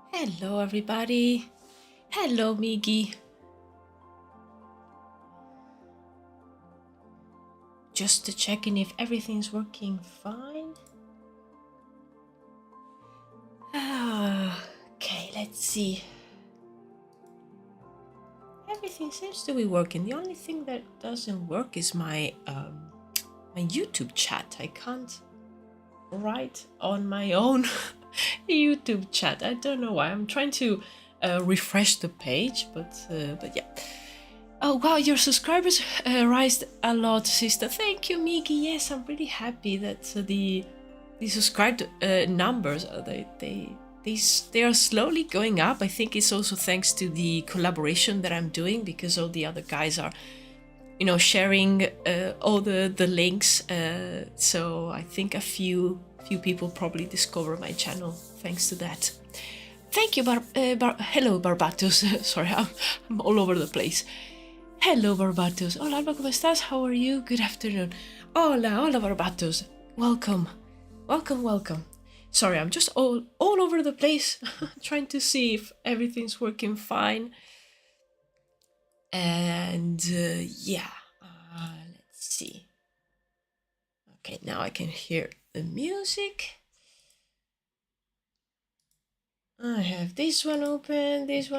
Hello everybody. Hello Miggy. Just checking if everything's working fine. Okay, let's see. Everything seems to be working. The only thing that doesn't work is my my YouTube chat. I can't write on my own YouTube chat. I don't know why. I'm trying to refresh the page, but yeah. Oh wow, your subscribers rise a lot, sister. Thank you, Miki. Yes, I'm really happy that the subscribed numbers they are slowly going up. I think it's also thanks to the collaboration that I'm doing, because all the other guys are, you know, sharing all the links. So I think a few people probably discover my channel thanks to that. Thank you, hello Barbatos. Sorry, I'm all over the place. Hello Barbatos. Hola Alba, ¿cómo estás? How are you? Good afternoon. Hola Barbatos. Welcome. Welcome. Sorry, I'm just all over the place trying to see if everything's working fine. And yeah, let's see. Okay, now I can hear the music. I have this one open. It's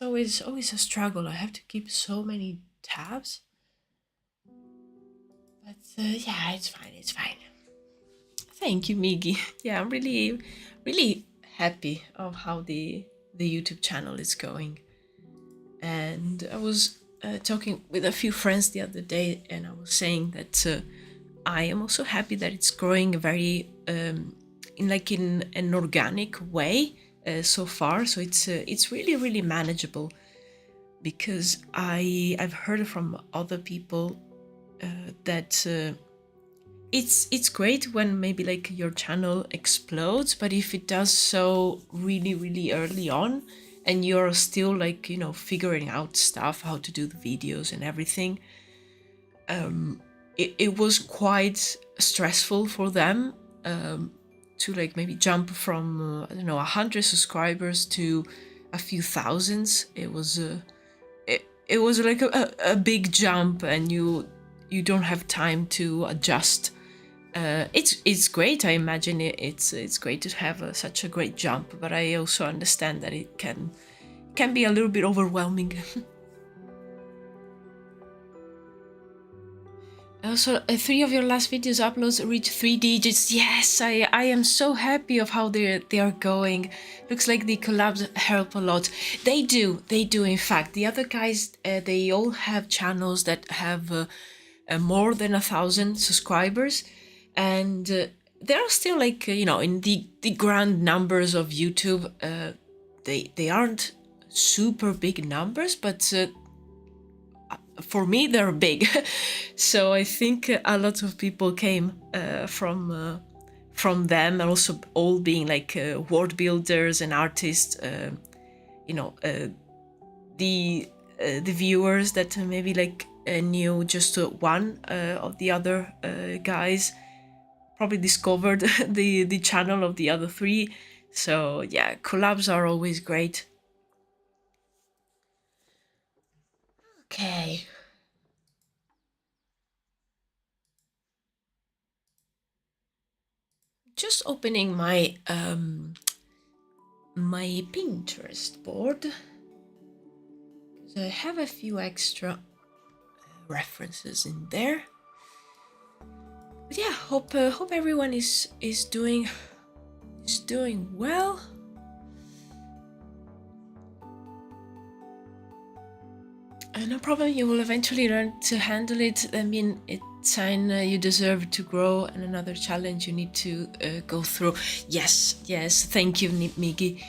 always a struggle. I have to keep so many tabs. But yeah, it's fine. Thank you, Miggy. Yeah, I'm really happy of how the YouTube channel is going. And I was talking with a few friends the other day, and I was saying that I am also happy that it's growing very in an organic way so far. So it's really manageable, because I've heard from other people that it's great when maybe like your channel explodes, but if it does so really early on and you're still like, you know, figuring out stuff, how to do the videos and everything, it was quite stressful for them to like maybe jump from I don't know, 100 subscribers to a few thousands. It was like a big jump, and you don't have time to adjust. It's great. I imagine it's great to have such a great jump, but I also understand that it can be a little bit overwhelming. Also, 3 of your last videos uploads reach 3 digits. Yes, I am so happy of how they are going. Looks like the collabs help a lot. They do. In fact, the other guys, they all have channels that have more than 1,000 subscribers, and they're still like you know, in the grand numbers of YouTube. They aren't super big numbers, but for me they're big. So I think a lot of people came from them, and also all being like world builders and artists. You know, the viewers that maybe like knew just one of the other guys probably discovered the channel of the other 3. So yeah, collabs are always great. Okay. Just opening my my Pinterest board. So I have a few extra references in there. But yeah, hope everyone is doing well. No problem. You will eventually learn to handle it. I mean, it's sign you deserve to grow, and another challenge you need to go through. Yes. Thank you, Miggy.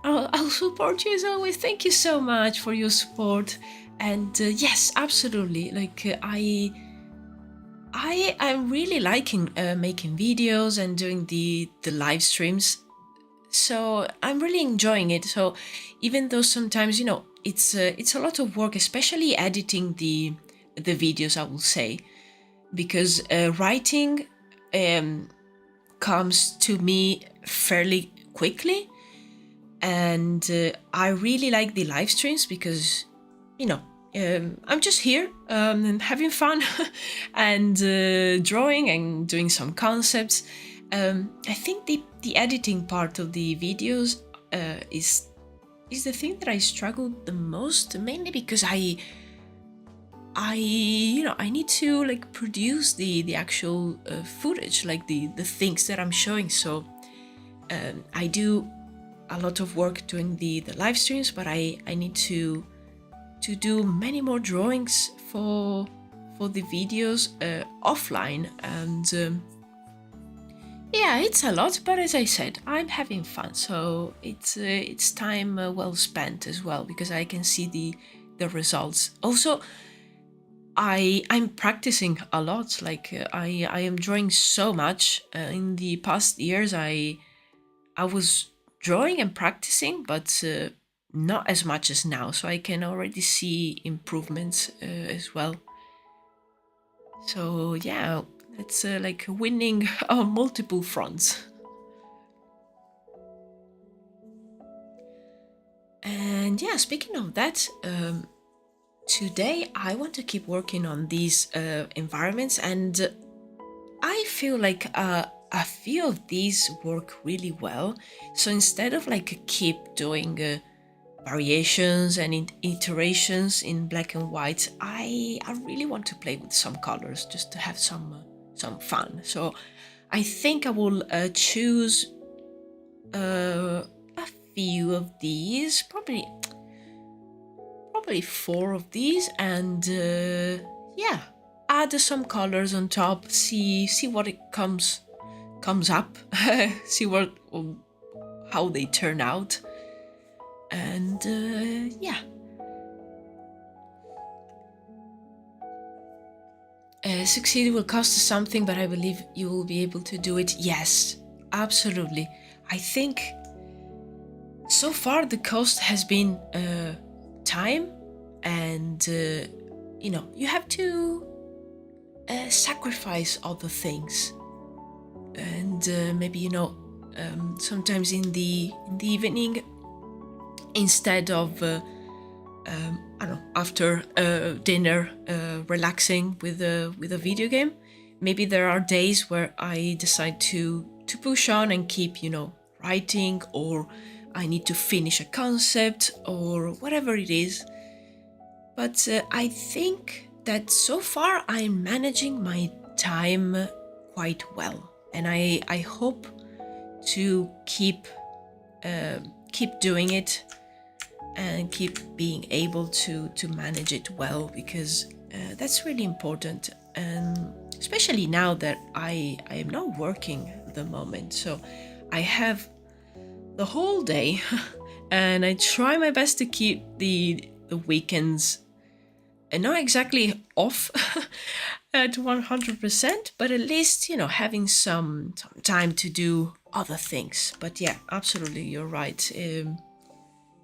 I'll support you as always. Thank you so much for your support. And yes, absolutely. Like I'm really liking making videos and doing the live streams. So I'm really enjoying it. So even though sometimes it's a lot of work, especially editing the videos, I will say, because writing comes to me fairly quickly, and I really like the live streams because I'm just here and having fun and drawing and doing some concepts. I think the editing part of the videos is the thing that I struggled the most, mainly because I need to like produce the actual footage, like the things that I'm showing. So I do a lot of work doing the live streams, but I need to do many more drawings for the videos offline, and yeah, it's a lot, but as I said, I'm having fun, so it's time well spent as well, because I can see the results. Also, I'm practicing a lot. Like I am drawing so much. In the past years, I was drawing and practicing, but not as much as now. So I can already see improvements as well. So yeah, it's like winning on multiple fronts. And yeah, speaking of that, today I want to keep working on these environments, and I feel like a few of these work really well. So instead of like keep doing variations and iterations in black and white, I really want to play with some colors just to have some fun. So I think I will choose a few of these, probably 4 of these, and yeah, add some colors on top, see what it comes up, see how they turn out, and yeah. Succeed will cost us something, but I believe you will be able to do it. Yes, absolutely. I think so far the cost has been time, and you have to sacrifice other things, and maybe sometimes in the evening, instead of I don't know, after dinner, relaxing with a video game, maybe there are days where I decide to push on and keep writing, or I need to finish a concept or whatever it is. But I think that so far I'm managing my time quite well, and I hope to keep doing it and keep being able to manage it well, because that's really important, and especially now that I am not working at the moment, so I have the whole day and I try my best to keep the weekends and not exactly off at 100%, but at least having some time to do other things. But yeah, absolutely, you're right.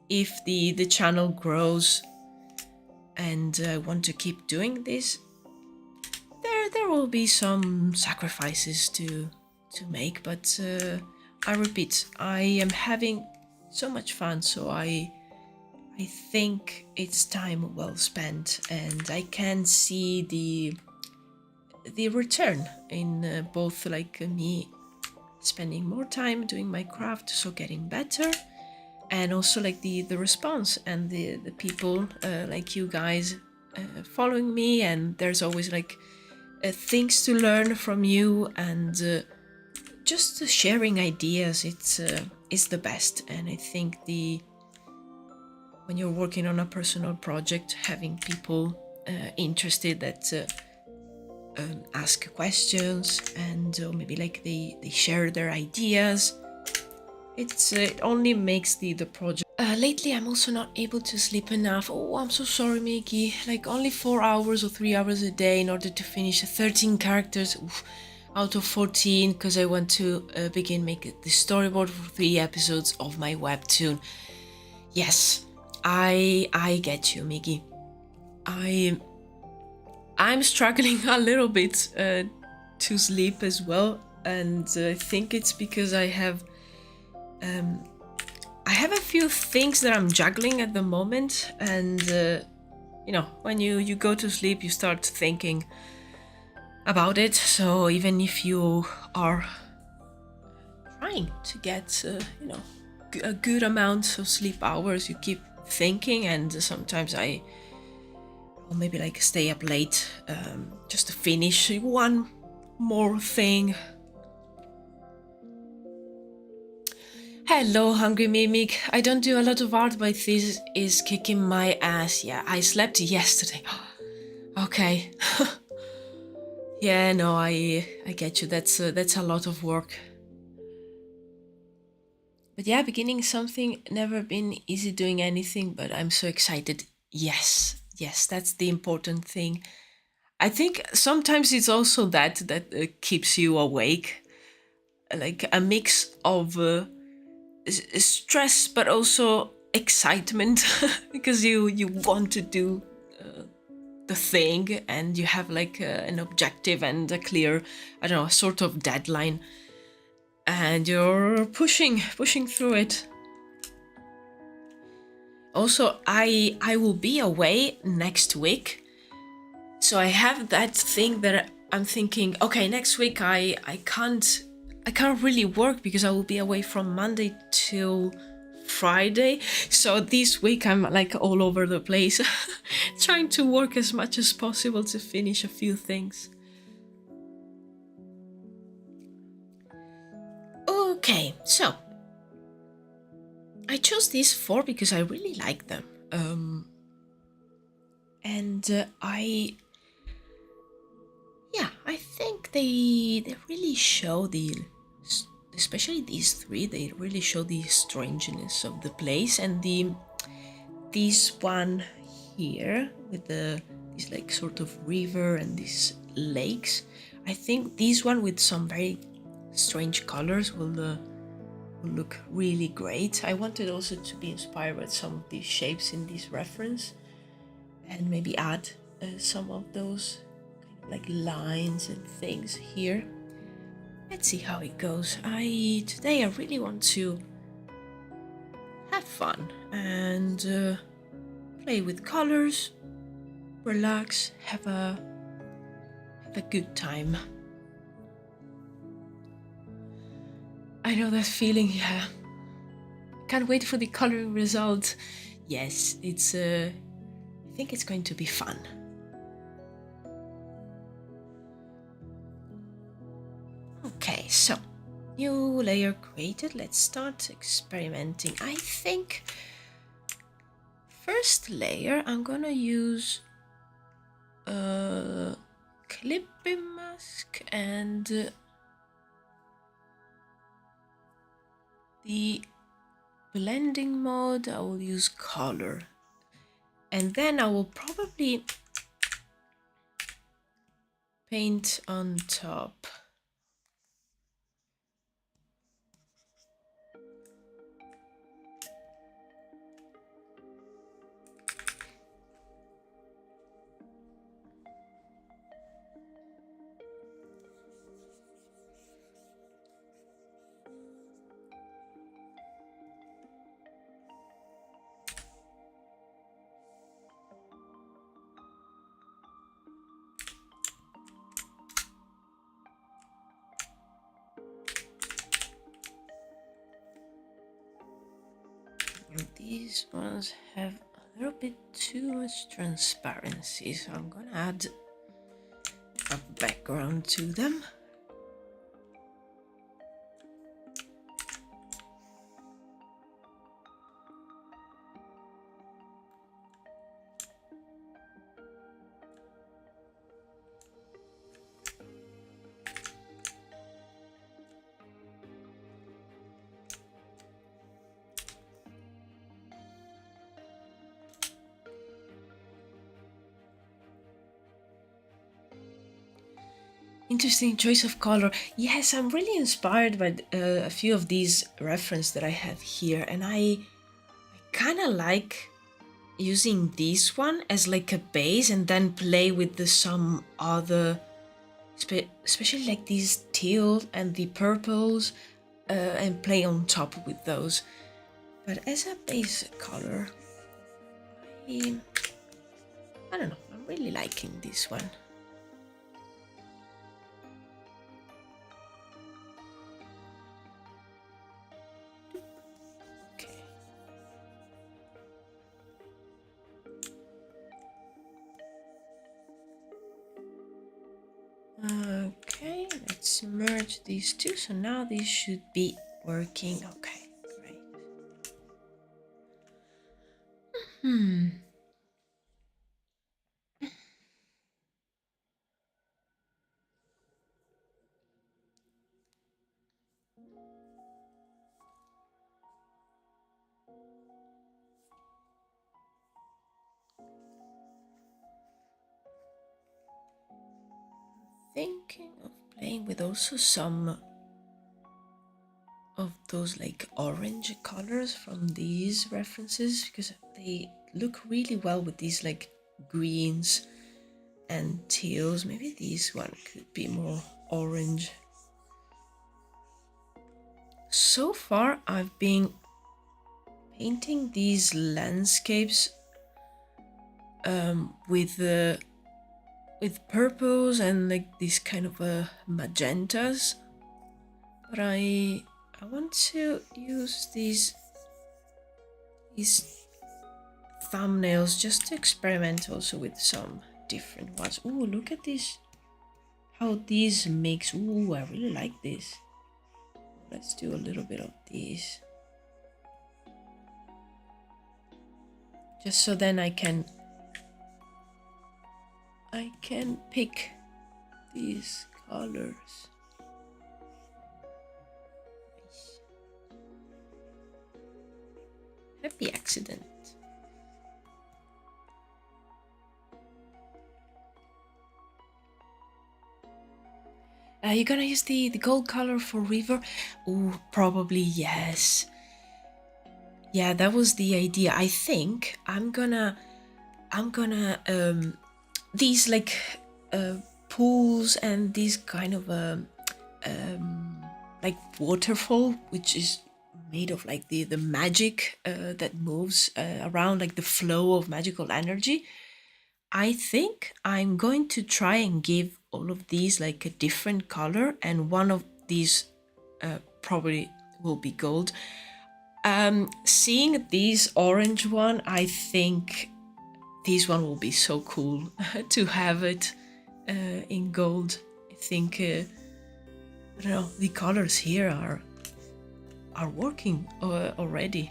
If the channel grows and I want to keep doing this, there will be some sacrifices to make, but I repeat, I am having so much fun, so I think it's time well spent, and I can see the return in both me spending more time doing my craft, so getting better, and also like the response and the people like you guys following me, and there's always like things to learn from you, and just sharing ideas. It's is the best. And I think when you're working on a personal project, having people interested that ask questions, and maybe like they share their ideas, it only makes the project. Lately I'm also not able to sleep enough. Oh, I'm so sorry, Mickey. Like only 4 hours or 3 hours a day in order to finish 13 characters. Oof, out of 14, because I want to begin making the storyboard for 3 episodes of my webtoon. Yes, I get you, Mickey. I'm struggling a little bit to sleep as well, and I think it's because I have a few things that I'm juggling at the moment, and you know, when you go to sleep, you start thinking about it. So even if you are trying to get you know, a good amount of sleep hours, you keep thinking, and sometimes I'll maybe like stay up late just to finish one more thing. Hello, Hungry Mimic. I don't do a lot of art, but this is kicking my ass. Yeah, I slept yesterday. Okay. Yeah, no, I get you. That's a lot of work. But yeah, beginning something, never been easy doing anything, but I'm so excited. Yes, that's the important thing. I think sometimes it's also that keeps you awake, like a mix of stress, but also excitement, because you want to do the thing, and you have like an objective and a clear, I don't know, sort of deadline, and you're pushing through it. Also, I will be away next week, so I have that thing that I'm thinking, okay, next week I can't really work because I will be away from Monday till Friday. So this week I'm like all over the place, trying to work as much as possible to finish a few things. Okay, so I chose these 4 because I really like them. And I think they really show especially these 3, they really show the strangeness of the place. And this one here with this like sort of river and these lakes, I think this one with some very strange colors will look really great. I wanted also to be inspired by some of these shapes in this reference, and maybe add some of those kind of like lines and things here. Let's see how it goes. Today I really want to have fun and play with colors, relax, have a good time. I know that feeling, yeah. Can't wait for the coloring result. Yes, I think it's going to be fun. Okay, so new layer created. Let's start experimenting. I think first layer I'm gonna use clipping mask, and the blending mode I will use color, and then I will probably paint on top. these ones have a little bit too much transparency, so I'm gonna add a background to them. Interesting choice of color. Yes, I'm really inspired by a few of these references that I have here, and I kind of like using this one as like a base and then play with some other, especially like these teal and the purples, and play on top with those. But as a base color, I don't know, I'm really liking this one. Okay, let's merge these two. So now these should be working. Okay, great. Thinking of playing with also some of those like orange colors from these references, because they look really well with these like greens and teals. Maybe this one could be more orange. So far I've been painting these landscapes with purples and like these kind of magentas, but I want to use these thumbnails just to experiment also with some different ones. Ooh, look at this, how these mix. Ooh, I really like this. Let's do a little bit of these, just so then I can pick these colors. Happy accident. You're gonna use the gold color for river? Ooh, probably yes. Yeah, that was the idea. I think I'm gonna these like pools and these kind of like waterfall, which is made of like the magic that moves around, like the flow of magical energy. I think I'm going to try and give all of these like a different color, and one of these probably will be gold. Seeing this orange one, I think this one will be so cool to have it in gold. I think I don't know, the colors here are working already.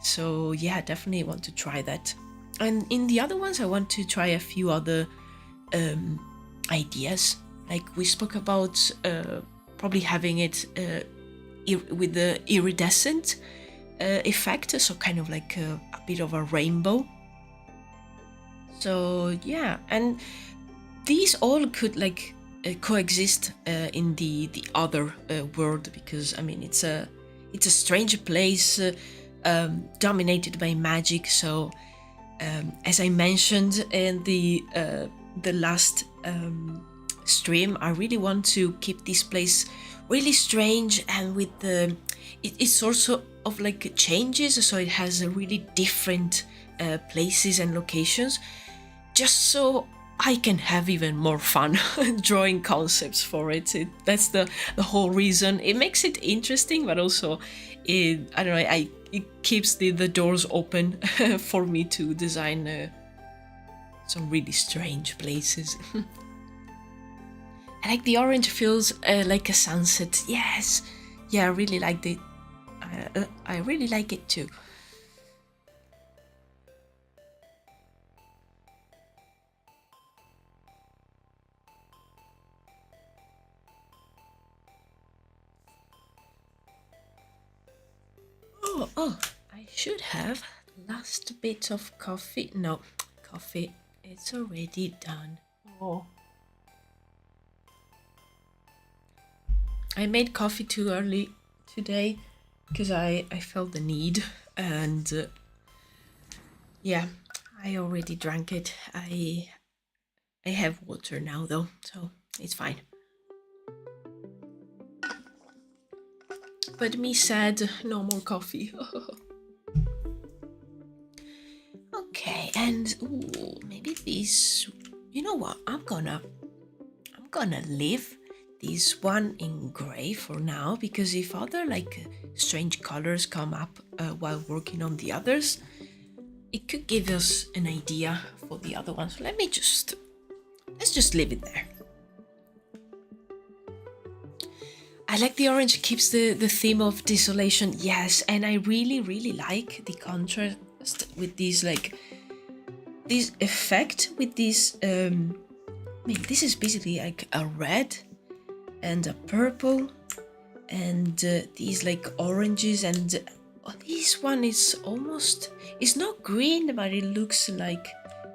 So yeah, definitely want to try that. And in the other ones, I want to try a few other ideas. Like we spoke about probably having it with the iridescent effect, so kind of like a bit of a rainbow. So yeah, and these all could like coexist in the other world, because I mean it's a strange place dominated by magic. So as I mentioned in the last stream, I really want to keep this place really strange, and with it's also of like changes, so it has a really different places and locations, just so I can have even more fun drawing concepts for it. That's the whole reason. It makes it interesting, but also I don't know, it keeps the doors open for me to design some really strange places. I like the orange, feels like a sunset. Yes, yeah, I really like it. I really like it too. Oh, I should have last bit of coffee. No, coffee, it's already done. Oh. I made coffee too early today because I felt the need, and yeah, I already drank it. I have water now though, so it's fine. But me said no more coffee. Okay, and ooh, maybe this. You know what? I'm gonna leave this one in gray for now, because if other like strange colors come up while working on the others, it could give us an idea for the other ones. Let's just leave it there. I like the orange, keeps the theme of desolation. Yes, and I really like the contrast with these, like this effect with this I mean, this is basically like a red and a purple and these like oranges, and this one is almost, it's not green, but it looks like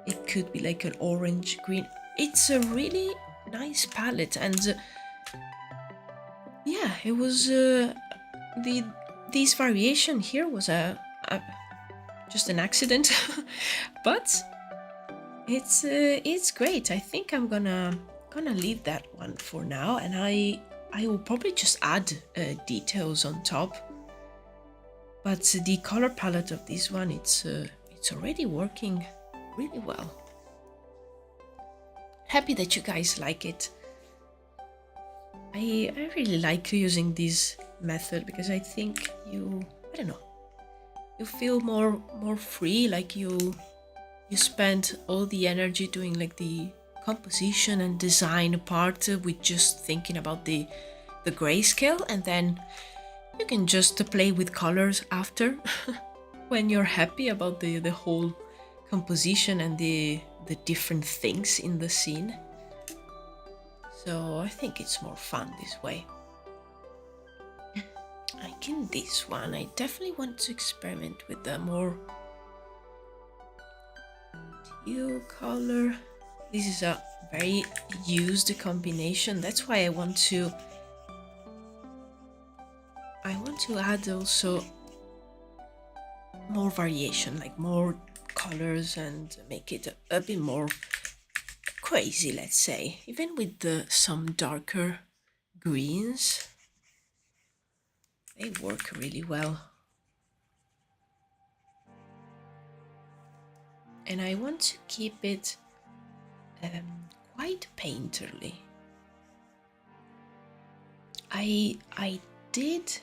it could be like an orange green. It's a really nice palette, and yeah, it was this variation here was just an accident, but it's great. I think I'm gonna leave that one for now, and I will probably just add details on top. But the color palette of this one, it's already working really well. Happy that you guys like it. I really like using this method because I think I don't know, you feel more free, like you spend all the energy doing like the composition and design part with just thinking about the grayscale, and then you can just play with colors after when you're happy about the whole composition and the different things in the scene. So I think it's more fun this way. Like in this one, I definitely want to experiment with the more teal color. This is a very used combination. That's why I want to add also more variation, like more colors, and make it a bit more crazy, let's say, even with some darker greens. They work really well. And I want to keep it quite painterly. I did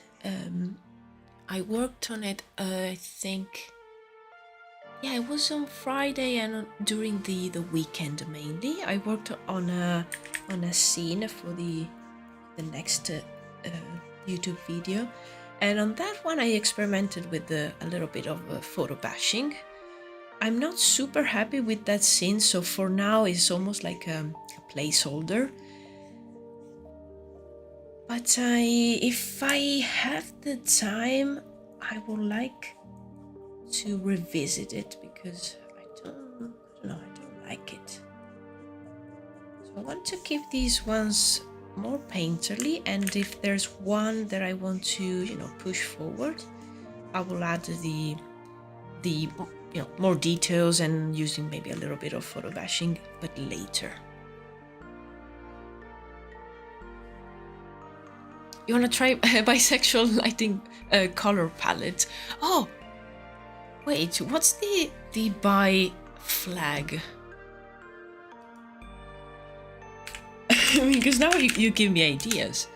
I worked on it, I think, yeah, it was on Friday and during the weekend mainly. I worked on a scene for the next YouTube video, and on that one I experimented with a little bit of photo bashing. I'm not super happy with that scene, so for now it's almost like a placeholder. But if I have the time, I would like to revisit it, because I don't like it. So I want to keep these ones more painterly, and if there's one that I want to, push forward, I will add the more details and using maybe a little bit of photo bashing, but later. You want to try bisexual lighting color palette? Oh, wait, what's the bi flag? Because now you give me ideas.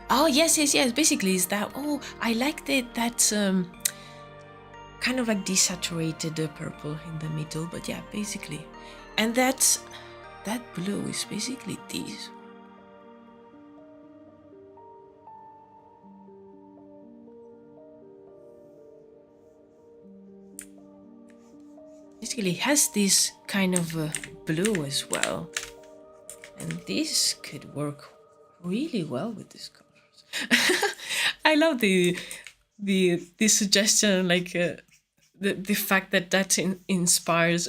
Oh yes. Basically, is that? Oh, I liked it. That's kind of like desaturated purple in the middle. But yeah, basically, and that blue is basically these. Basically, it has this kind of blue as well, and this could work really well with these colors. I love the suggestion, like the fact that inspires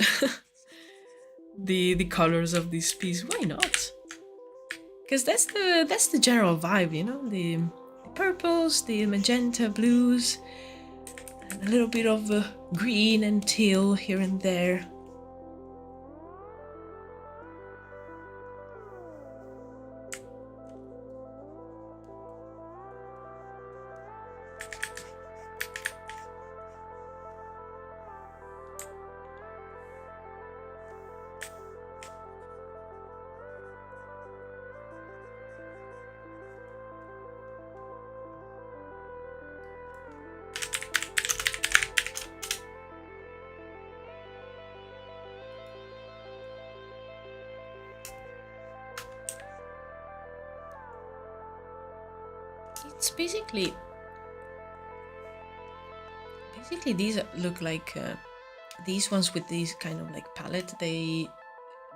the colors of this piece. Why not? Because that's the general vibe, you know, the purples, the magenta blues, and a little bit of green and teal here and there. It's basically these look like these ones with these kind of like palette. They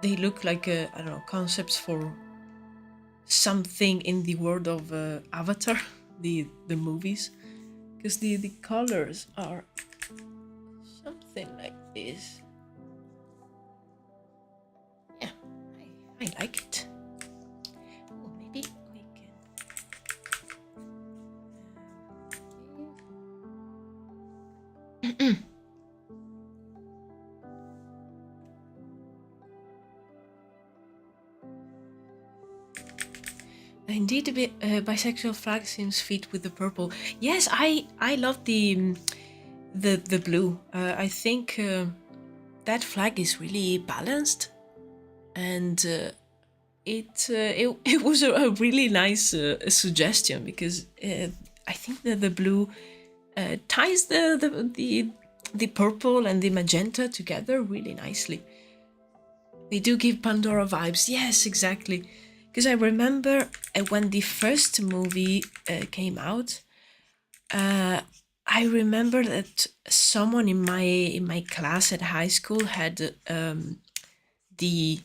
look like I don't know, concepts for something in the world of Avatar, the movies, because the colors are something like this. Yeah, I like it. Oh, maybe we can. Indeed, bisexual flag seems fit with the purple. Yes, I love the blue. I think that flag is really balanced, and it was a really nice suggestion, because I think that the blue ties the purple and the magenta together really nicely. They do give Pandora vibes. Yes, exactly. Because I remember when the first movie came out, I remember that someone in my class at high school had the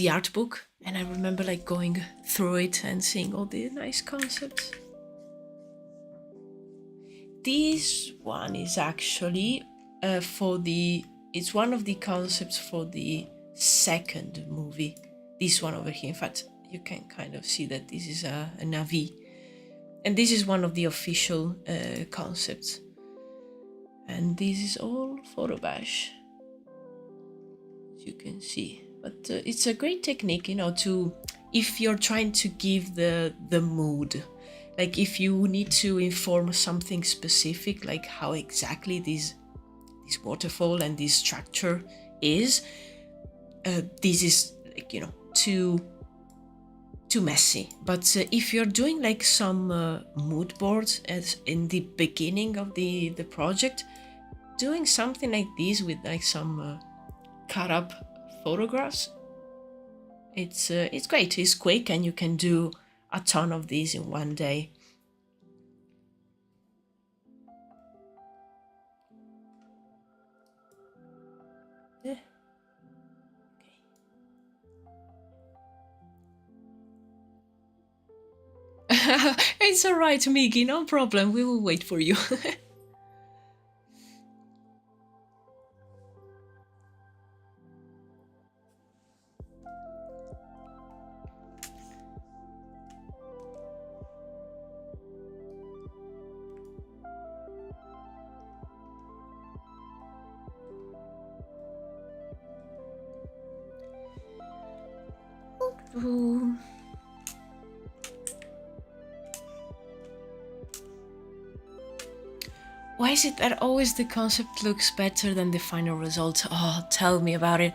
art book, and I remember like going through it and seeing all the nice concepts. This one is actually it's one of the concepts for the second movie. This one over here, in fact, you can kind of see that this is a Navi, and this is one of the official concepts, and this is all photobash, as you can see. But it's a great technique, you know, to, if you're trying to give the mood, like if you need to inform something specific, like how exactly this waterfall and this structure is, this is like, you know, too messy. But if you're doing like some mood boards as in the beginning of the project, doing something like this with like some cut up photographs, it's great. It's quick, and you can do a ton of these in one day. Yeah. Okay. It's all right, Miggy, no problem. We will wait for you. Ooh. Why is it that always the concept looks better than the final result? Oh, tell me about it.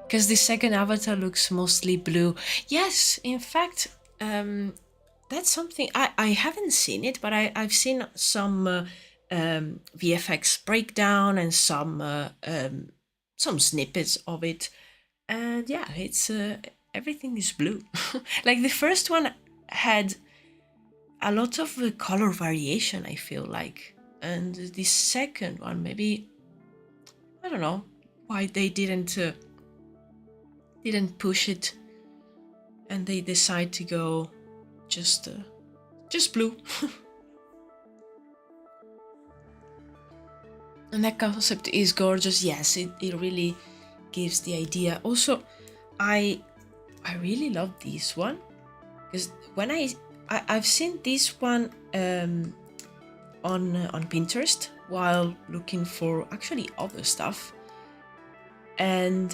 because the second avatar looks mostly blue. Yes, in fact, that's something I haven't seen it, but I've seen some VFX breakdown and some snippets of it, and yeah, it's everything is blue. Like the first one had a lot of color variation, I feel like, and the second one, maybe I don't know why they didn't push it, and they decide to go just blue. And that concept is gorgeous. Yes, it really gives the idea. Also, I really love this one because when I've seen this one on Pinterest while looking for actually other stuff, and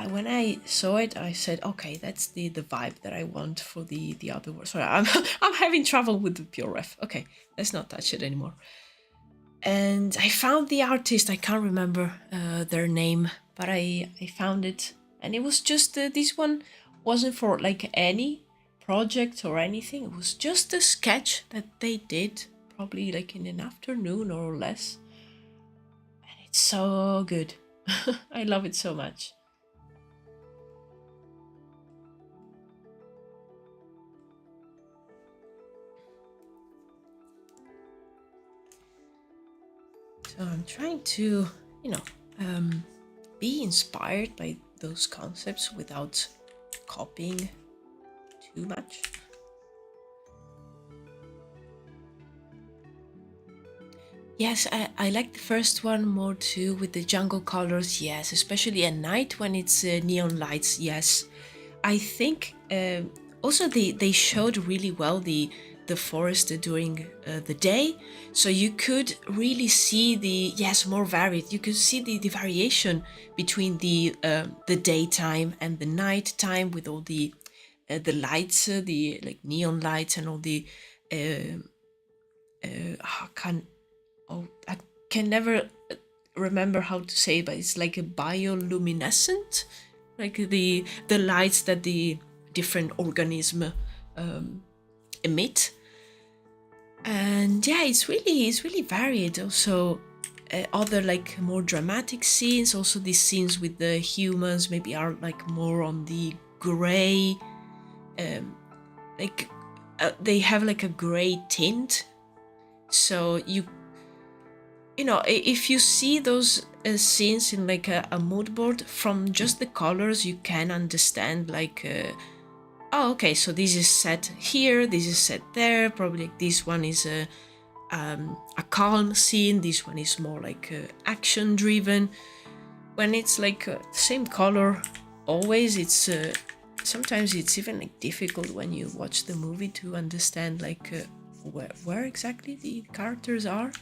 when I saw it, I said, okay, that's the vibe that I want for the Otherworld. Sorry, I'm having trouble with the pure ref. Okay, let's not touch it anymore. And I found the artist. I can't remember their name, but I found it, and it was just this one wasn't for like any project or anything. It was just a sketch that they did, probably like in an afternoon or less, and it's so good. I love it so much. So I'm trying to, be inspired by those concepts without copying too much. Yes, I like the first one more too, with the jungle colors. Yes, especially at night when it's neon lights. Yes, I think also they showed really well the forest during the day, so you could really see more varied. You could see the variation between the daytime and the night time with all the lights, the like neon lights and all the I can never remember how to say it, but it's like a bioluminescent, like the lights that the different organism emit. And yeah, it's really varied. Also, other like more dramatic scenes. Also, these scenes with the humans maybe are like more on the gray, like they have like a gray tint. So if you see those scenes in like a mood board, from just the colors you can understand like oh, okay, so this is set here, this is set there, probably like this one is a calm scene, this one is more like action driven. When it's like same color always, it's sometimes it's even like difficult when you watch the movie to understand like where exactly the characters are.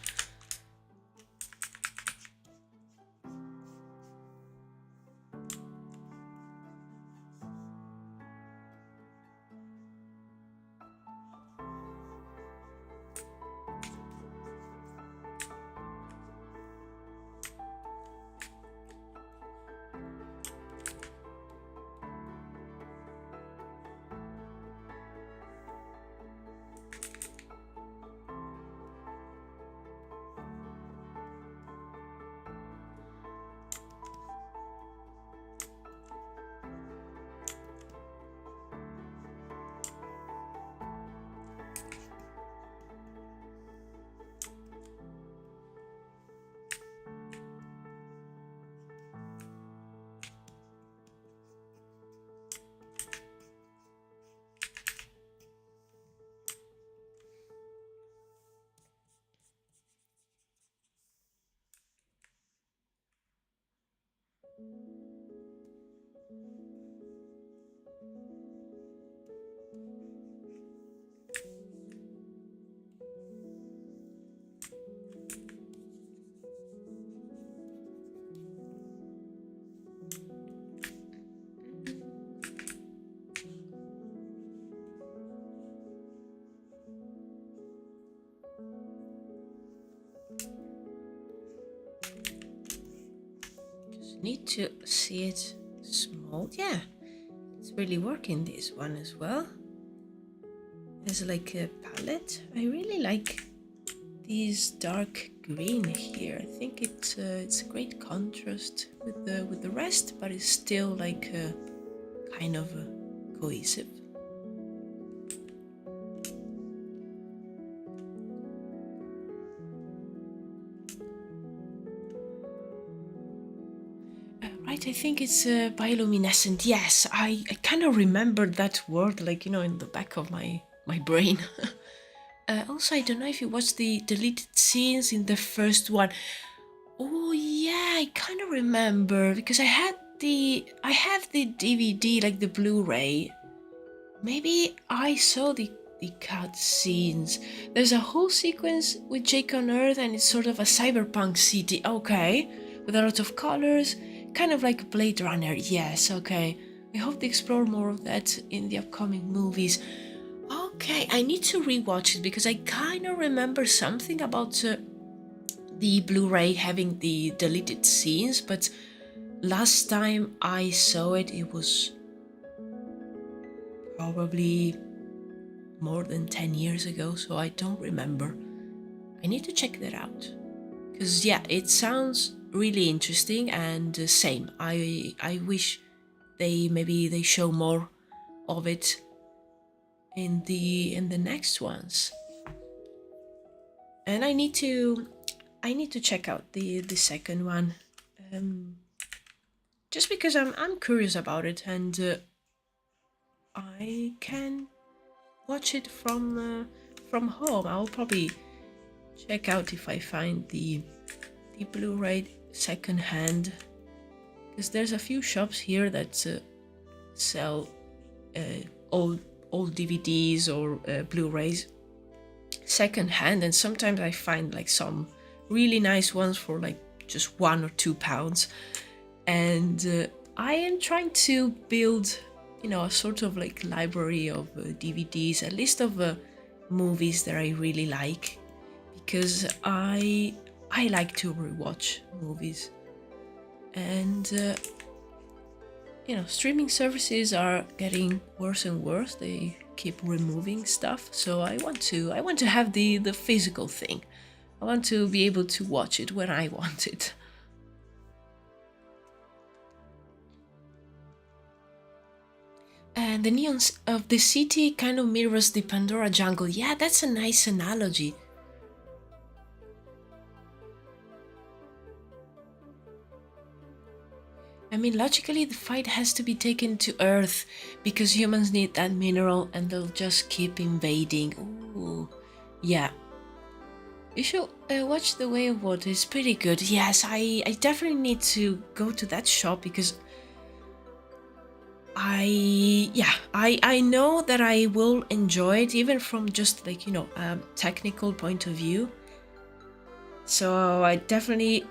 Need to see it small. Yeah, it's really working, this one as well. There's like a palette. I really like this dark green here. I think it's a great contrast with the rest, but it's still like kind of cohesive. Right, I think it's bioluminescent. Yes, I kind of remembered that word, like, you know, in the back of my brain. Also, I don't know if you watched the deleted scenes in the first one. Oh yeah, I kind of remember because I have the DVD, like the Blu-ray. Maybe I saw the cut scenes. There's a whole sequence with Jake on Earth, and it's sort of a cyberpunk city. Okay, with a lot of colors, kind of like Blade Runner. Yes, okay. I hope they explore more of that in the upcoming movies. Okay, I need to rewatch it because I kind of remember something about the Blu-ray having the deleted scenes, but last time I saw it, it was probably more than 10 years ago, so I don't remember. I need to check that out. Because yeah, it sounds really interesting, and same. I wish they show more of it in the next ones. And I need to check out the second one, just because I'm curious about it, and I can watch it from home. I'll probably check out if I find the Blu-ray secondhand, because there's a few shops here that sell old DVDs or Blu-rays secondhand, and sometimes I find like some really nice ones for like just £1 or £2, and I am trying to build, you know, a sort of like library of DVDs, a list of movies that I really like, because I like to rewatch movies, and you know, streaming services are getting worse and worse. They keep removing stuff, so I want to have the physical thing. I want to be able to watch it when I want it. And the neons of the city kind of mirrors the Pandora jungle. Yeah, that's a nice analogy. I mean, logically, the fight has to be taken to Earth because humans need that mineral and they'll just keep invading. Ooh, yeah. You should watch The Way of Water. It's pretty good. Yes, I definitely need to go to that shop because I know that I will enjoy it, even from just like, you know, a technical point of view. So I definitely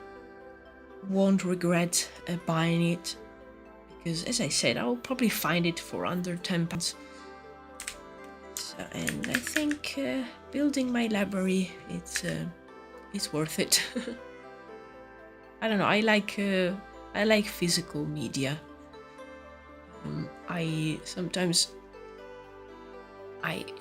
won't regret buying it, because as I said, I'll probably find it for under £10. So, and I think building my library, it's worth it. I don't know, I like physical media. You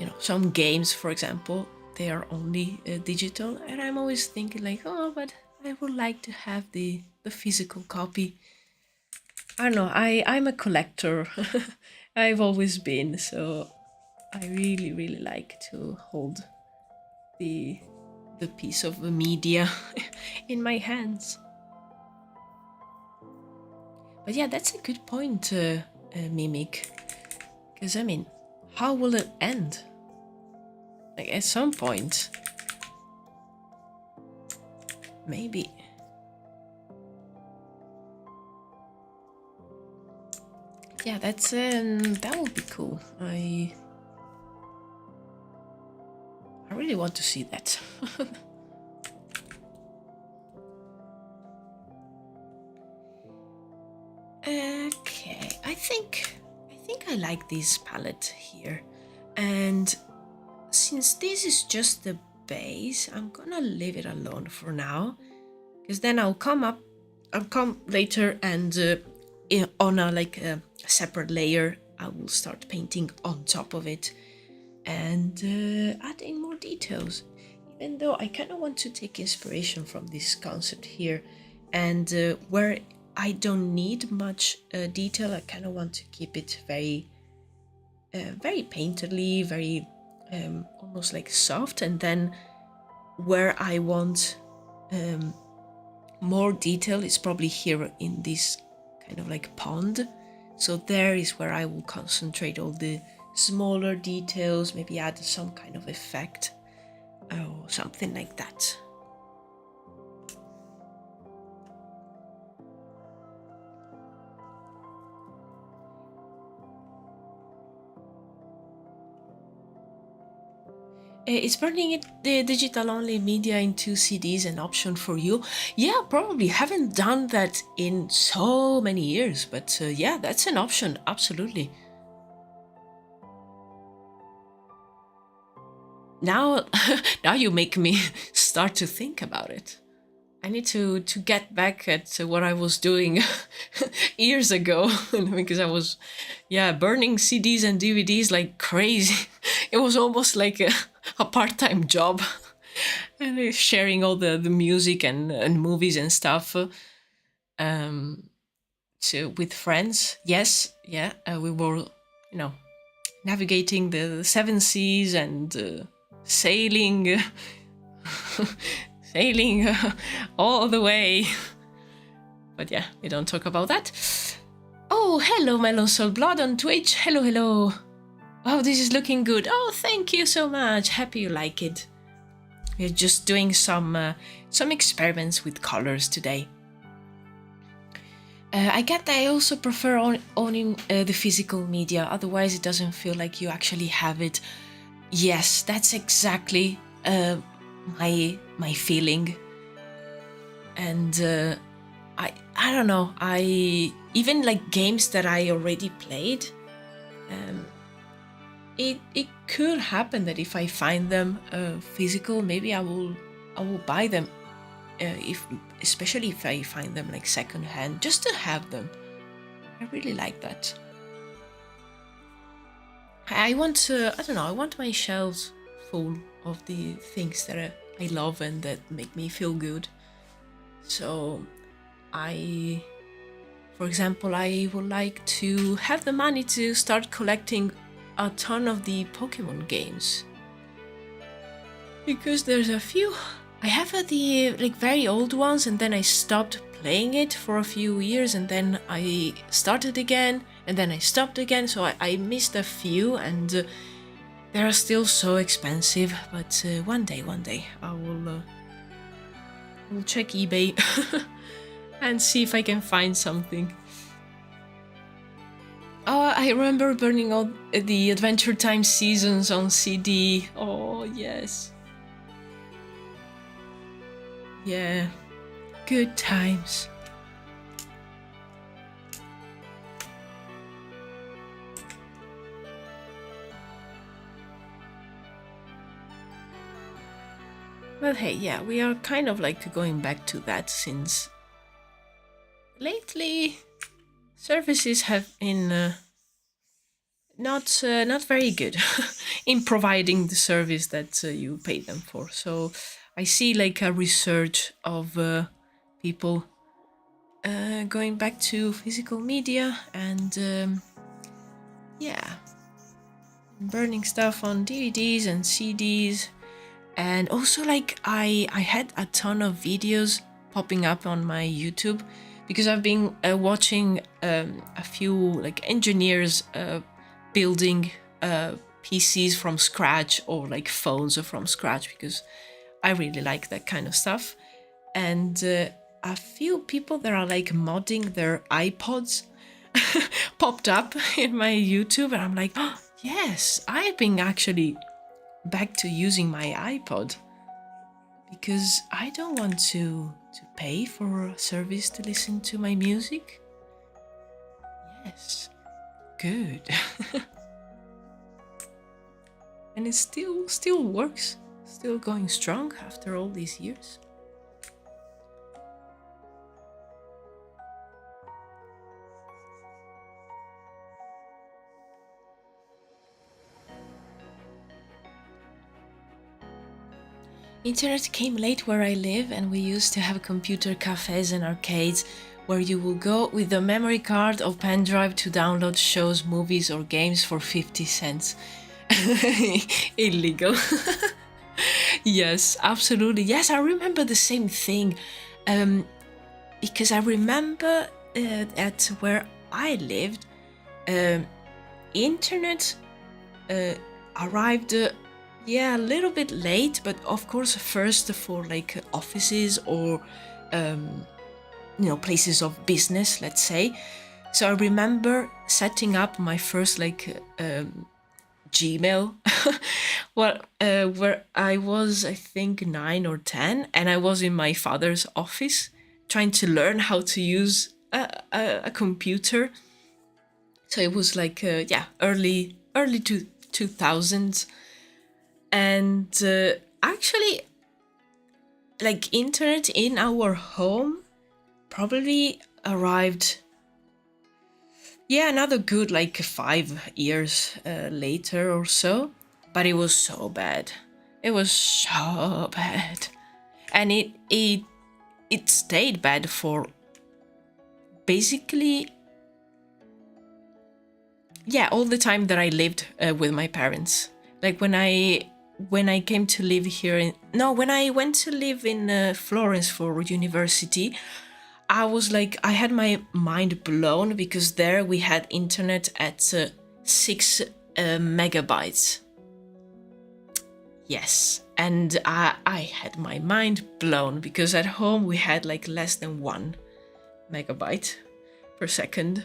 know, some games, for example, they are only digital, and I'm always thinking like, oh, but I would like to have the physical copy. I don't know, I'm a collector. I've always been, so I really like to hold the piece of the media in my hands. But yeah, that's a good point, Mimic. Because I mean, how will it end? Like at some point, maybe. Yeah, that's that would be cool. I really want to see that. Okay, I think I like this palette here, and since this is just the base, I'm gonna leave it alone for now, because then I'll come later and on a separate layer. I will start painting on top of it and adding more details, even though I kind of want to take inspiration from this concept here, and where I don't need much detail, I kind of want to keep it very painterly, very almost like soft, and then where I want more detail is probably here in this kind of like pond. So there is where I will concentrate all the smaller details, maybe add some kind of effect or something like that. Is burning it, the digital only media into CDs, an option for you? Yeah, probably. Haven't done that in so many years, but yeah, that's an option, absolutely. Now, now you make me start to think about it. I need to get back at what I was doing years ago because I was, yeah, burning CDs and DVDs like crazy. It was almost like a part-time job, and sharing all the music and movies and stuff with friends. Yes, yeah, we were, navigating the seven seas and sailing. Sailing all the way. But yeah, we don't talk about that. Oh, hello, Melon Soul Blood on Twitch. Hello, hello. Oh, this is looking good. Oh, thank you so much. Happy you like it. We're just doing some experiments with colors today. I get that I also prefer owning the physical media. Otherwise, it doesn't feel like you actually have it. Yes, that's exactly my feeling. And I don't know, I even like games that I already played, it could happen that if I find them physical, maybe I will buy them, especially if I find them like secondhand, just to have them. I really like that. I want I don't know, I want my shelves full of the things that I love and that make me feel good. So for example, I would like to have the money to start collecting a ton of the Pokemon games. Because there's a few. I have the like very old ones, and then I stopped playing it for a few years, and then I started again, and then I stopped again, so I missed a few, and they are still so expensive. But one day I will check eBay and see if I can find something. Oh, I remember burning all the Adventure Time seasons on CD. Oh, yes. Yeah, good times. Well, hey, yeah, we are kind of like going back to that since lately services have been not very good in providing the service that you pay them for. So I see like a resurge of people going back to physical media and yeah, burning stuff on DVDs and CDs. And also like I had a ton of videos popping up on my YouTube because I've been watching a few like engineers building PCs from scratch, or like phones from scratch, because I really like that kind of stuff. And a few people that are like modding their iPods popped up in my YouTube, and I'm like, oh, yes, I've been actually back to using my iPod because I don't want to pay for a service to listen to my music. Yes, good. And it still works, still going strong after all these years. Internet came late where I live, and we used to have computer cafes and arcades where you will go with a memory card or pen drive to download shows, movies, or games for 50 cents. Illegal. Yes, absolutely. Yes, I remember the same thing. Because I remember at where I lived, internet arrived a little bit late, but of course first for like offices or places of business, let's say. So I remember setting up my first Gmail where I was, I think, 9 or 10, and I was in my father's office trying to learn how to use a computer. So it was like early 2000s, and actually, like, internet in our home probably arrived another good like 5 years later or so, but it was so bad. It was so bad, and it stayed bad for basically all the time that I lived with my parents. Like when I came to live here when I went to live in Florence for university, I had my mind blown because there we had internet at 6 megabytes. Yes, and I had my mind blown because at home we had like less than 1 megabyte per second.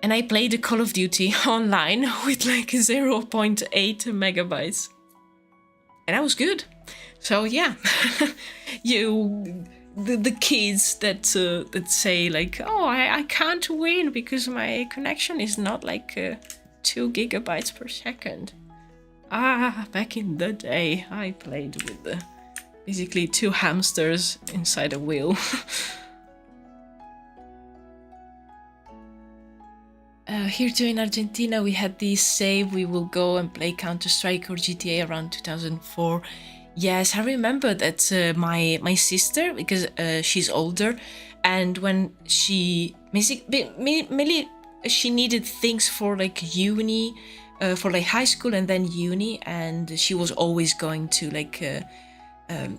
And I played Call of Duty online with like 0.8 megabytes. And that was good. So yeah, the kids that say like, oh, I can't win because my connection is not like 2 gigabytes per second. Back in the day, I played with basically 2 hamsters inside a wheel. Here too in Argentina, we had this save. We will go and play Counter-Strike or GTA around 2004. Yes, I remember that my sister, because she's older, and when she she needed things for like uni, for like high school and then uni, and she was always going to like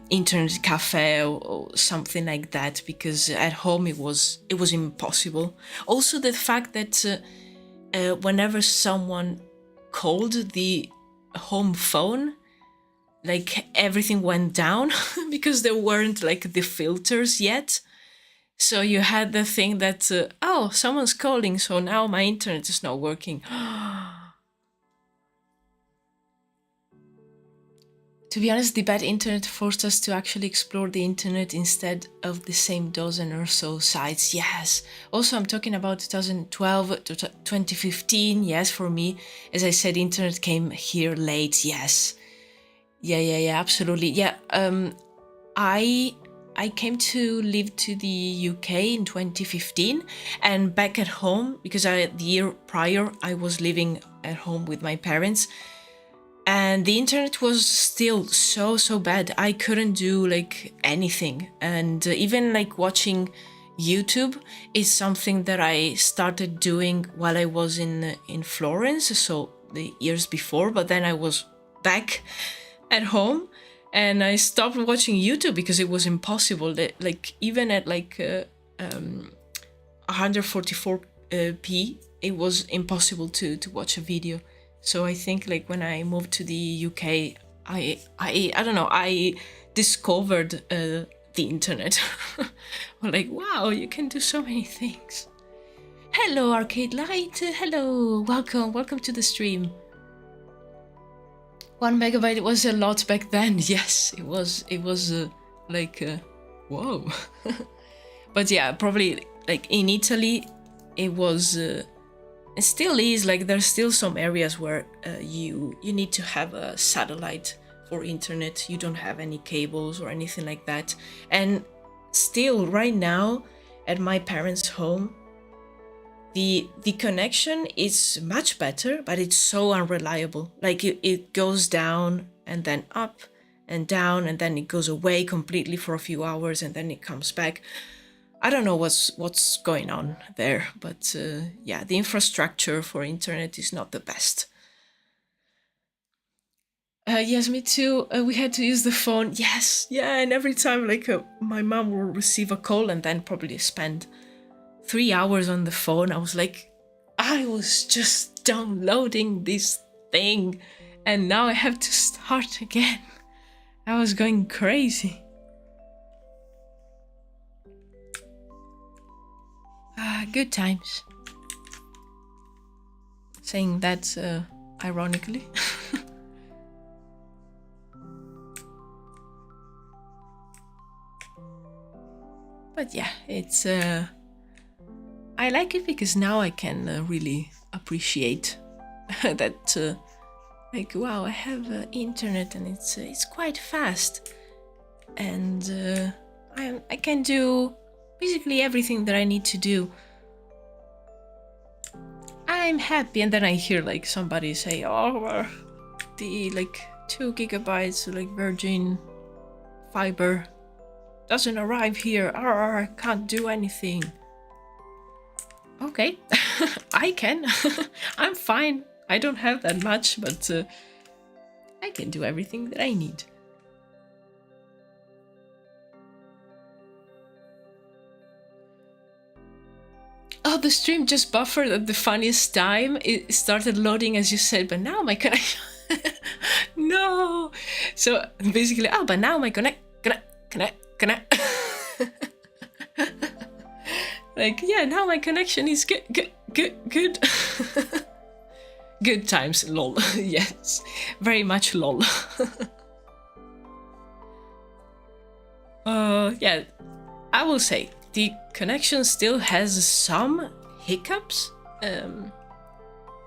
internet cafe or something like that, because at home it was impossible. Also the fact that whenever someone called the home phone, like everything went down because there weren't like the filters yet. So you had the thing that oh, someone's calling, so now my internet is not working. To be honest, the bad internet forced us to actually explore the internet instead of the same dozen or so sites. Yes. Also, I'm talking about 2012 to 2015. Yes, for me, as I said, internet came here late. Yes. Yeah, absolutely. Yeah. I came to live to the UK in 2015, and back at home, because the year prior I was living at home with my parents. And the internet was still so bad. I couldn't do like anything. And even like watching YouTube is something that I started doing while I was in Florence, so the years before, but then I was back at home and I stopped watching YouTube because it was impossible. Like even at like 144p, it was impossible to watch a video. So I think like when I moved to the UK, I don't know, I discovered the internet. Like, wow, you can do so many things. Hello, Arcade Light. Hello, welcome to the stream. 1 megabyte was a lot back then. Yes, it was whoa. But yeah, probably like in Italy, it was. It still is, like there's still some areas where you need to have a satellite for internet. You don't have any cables or anything like that. And still right now at my parents' home, the connection is much better, but it's so unreliable. Like it goes down and then up and down, and then it goes away completely for a few hours and then it comes back. I don't know what's going on there, but yeah, the infrastructure for internet is not the best. Yes, me too. We had to use the phone. Yes, yeah, and every time like my mom will receive a call and then probably spend 3 hours on the phone. I was like, I was just downloading this thing and now I have to start again. I was going crazy. Good times. Saying that ironically. But yeah, it's I like it because now I can really appreciate that like, wow, I have internet and it's quite fast, and I can do basically everything that I need to do. I'm happy. And then I hear like somebody say, oh, the like 2 gigabytes like Virgin fiber doesn't arrive here. I can't do anything. Okay, I can. I'm fine. I don't have that much, but I can do everything that I need. Oh, the stream just buffered at the funniest time. It started loading as you said, but now my connection... No! So basically, but now my connect. Like, yeah, now my connection is good. Good times, lol. Yes, very much lol. Yeah, I will say the connection still has some hiccups,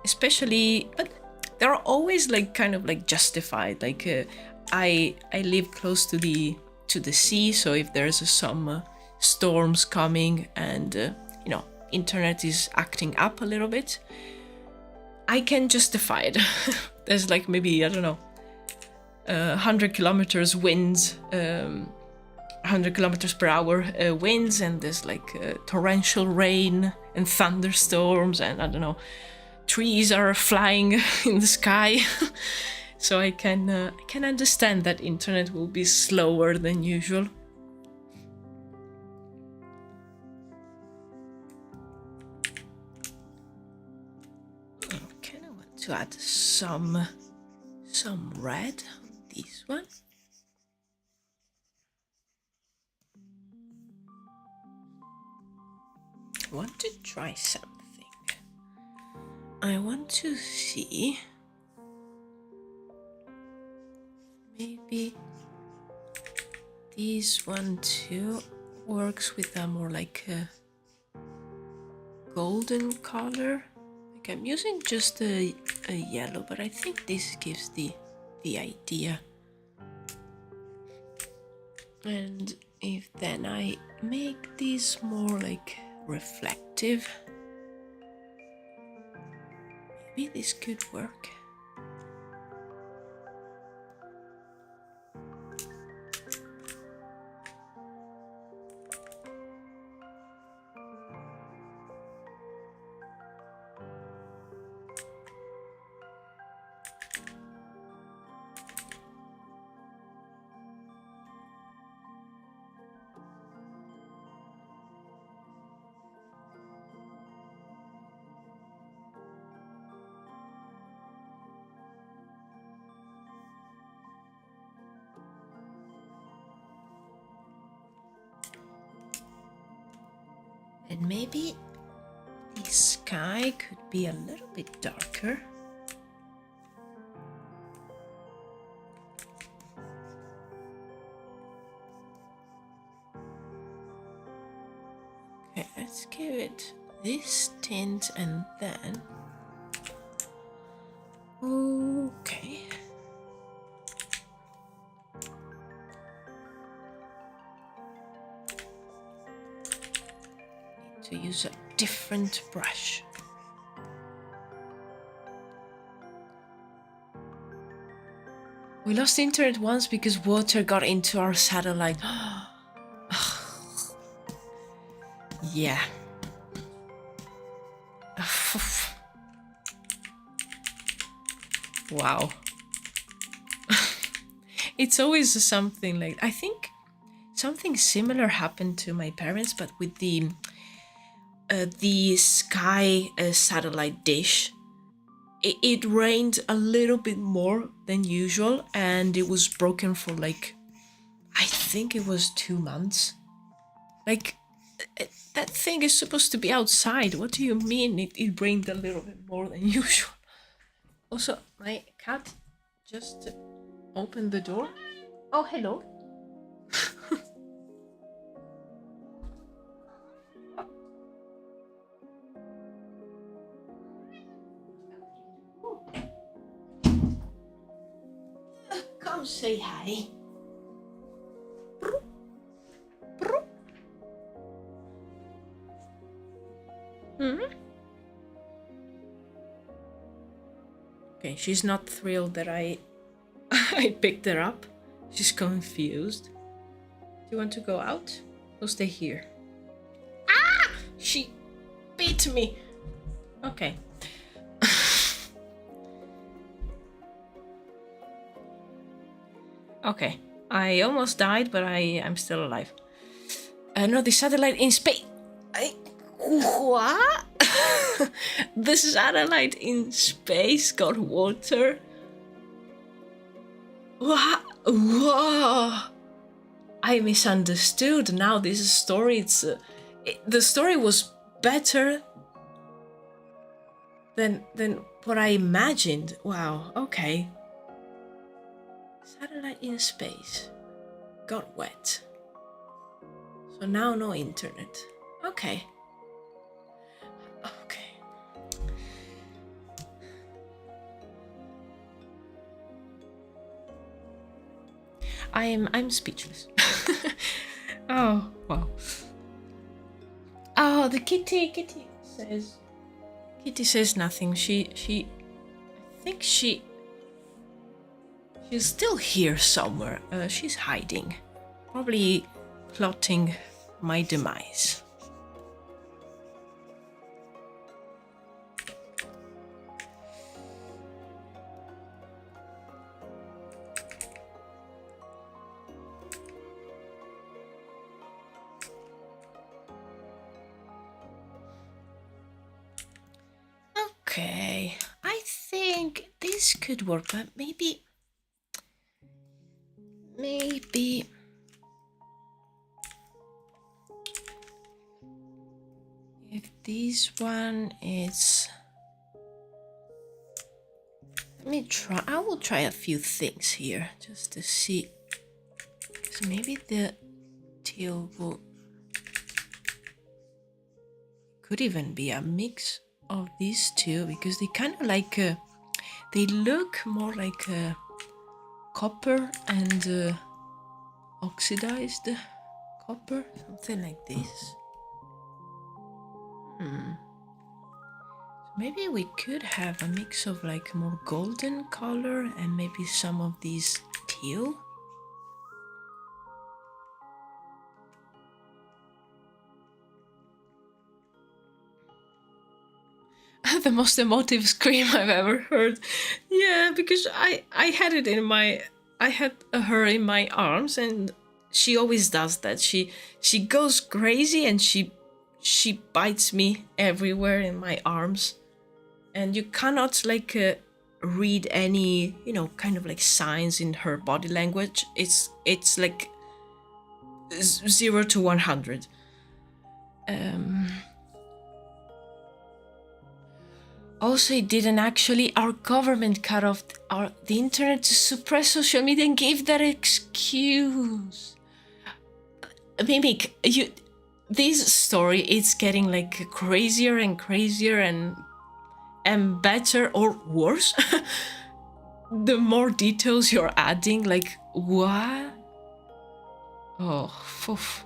especially, but they're always like kind of like justified. Like I live close to the sea, so if there's some storms coming and you know, internet is acting up a little bit, I can justify it. There's like maybe, I don't know, 100 kilometers winds, 100 kilometers per hour winds, and there's like torrential rain and thunderstorms, and I don't know, trees are flying in the sky. So I can understand that internet will be slower than usual. Okay, I want to add some red on this one. I want to try something. I want to see, maybe this one too works with a more like a golden color. Like I'm using just a yellow, but I think this gives the idea. And if then I make this more like reflective, maybe this could work. And maybe the sky could be a little bit darker. Okay, let's give it this tint and then... Okay. To use a different brush. We lost internet once because water got into our satellite. Yeah. Wow. It's always something like, I think something similar happened to my parents, but with the Sky satellite dish. It rained a little bit more than usual, and it was broken for like, I think it was 2 months. Like, that thing is supposed to be outside. What do you mean it rained a little bit more than usual? Also, my cat just opened the door. Oh, hello. Come say hi. Okay, she's not thrilled that I picked her up. She's confused. Do you want to go out? Or stay here? Ah! She bit me. Okay. Okay. I almost died, but I'm still alive. No, the satellite in space. What? The satellite in space got water? What? Whoa! I misunderstood. Now this story, the story was better than what I imagined. Wow. Okay. Satellite in space got wet. So now no internet. Okay. Okay. I'm speechless. Oh, wow. Oh, the kitty says nothing. I think she's still here somewhere. She's hiding. Probably plotting my demise. Okay, I think this could work, but maybe if this one is, I will try a few things here just to see, so maybe the teal will, could even be a mix of these two, because they kind of like they look more like copper and oxidized copper, something like this. Maybe we could have a mix of like more golden color and maybe some of these teal. The most emotive scream I've ever heard. Yeah, because I had it in my, I had her in my arms, and she always does that. She goes crazy and she bites me everywhere in my arms, and you cannot like read any, you know, kind of like signs in her body language. It's like 0 to 100. Also, it didn't actually, our government cut off the internet to suppress social media and gave that excuse. Mimic, this story is getting like crazier and crazier and better or worse. The more details you're adding, like, what? Oh, oof.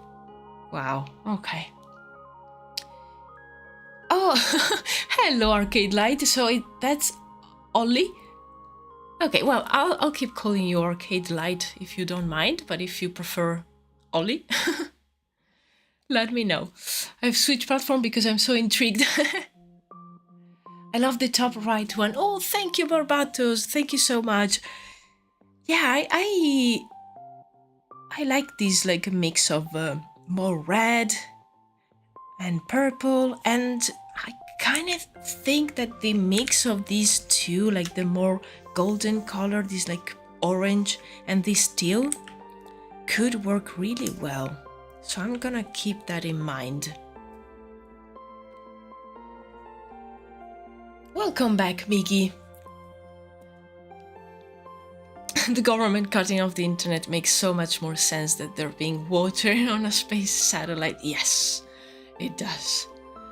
Wow, okay. Oh, hello, Arcade Light. So that's Ollie? Okay, well, I'll keep calling you Arcade Light if you don't mind, but if you prefer Ollie, let me know. I've switched platform because I'm so intrigued. I love the top right one. Oh, thank you, Barbatos. Thank you so much. Yeah, I like this like a mix of more red and purple, and I kind of think that the mix of these two, like the more golden color, this like orange and this teal, could work really well. So I'm gonna keep that in mind. Welcome back, Miggy. The government cutting off the internet makes so much more sense that there being water on a space satellite. Yes, it does.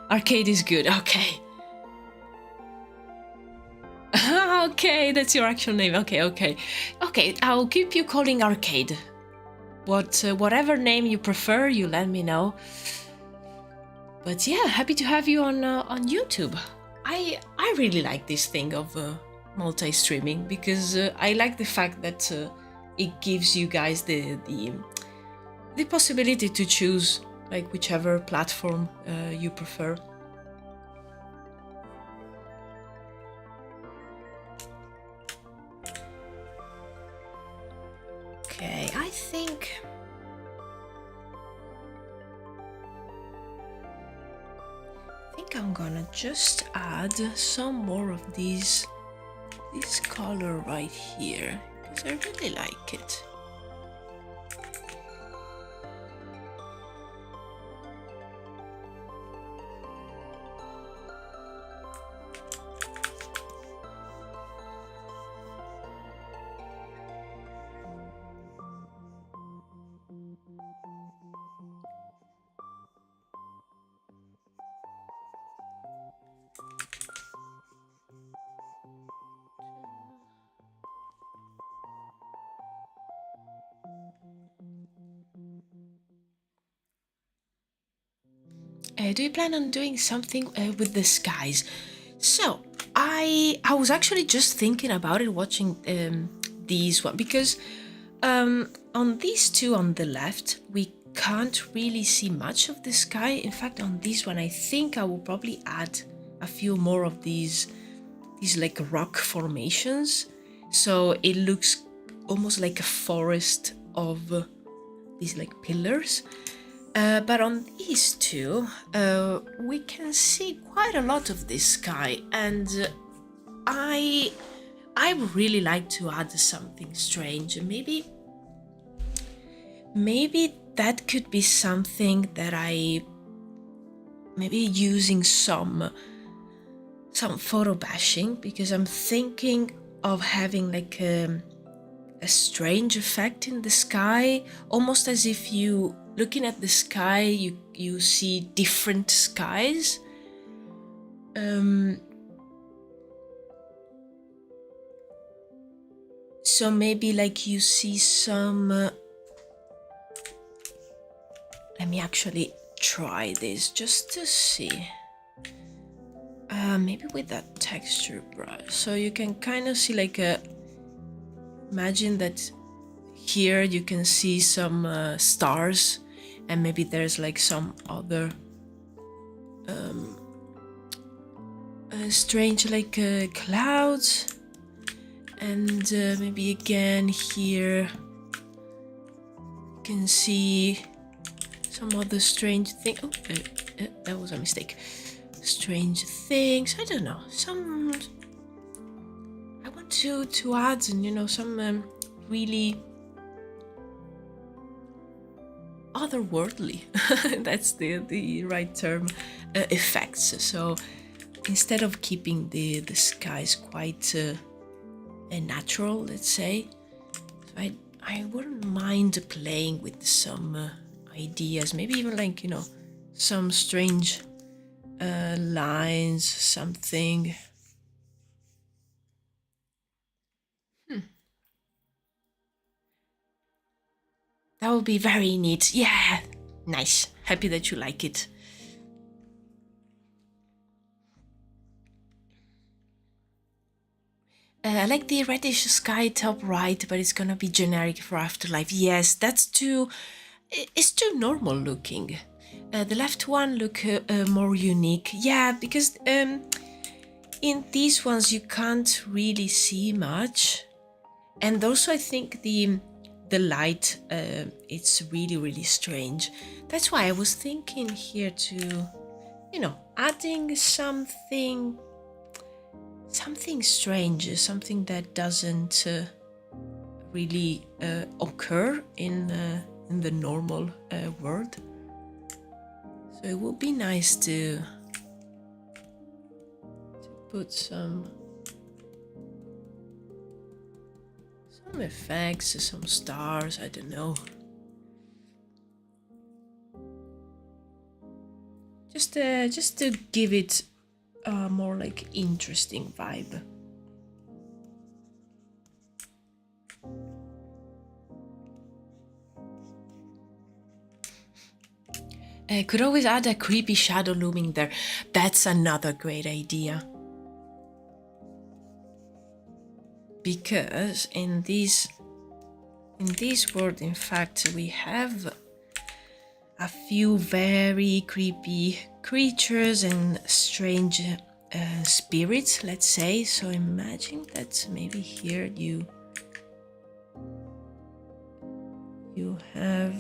Arcade is good, okay. Okay, that's your actual name. Okay, I'll keep you calling Arcade. Whatever name you prefer, you let me know. But yeah, happy to have you on YouTube. I really like this thing of multi-streaming because I like the fact that it gives you guys the possibility to choose like whichever platform you prefer. Okay, I think I'm gonna just add some more of this color right here because I really like it. Do you plan on doing something with the skies? So I was actually just thinking about it watching these one because on these two on the left we can't really see much of the sky. In fact, on this one I think I will probably add a few more of these like rock formations, so it looks almost like a forest of these like pillars. But on these two, we can see quite a lot of this sky, and I would really like to add something strange. Maybe that could be something that maybe using some photo bashing, because I'm thinking of having like a strange effect in the sky, almost as if you looking at the sky you see different skies. So maybe like you see some let me actually try this just to see. Maybe with that texture brush, so you can kind of see like imagine that here you can see some stars, and maybe there's like some other strange like clouds, and maybe again here you can see some other strange thing. Oh, that was a mistake. Strange things, I don't know, some I want to add, some really otherworldly that's the right term, effects. So instead of keeping the skies quite natural, let's say, so I wouldn't mind playing with some ideas, maybe even like some strange lines, something. That would be very neat. Yeah, nice. Happy that you like it. I like the reddish sky top right, but it's gonna be generic for Afterlife. Yes, that's too... It's too normal looking. The left one look more unique. Yeah, because in these ones you can't really see much. And also I think the light, it's really strange. That's why I was thinking here to, you know, adding something strange, something that doesn't really occur in the normal world. So it would be nice to put some effects, some stars, I don't know. Just to give it a more like interesting vibe. Could always add a creepy shadow looming there. That's another great idea. Because in this world, in fact, we have a few very creepy creatures and strange spirits, let's say. So imagine that maybe here you have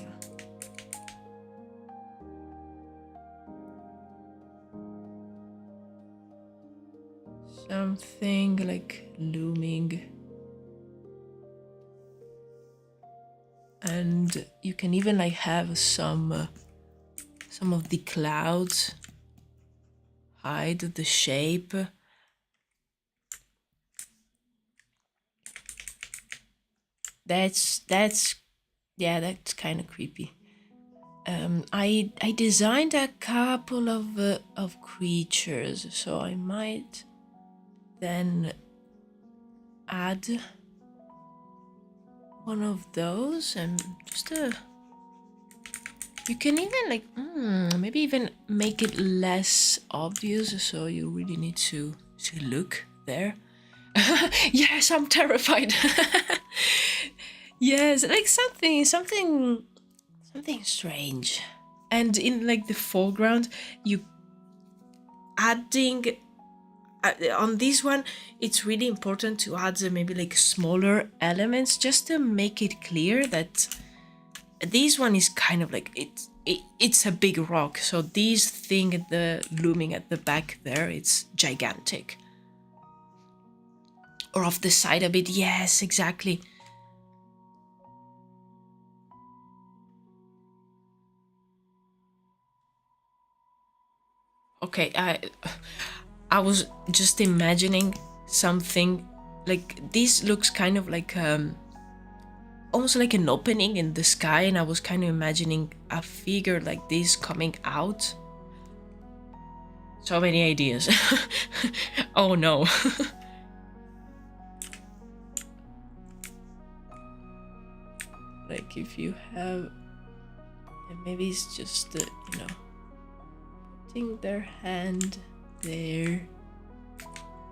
something like looming, and you can even like have some of the clouds hide the shape. That's yeah, that's kind of creepy. I designed a couple of creatures, so I might then add one of those and just you can even like maybe even make it less obvious, so you really need to look there. Yes, I'm terrified. Yes, like something strange. And in like the foreground, you adding on this one, it's really important to add maybe like smaller elements just to make it clear that this one is kind of like it's a big rock. So this thing, the looming at the back there, it's gigantic. Or off the side a bit. Yes, exactly. Okay, I was just imagining something like this. Looks kind of like almost like an opening in the sky, and I was kind of imagining a figure like this coming out. So many ideas. Oh no. Like if you have, and maybe it's just you know, putting their hand there.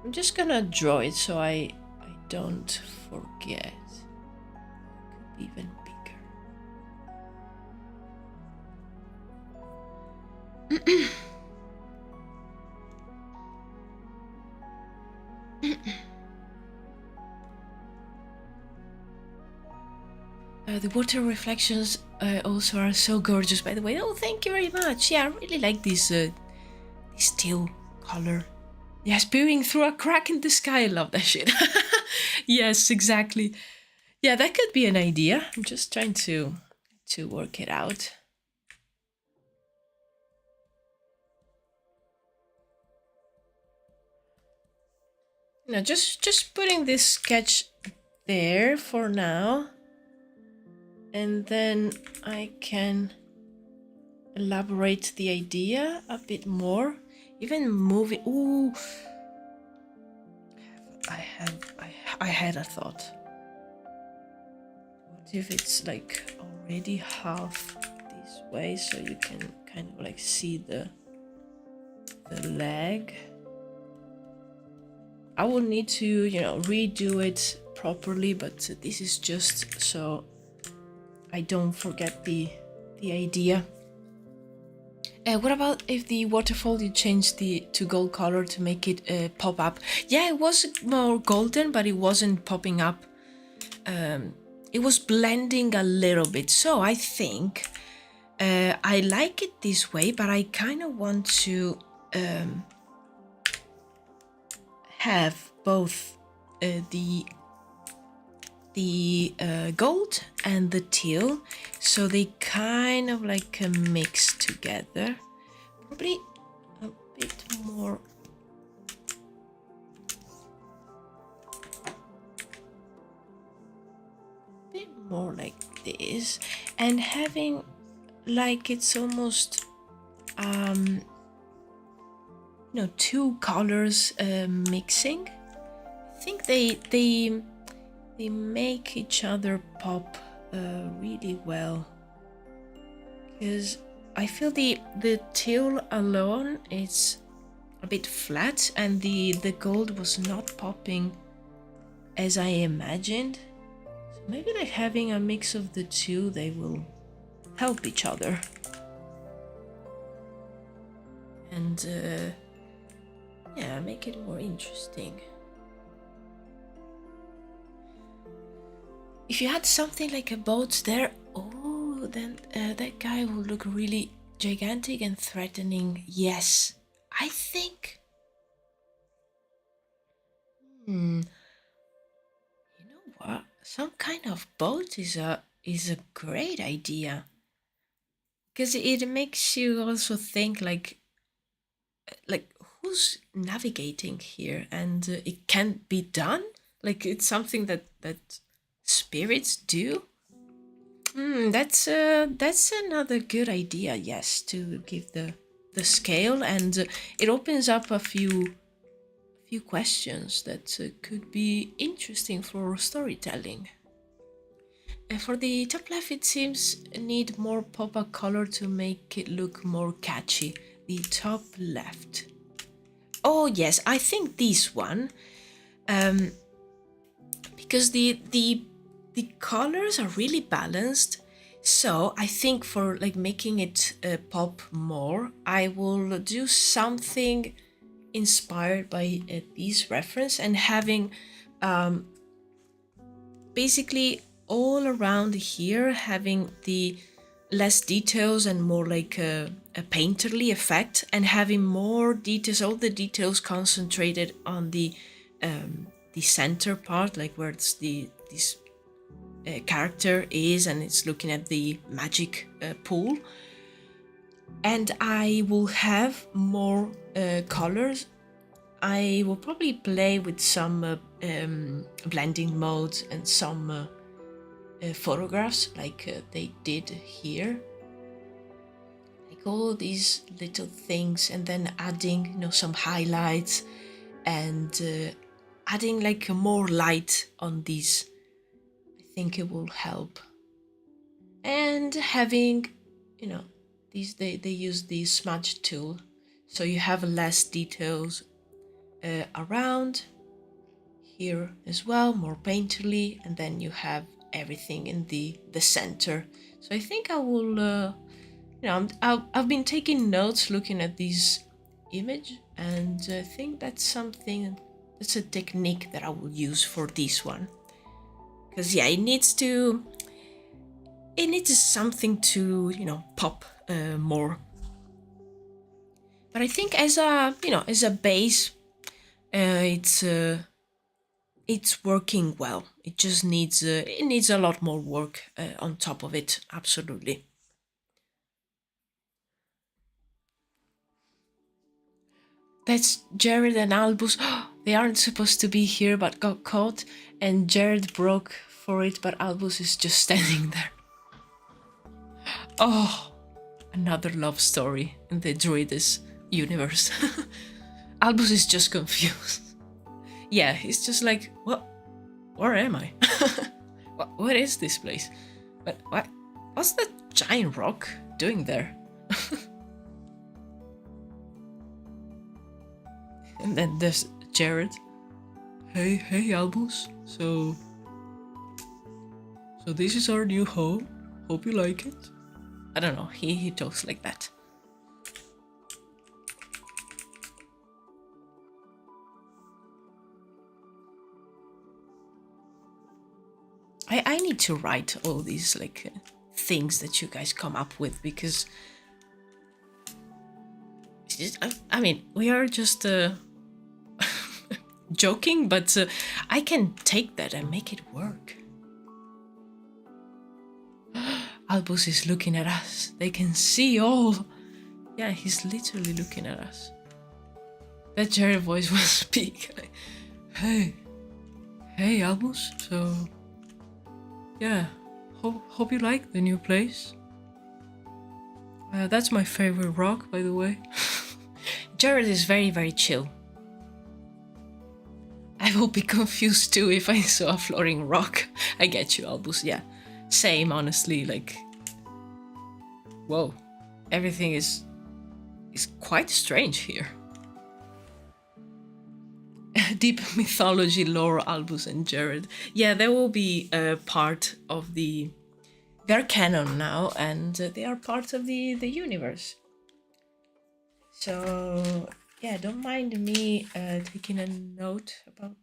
I'm just gonna draw it so I don't forget. It could be even bigger. The water reflections also are so gorgeous, by the way. Oh, thank you very much. Yeah, I really like this teal color. Yes, peering through a crack in the sky. I love that shit. Yes, exactly. Yeah, that could be an idea. I'm just trying to work it out. Now, just putting this sketch there for now, and then I can elaborate the idea a bit more. Even moving. Ooh, I had a thought. What if it's like already half this way, so you can kind of like see the leg. I will need to, you know, redo it properly, but this is just so I don't forget the idea. What about if the waterfall you changed to gold color to make it pop up? Yeah, it was more golden, but it wasn't popping up. It was blending a little bit. So I think I like it this way, but I kind of want to have both the gold and the teal, so they kind of like mix together. Probably a bit more. A bit more like this, and having like it's almost you know, two colors mixing. I think they make each other pop really well, because I feel the teal alone is a bit flat, and the gold was not popping as I imagined. So maybe like having a mix of the two, they will help each other. And yeah, make it more interesting. If you had something like a boat there, oh, then that guy will look really gigantic and threatening. Yes, I think. You know what? Some kind of boat is a great idea, because it makes you also think like who's navigating here, and it can be done. Like it's something that spirits do. That's another good idea. Yes, to give the scale, and it opens up a few questions that could be interesting for storytelling. For the top left, it seems need more pop-up color to make it look more catchy. The top left. Oh yes, I think this one, because the colors are really balanced. So I think for like making it pop more, I will do something inspired by this reference, and having basically all around here having the less details and more like a painterly effect, and having more details, all the details concentrated on the center part, like where it's this character is, and it's looking at the magic pool. And I will have more colors. I will probably play with some blending modes and some photographs like they did here, like all these little things, and then adding, you know, some highlights, and adding like more light on these. I think it will help. And having, you know, these they use the smudge tool, so you have less details around here as well, more painterly, and then you have everything in the center. So I think I will, you know, I've been taking notes looking at this image, and I think that's something, that's a technique that I will use for this one, because yeah, it needs something to, you know, pop more. But I think as a, you know, as a base, it's working well. It just needs a lot more work on top of it. Absolutely. That's Jared and Albus. They aren't supposed to be here, but got caught, and Jared broke for it, but Albus is just standing there. Oh, another love story in the Druides universe. Albus is just confused. Yeah, he's just like, what? Where am I? What is this place? But what's that giant rock doing there? And then there's Jared. Hey, Albus. So this is our new home. Hope you like it. I don't know. He talks like that. I need to write all these like things that you guys come up with, because I mean, we are just joking, but I can take that and make it work. Albus is looking at us. They can see all. Yeah, he's literally looking at us. That Jared voice will speak. Like, hey, Albus. So, yeah, hope you like the new place. That's my favorite rock, by the way. Jared is very, very chill. I will be confused too if I saw a floating rock. I get you, Albus. Yeah, same, honestly. Like, whoa, everything is quite strange here. Deep mythology lore, Albus and Jared. Yeah, there will be a part of the... They're canon now, and they are part of the universe. So, yeah, don't mind me taking a note about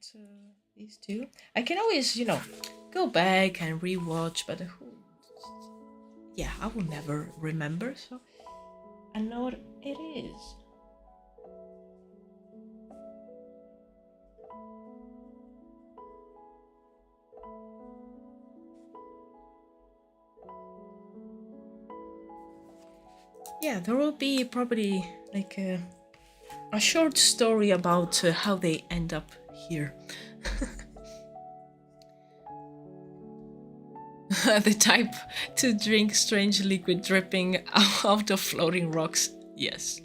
these two. I can always, you know, go back and rewatch, but yeah, I will never remember, so I know what it is. Yeah, there will be probably like a short story about how they end up here. The type to drink strange liquid dripping out of floating rocks. Yes.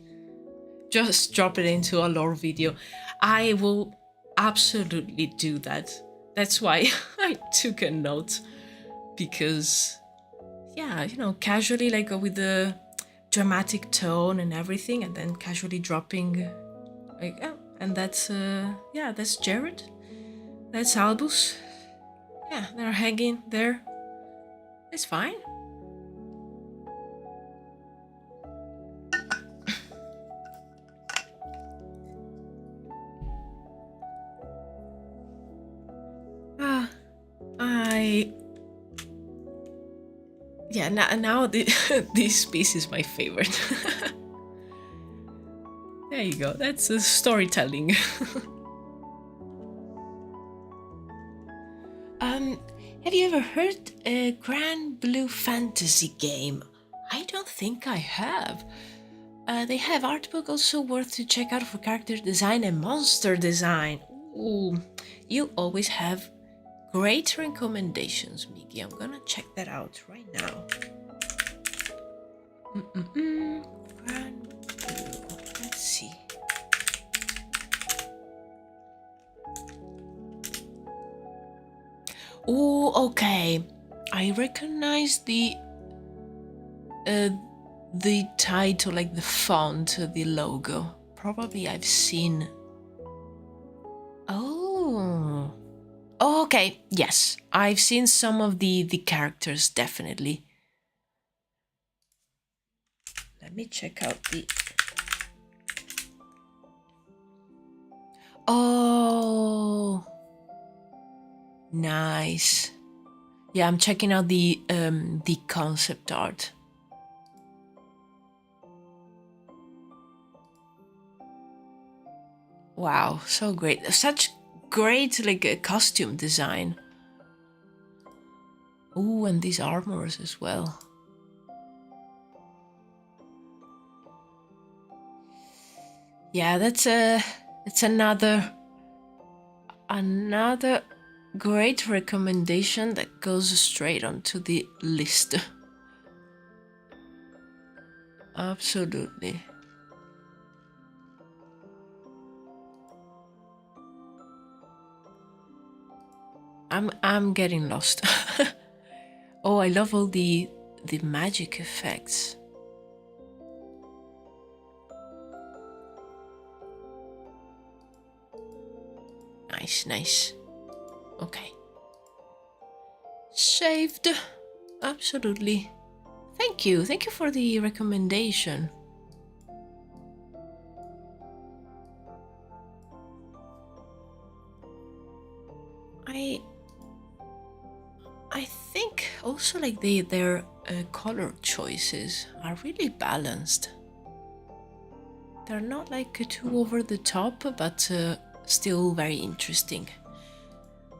Just drop it into a lore video. I will absolutely do that. That's why I took a note. Because, yeah, you know, casually, like with the dramatic tone and everything, and then casually dropping, like, oh, and that's, yeah, that's Jared. That's Albus. Yeah, they're hanging there. It's fine. Yeah, now this piece is my favorite. There you go, that's storytelling. Have you ever heard a Grand Blue Fantasy game? I don't think I have. They have art book also worth to check out for character design and monster design. Ooh, you always have great recommendations, Miki. I'm gonna check that out right now. Grand Blue. Let's see. Oh, okay. I recognize the title, like the font, the logo. Probably I've seen. Oh. Oh, okay. Yes, I've seen some of the characters, definitely. Let me check out the... Oh, nice. Yeah, I'm checking out the concept art. Wow, so great. Such great, like, costume design. Ooh, and these armors as well. Yeah, that's another great recommendation that goes straight onto the list. Absolutely. I'm getting lost. Oh, I love all the magic effects. Nice, nice. Okay. Saved. Absolutely. Thank you. Thank you for the recommendation. I think also like their color choices are really balanced. They're not like too over the top, but still very interesting.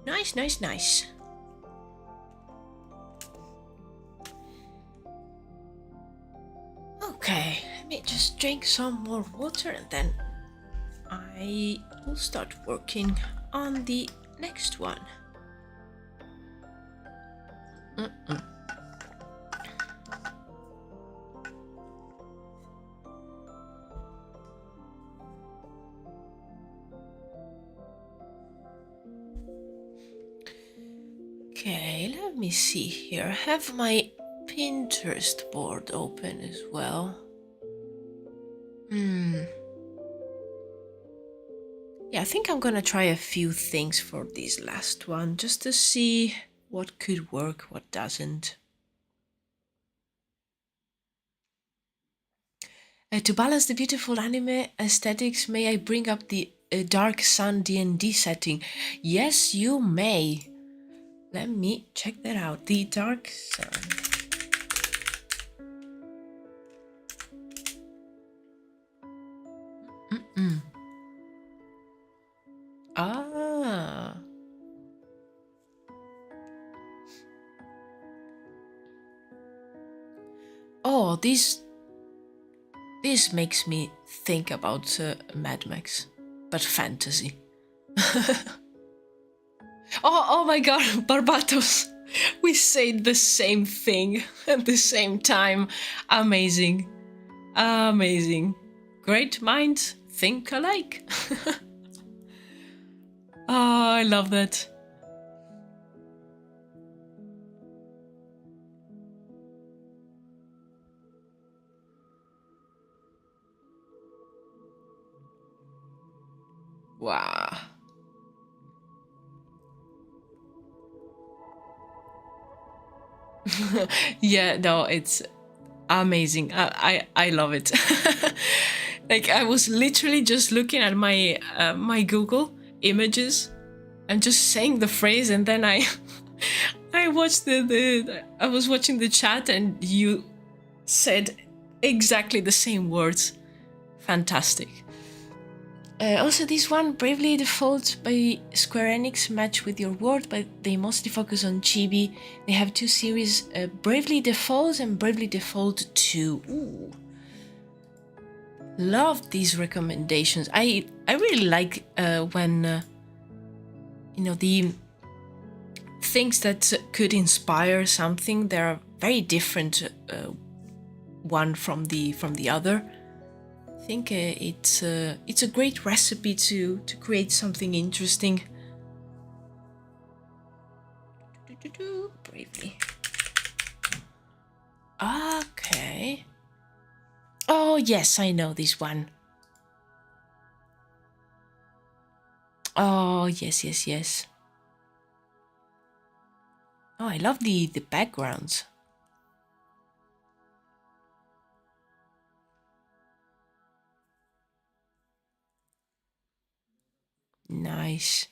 Nice, nice, nice. Okay, let me just drink some more water and then I will start working on the next one. Okay, let me see here. I have my Pinterest board open as well. Yeah, I think I'm gonna try a few things for this last one, just to see what could work, what doesn't. To balance the beautiful anime aesthetics, may I bring up the Dark Sun D&D setting? Yes, you may. Let me check that out. The Dark Sun. Ah. Oh, this makes me think about Mad Max, but fantasy. Oh my god, Barbatos! We said the same thing at the same time. Amazing. Amazing. Great minds think alike. Oh, I love that. Wow. Yeah, no, it's amazing. I love it. Like I was literally just looking at my my Google images and just saying the phrase, and then I watched I was watching the chat and you said exactly the same words. Fantastic. Also, this one, Bravely Default by Square Enix, match with your world, but they mostly focus on chibi. They have two series, Bravely Default and Bravely Default 2. Ooh. Love these recommendations. I really like when you know, the things that could inspire something. They're very different one from the other. I think it's a great recipe to create something interesting. Bravely. Okay. Oh yes, I know this one. Oh yes, yes, yes. Oh, I love the backgrounds. Nice.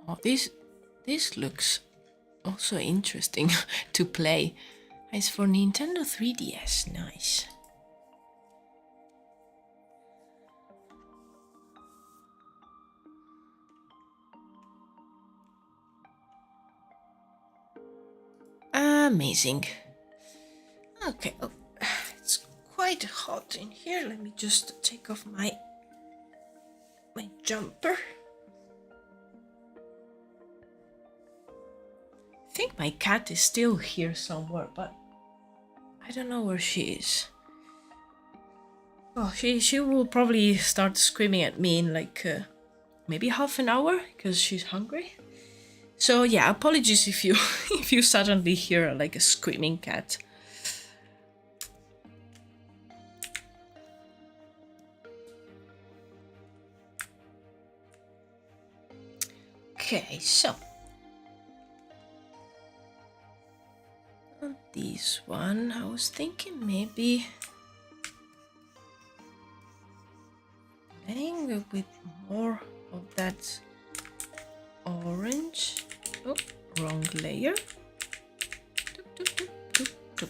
Oh, this looks also interesting to play. It's for Nintendo 3DS. Nice. Amazing. Okay, oh, it's quite hot in here. Let me just take off my jumper. I think my cat is still here somewhere, but I don't know where she is. Oh, she will probably start screaming at me in like maybe half an hour because she's hungry. So yeah, apologies if you if you suddenly hear like a screaming cat. Okay, so on this one, I was thinking maybe playing a bit more of that orange. Oh, wrong layer. Doop, doop, doop, doop, doop.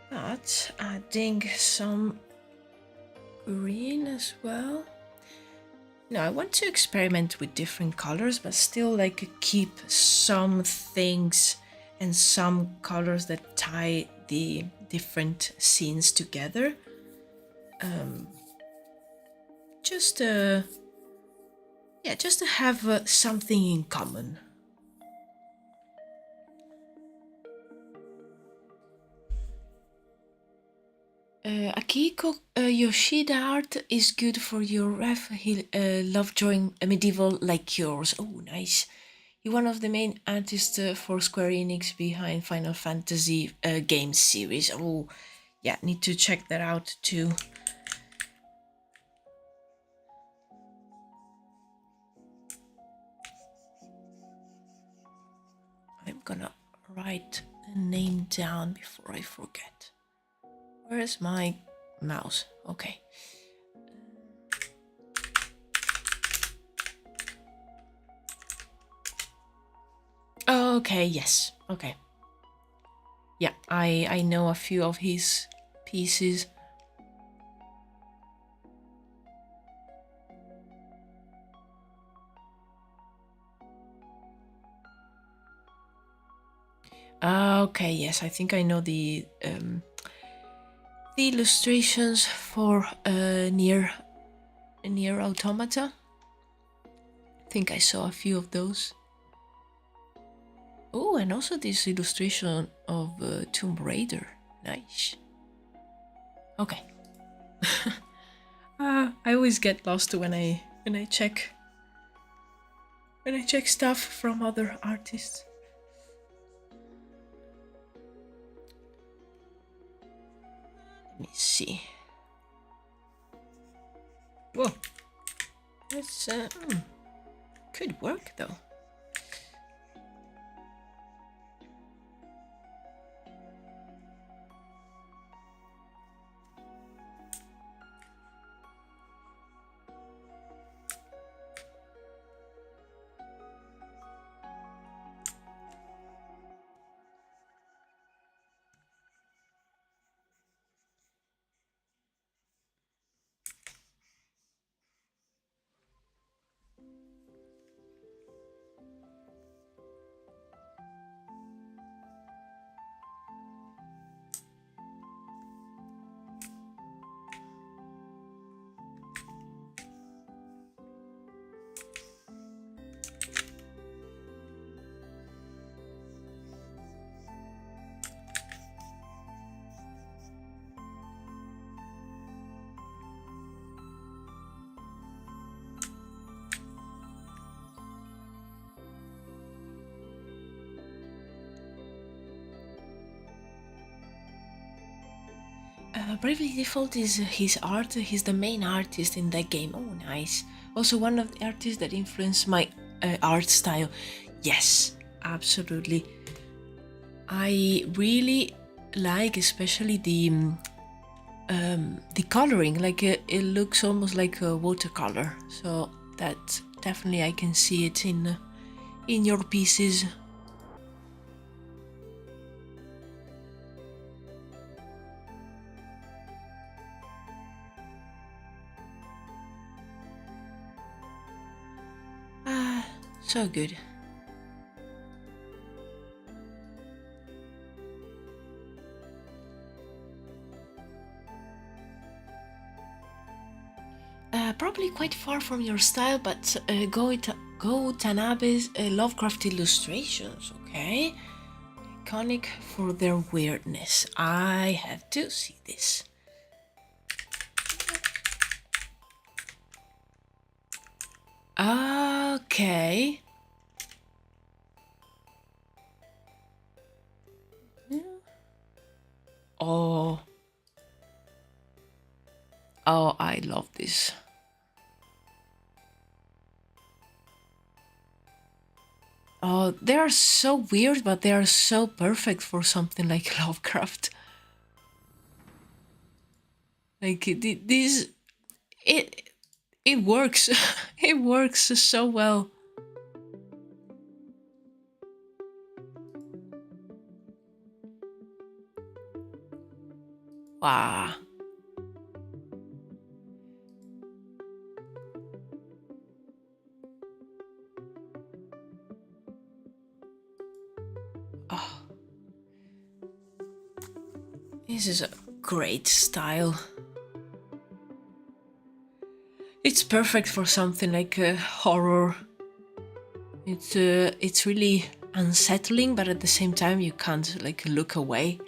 But adding some green as well. No, I want to experiment with different colors, but still like keep some things and some colors that tie the different scenes together. Just to have something in common. Akiko Yoshida art is good for your ref. He love drawing medieval like yours. Oh, nice. You're one of the main artists for Square Enix behind Final Fantasy game series. Oh, yeah, need to check that out too. I'm gonna write the name down before I forget. Where's my mouse? Okay. Okay, yes. Okay. Yeah, I know a few of his pieces. Okay, yes, I think I know the illustrations for Near Automata. I think I saw a few of those. Oh, and also this illustration of Tomb Raider. Nice. Okay. I always get lost when I check stuff from other artists. Let me see. Whoa. This could work though. Bravely Default is his art. He's the main artist in that game. Oh, nice. Also, one of the artists that influenced my art style. Yes, absolutely. I really like, especially the coloring. Like it looks almost like a watercolor. So that definitely I can see it in your pieces. So good. Probably quite far from your style, but Go Tanabe's Lovecraft illustrations, okay? Iconic for their weirdness. I have to see this. Okay. Oh. Oh, I love this. Oh, they are so weird, but they are so perfect for something like Lovecraft. Like this, it works. It works so well. Wow. Oh, this is a great style. It's perfect for something like horror. It's really unsettling, but at the same time you can't like look away.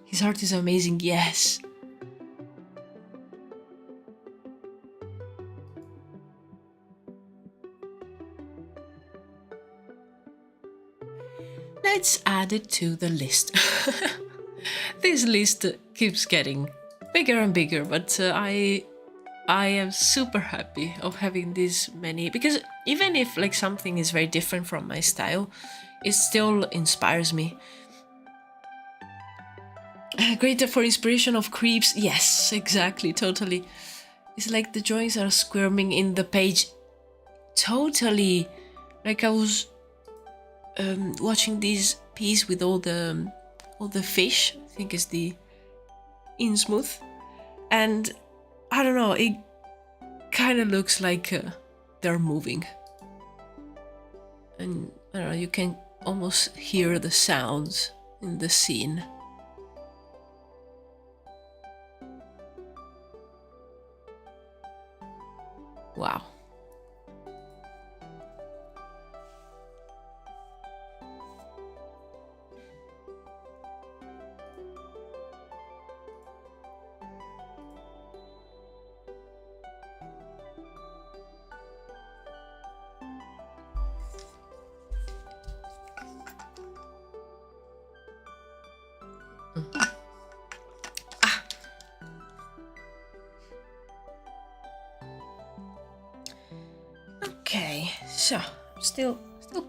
His art is amazing, yes. Let's add it to the list. This list keeps getting bigger and bigger, but I am super happy of having this many, because even if like something is very different from my style, it still inspires me. Greater for inspiration of creeps. Yes, exactly, totally. It's like the drawings are squirming in the page. Totally. Like I was watching this piece with all the fish. I think it's the Innsmouth, and I don't know. It kind of looks like they're moving, and I don't know. You can almost hear the sounds in the scene. Wow. Okay, so still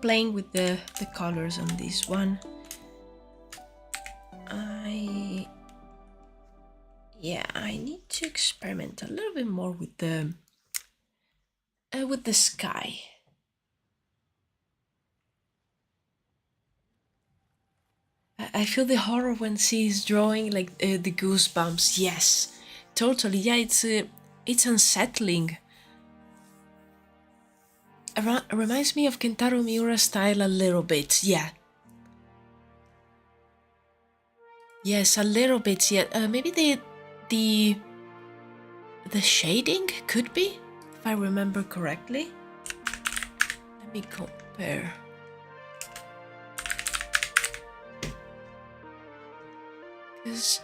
playing with the colors on this one. I need to experiment a little bit more with the sky. I feel the horror when she's drawing, like the goosebumps. Yes, totally. Yeah, it's unsettling. Reminds me of Kentaro Miura's style a little bit. Yeah. Yes, a little bit. Yeah. Maybe the shading could be, if I remember correctly. Let me compare. Because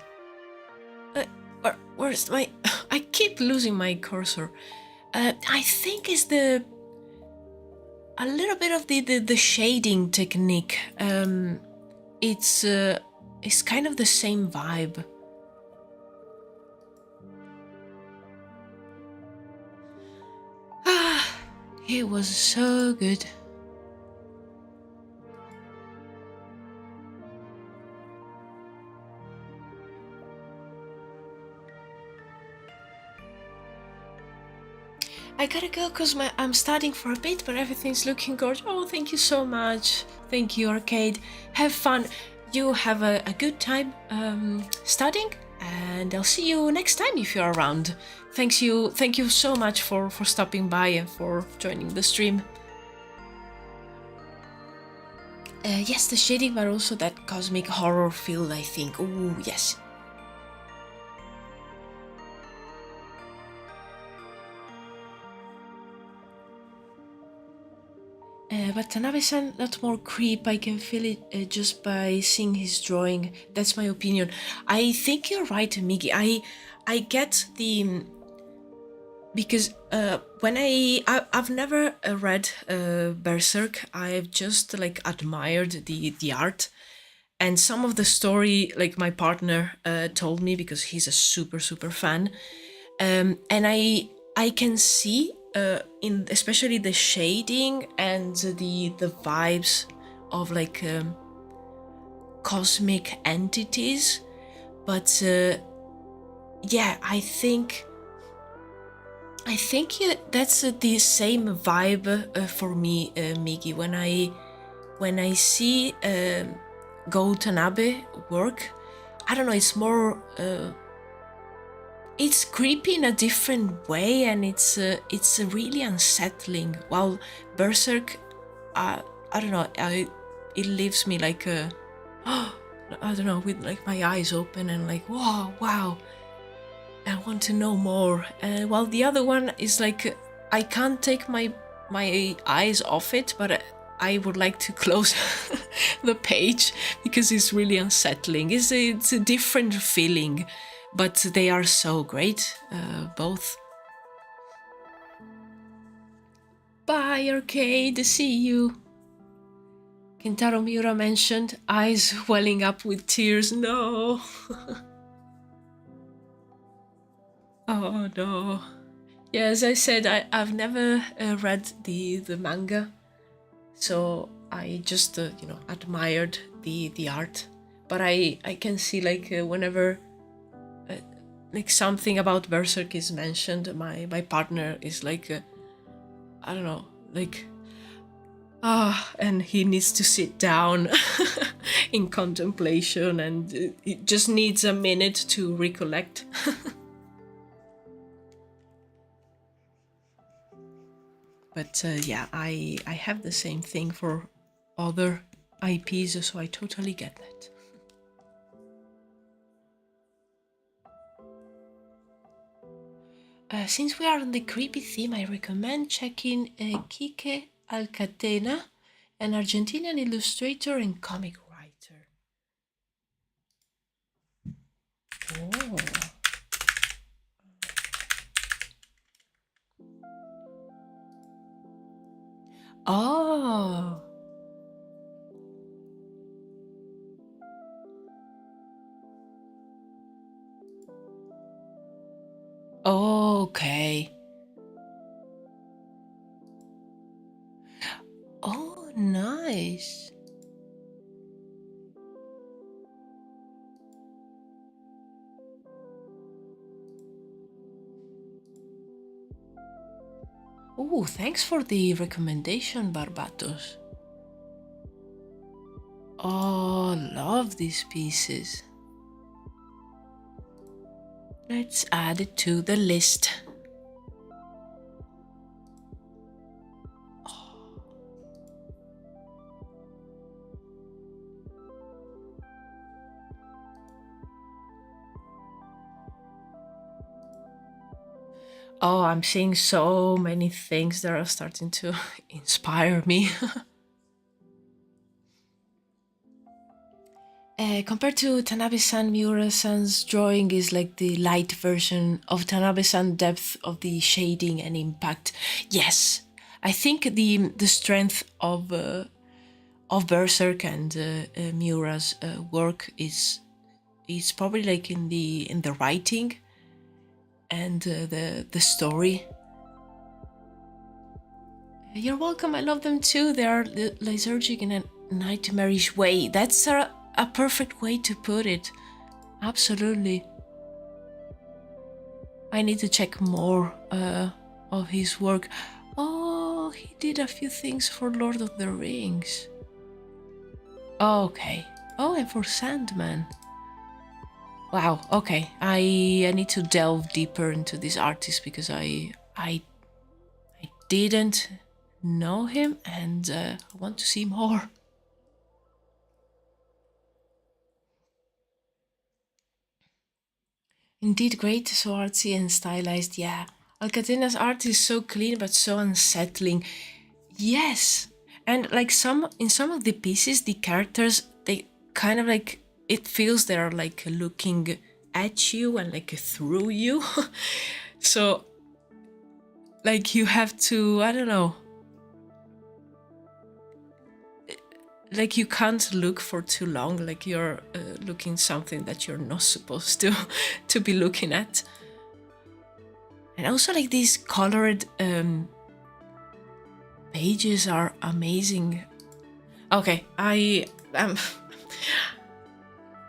where's my? I keep losing my cursor. I think it's a little bit of the shading technique. It's kind of the same vibe. It was so good. I gotta go because I'm studying for a bit, but everything's looking gorgeous. Oh, thank you so much. Thank you, Arcade. Have fun. You have a good time studying, and I'll see you next time if you're around. Thank you so much for stopping by and for joining the stream. Yes, the shading, but also that cosmic horror feel, I think. Oh, yes. But Tanabe-san, not more creep. I can feel it just by seeing his drawing. That's my opinion. I think you're right, Migi. I get the because when I've never read Berserk. I've just like admired the art and some of the story. Like my partner told me because he's a super fan, and I can see in especially the shading and the vibes of like cosmic entities, but yeah, I think that's the same vibe for me, Migi. When I see Go Tanabe work, I don't know. It's more. It's creepy in a different way, and it's really unsettling. While Berserk, I don't know. It leaves me like I don't know, with like my eyes open and like wow. I want to know more. While the other one is like I can't take my eyes off it, but I would like to close the page because it's really unsettling. It's a different feeling, but they are so great, both. Bye, Arcade. See you. Kentaro Miura mentioned eyes welling up with tears. No. Oh no. Yeah, as I said, I've never read the manga, so I just admired the art. But I can see like whenever like something about Berserk is mentioned, my partner is like I don't know, like and he needs to sit down in contemplation, and it just needs a minute to recollect. But yeah, I have the same thing for other IPs, so I totally get that. Since we are on the creepy theme, I recommend checking Kike Alcatena, an Argentinian illustrator and comic writer. Oh. Oh. Okay. Oh, nice. Oh, thanks for the recommendation, Barbatos. Oh, love these pieces. Let's add it to the list. Oh, I'm seeing so many things that are starting to inspire me. Compared to Tanabe-san, Miura-san's drawing is like the light version of Tanabe-san depth of the shading and impact. Yes, I think the strength of Berserk and Miura's work is probably like in the writing and the story. You're welcome. I love them too. They are lethargic in a nightmarish way. That's a perfect way to put it. Absolutely. I need to check more of his work. Oh, he did a few things for Lord of the Rings. Okay. Oh, and for Sandman. Wow. Okay. I need to delve deeper into this artist because I didn't know him, and I want to see more. Indeed, great, so artsy and stylized. Yeah, Alcatena's art is so clean but so unsettling. Yes, and like in some of the pieces, the characters, they kind of like, it feels they're like looking at you and like through you. So like you have to, I don't know, like you can't look for too long, like you're looking something that you're not supposed to be looking at. And also like these colored pages are amazing. Okay, I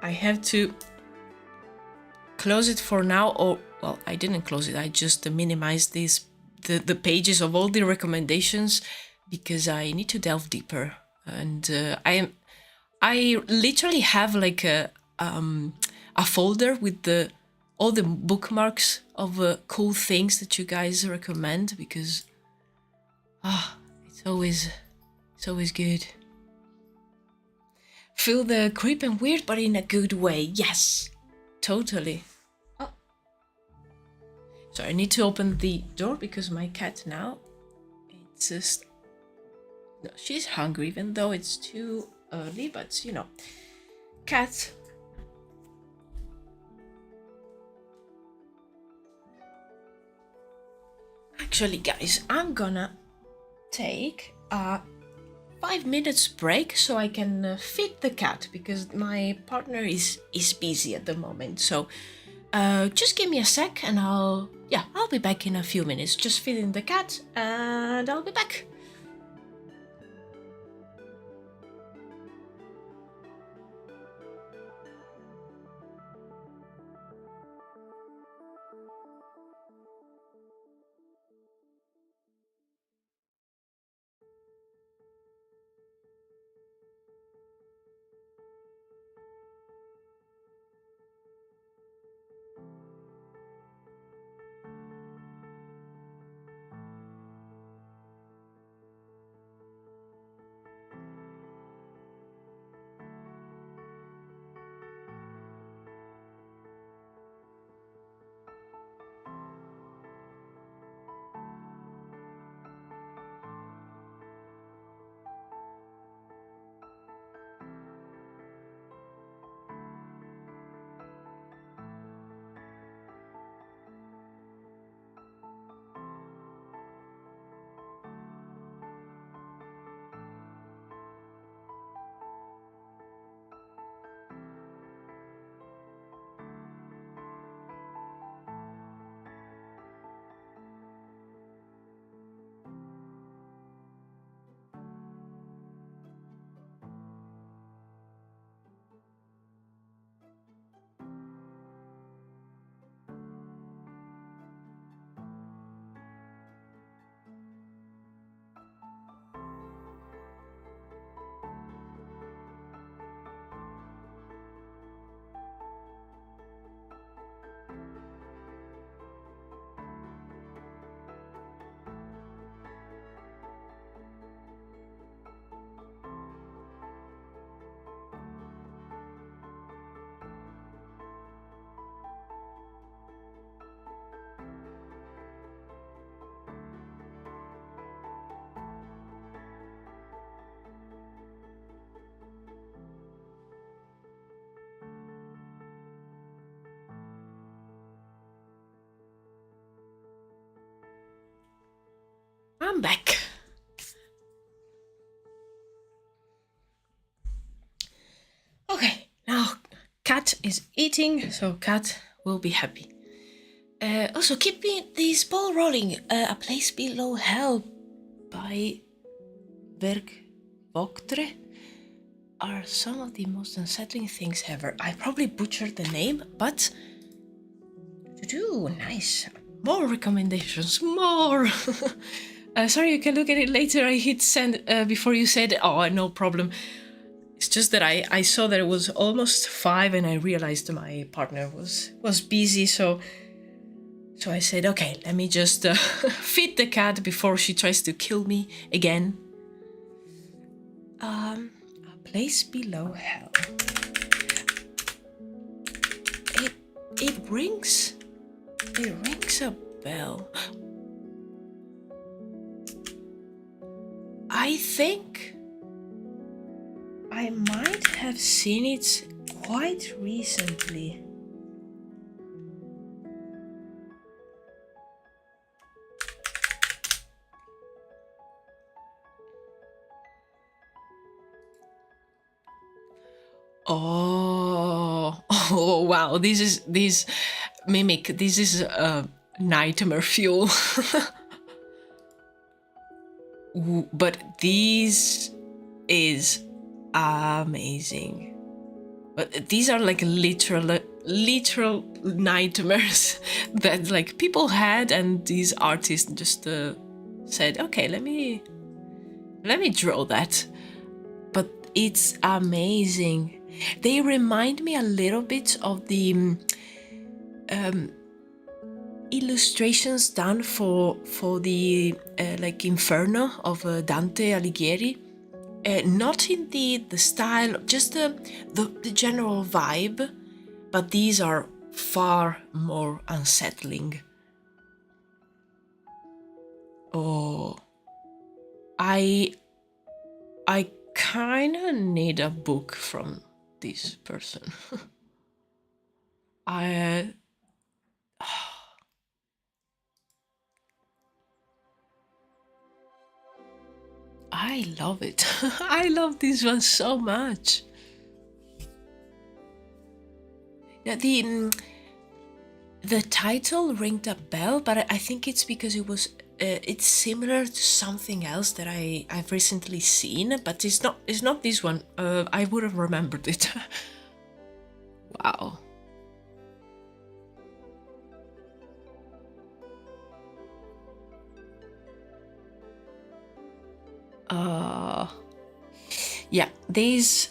have to close it for now, or well, I didn't close it, I just minimized the pages of all the recommendations because I need to delve deeper. And I literally have like a folder with all the bookmarks of cool things that you guys recommend, because it's always good. Feel the creep and weird, but in a good way. Yes, totally. Oh, so I need to open the door because my cat now, it's just, no, she's hungry, even though it's too early, but you know, cat. Actually, guys, I'm gonna take a 5 minutes break so I can feed the cat, because my partner is busy at the moment. So just give me a sec and I'll be back in a few minutes. Just feeding the cat and I'll be back. I'm back. Okay, now cat is eating, so cat will be happy. Also, keeping this ball rolling. A Place Below Hell by Berg Voktre are some of the most unsettling things ever. I probably butchered the name, but nice. More recommendations, more. Sorry, you can look at it later. I hit send before you said, oh, no problem. It's just that I saw that it was almost 5 and I realized my partner was busy, so I said, okay, let me just feed the cat before she tries to kill me again. A Place Below Hell. It rings a bell. I think I might have seen it quite recently. Oh, oh wow! This mimic. This is nightmare fuel. But this is amazing. But these are like literal nightmares that like people had, and these artists just said, "Okay, let me draw that." But it's amazing. They remind me a little bit of the illustrations done for the like Inferno of Dante Alighieri. Not in the style, just the general vibe, but these are far more unsettling. Oh, I kind of need a book from this person. I love it. I love this one so much. Yeah, the title ringed a bell, but I think it's because it's similar to something else that I've recently seen, but it's not this one. I would have remembered it. Wow. Yeah, these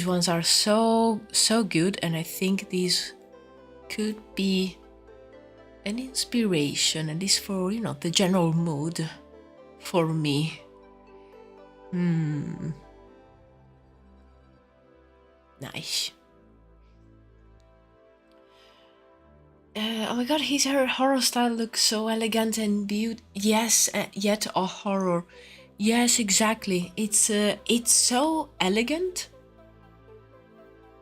ones are so good, and I think these could be an inspiration, at least for the general mood for me. Nice. Oh my god, her horror style looks so elegant and beautiful. Yes, yet a horror. Yes, exactly. It's so elegant,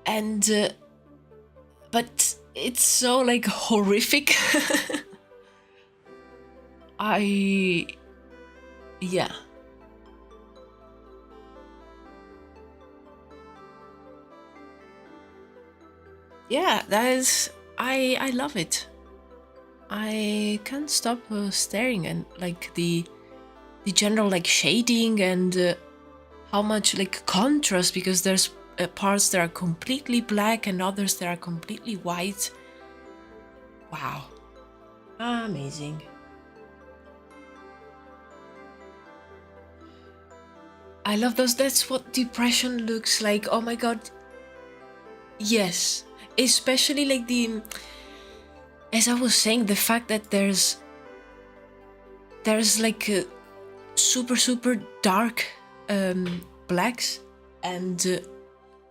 and but it's so like horrific. Yeah. Yeah, that is. I love it. I can't stop staring, and like the general like shading, and how much like contrast, because there's parts that are completely black and others that are completely white. Wow, amazing. I love those. That's what depression looks like. Oh my god. Yes, especially like as I was saying, the fact that there's like a super dark blacks and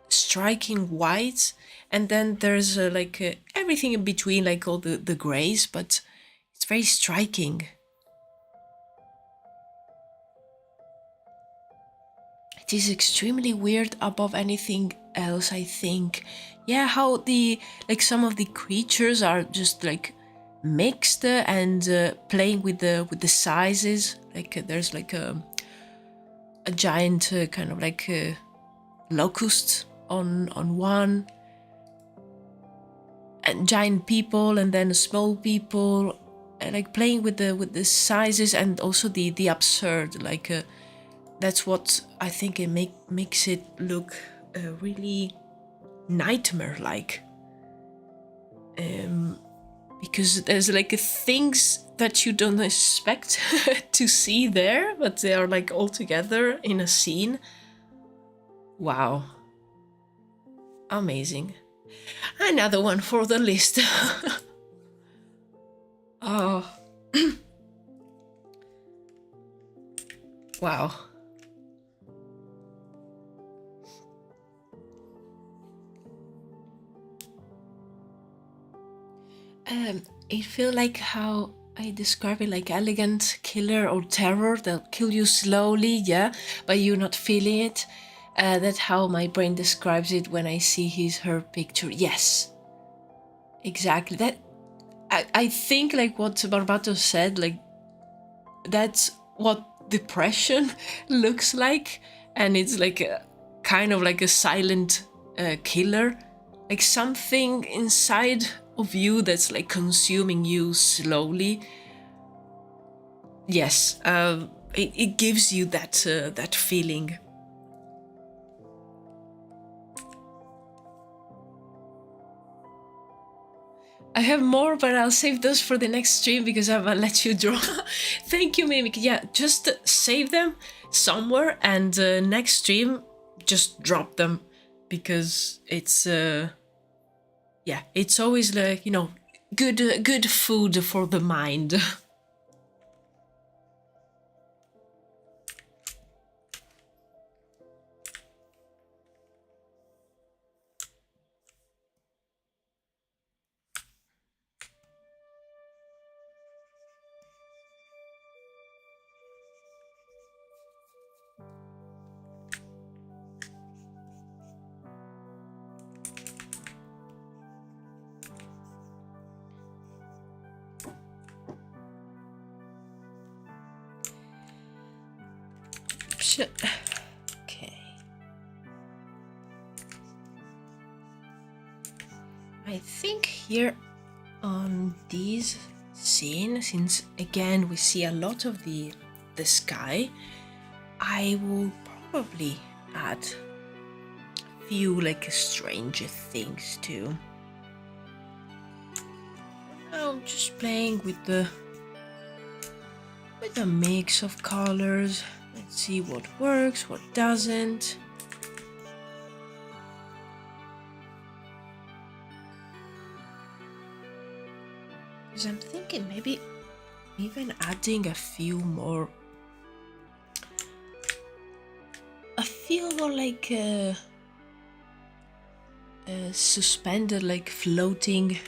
striking whites, and then there's like everything in between, like all the grays, but it's very striking. It is extremely weird above anything else, I think. Yeah, how like some of the creatures are just like mixed and playing with the sizes. Like there's like a giant kind of like locust on one, and giant people, and then small people, like playing with the sizes, and also the absurd. Like that's what I think it makes it look really nightmare-like. Because there's like things that you don't expect to see there, but they are like all together in a scene. Wow. Amazing. Another one for the list. Oh. Wow. It feels like how I describe it, like elegant killer or terror that kill you slowly, yeah, but you're not feeling it. That's how my brain describes it when I see her picture. Yes, exactly. That I think like what Barbato said, like that's what depression looks like, and it's like kind of like a silent killer, like something inside of you that's like consuming you slowly. Yes, it gives you that feeling. I have more, but I'll save those for the next stream because I will let you draw. Thank you, Mimic. Yeah, just save them somewhere, and next stream, just drop them, because it's yeah, it's always like, you know, good food for the mind. Okay. I think here on this scene, since again we see a lot of the sky, I will probably add a few like strange things too. I'm just playing with the mix of colors. Let's see what works, what doesn't. Because I'm thinking maybe even adding a few more like suspended, like floating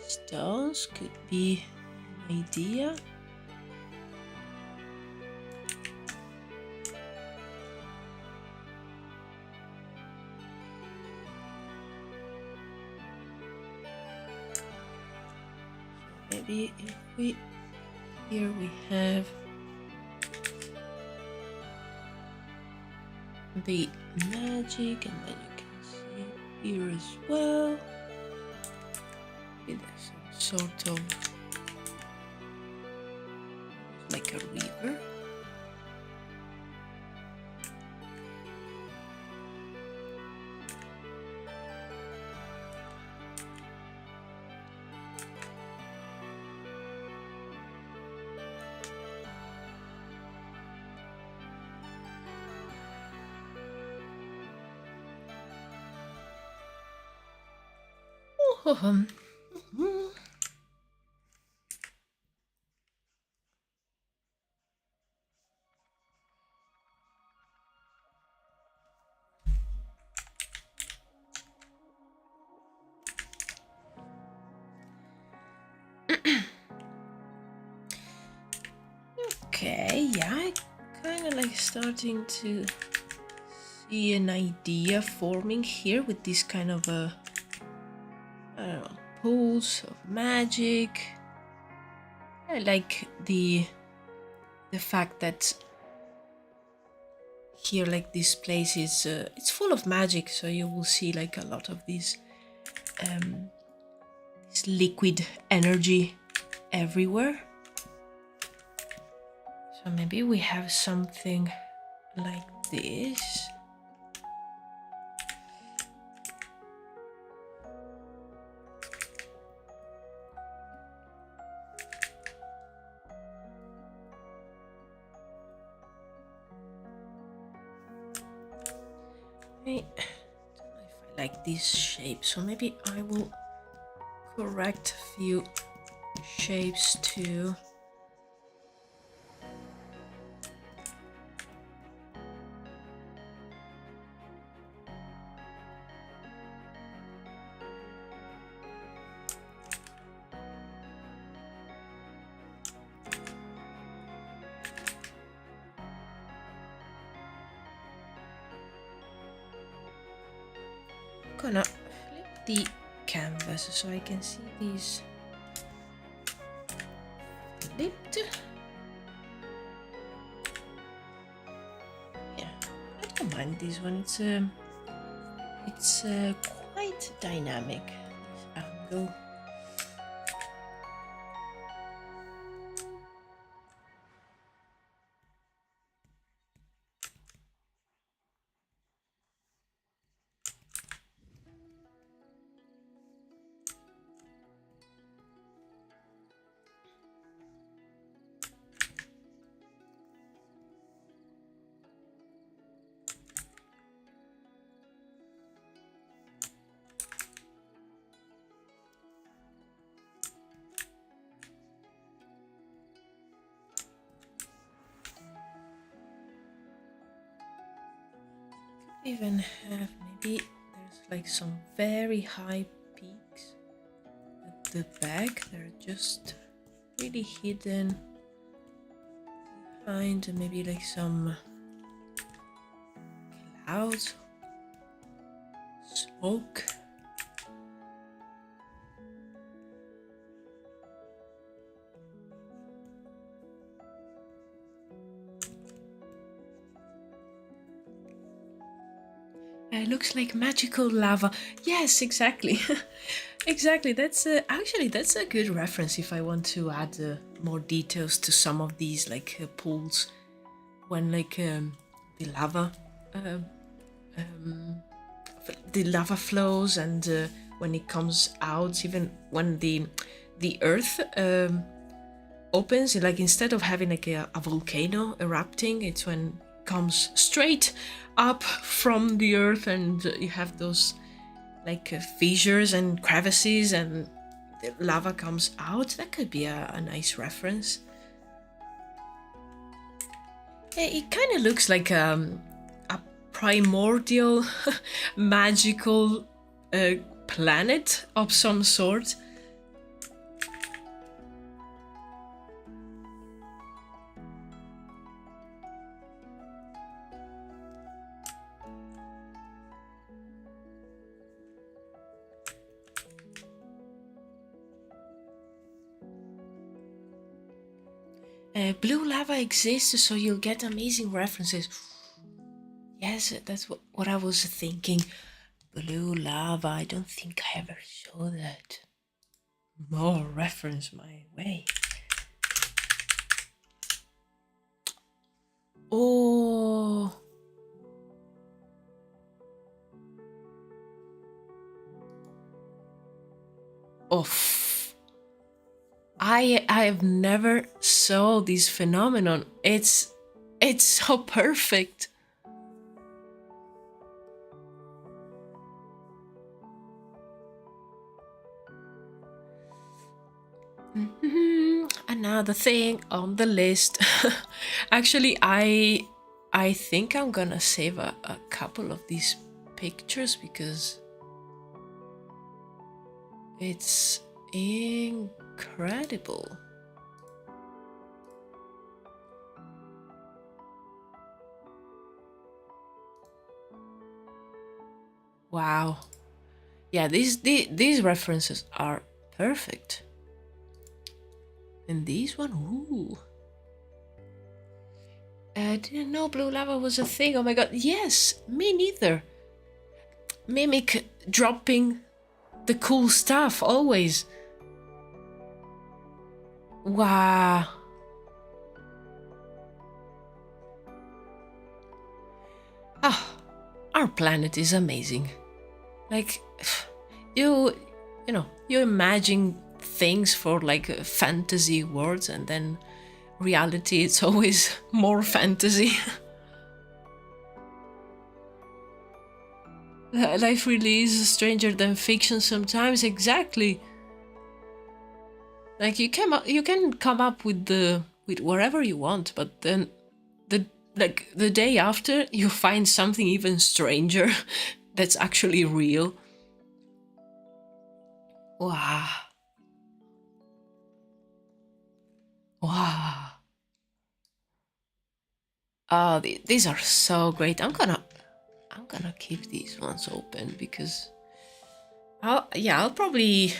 stones could be an idea. Maybe if we, here we have the magic, and then you can see here as well. Maybe there's some sort of like a river. Okay, yeah, I kind of like starting to see an idea forming here with this kind of I don't know, pools of magic. I like the fact that here, like, this place is it's full of magic, so you will see like a lot of this liquid energy everywhere. So maybe we have something like this. I don't know if I like this shape, so maybe I will correct a few shapes too. Gonna flip the canvas so I can see these flipped. Yeah, I don't mind this one. It's It's quite dynamic, this angle. Even have maybe there's like some very high peaks at the back. They're just really hidden behind maybe like some clouds, smoke. It looks like magical lava. Yes, exactly. Exactly. That's actually that's a good reference if I want to add more details to some of these like pools when like the lava flows and when it comes out, even when the earth opens, like instead of having like a volcano erupting, it's when it comes straight up from the earth and you have those like fissures and crevices and the lava comes out. That could be a nice reference. It kind of looks like a primordial magical planet of some sort. Blue lava exists, so you'll get amazing references. Yes, that's what I was thinking. Blue lava, I don't think I ever saw that. More reference my way. Oh. Oh. I've never saw this phenomenon. It's so perfect. Another thing on the list. Actually, I think I'm gonna save a couple of these pictures because it's incredible. Wow. Yeah, these references are perfect. And this one, ooh. I didn't know blue lava was a thing. Oh my god. Yes, me neither. Mimic dropping the cool stuff always. Wow. Ah, our planet is amazing. Like, you know, you imagine things for like fantasy worlds and then reality it's always more fantasy. Life really is stranger than fiction sometimes. Exactly. Like you can come up with whatever you want, but then the day after you find something even stranger that's actually real. Wow. Wow. Oh, these are so great. I'm gonna keep these ones open because I'll probably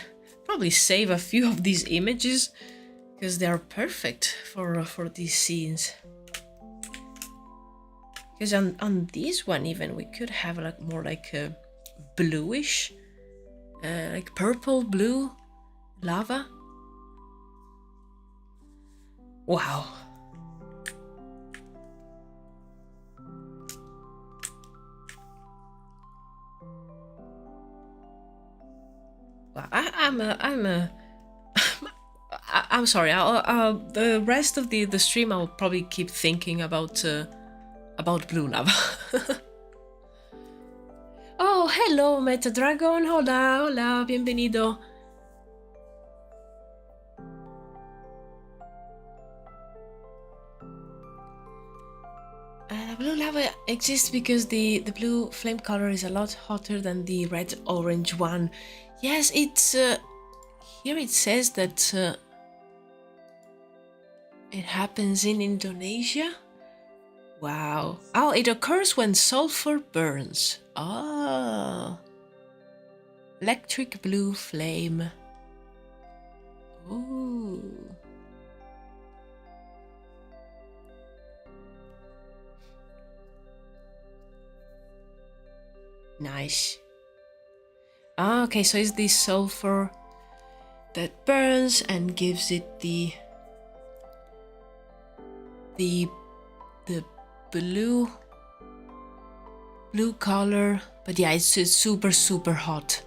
save a few of these images because they are perfect for these scenes. Because on this one even we could have like more like bluish, like purple blue lava. Wow. Well, I'm sorry. The rest of the stream, I'll probably keep thinking about blue lava. Oh, hello, Meta Dragon. Hola, hola, bienvenido. Blue lava exists because the blue flame color is a lot hotter than the red-orange one. Yes, it's here it says that it happens in Indonesia. Wow. Oh, it occurs when sulfur burns. Oh. Electric blue flame. Ooh. Nice. Ah, okay, so it's the sulfur that burns and gives it the blue color. But yeah, it's super, super hot.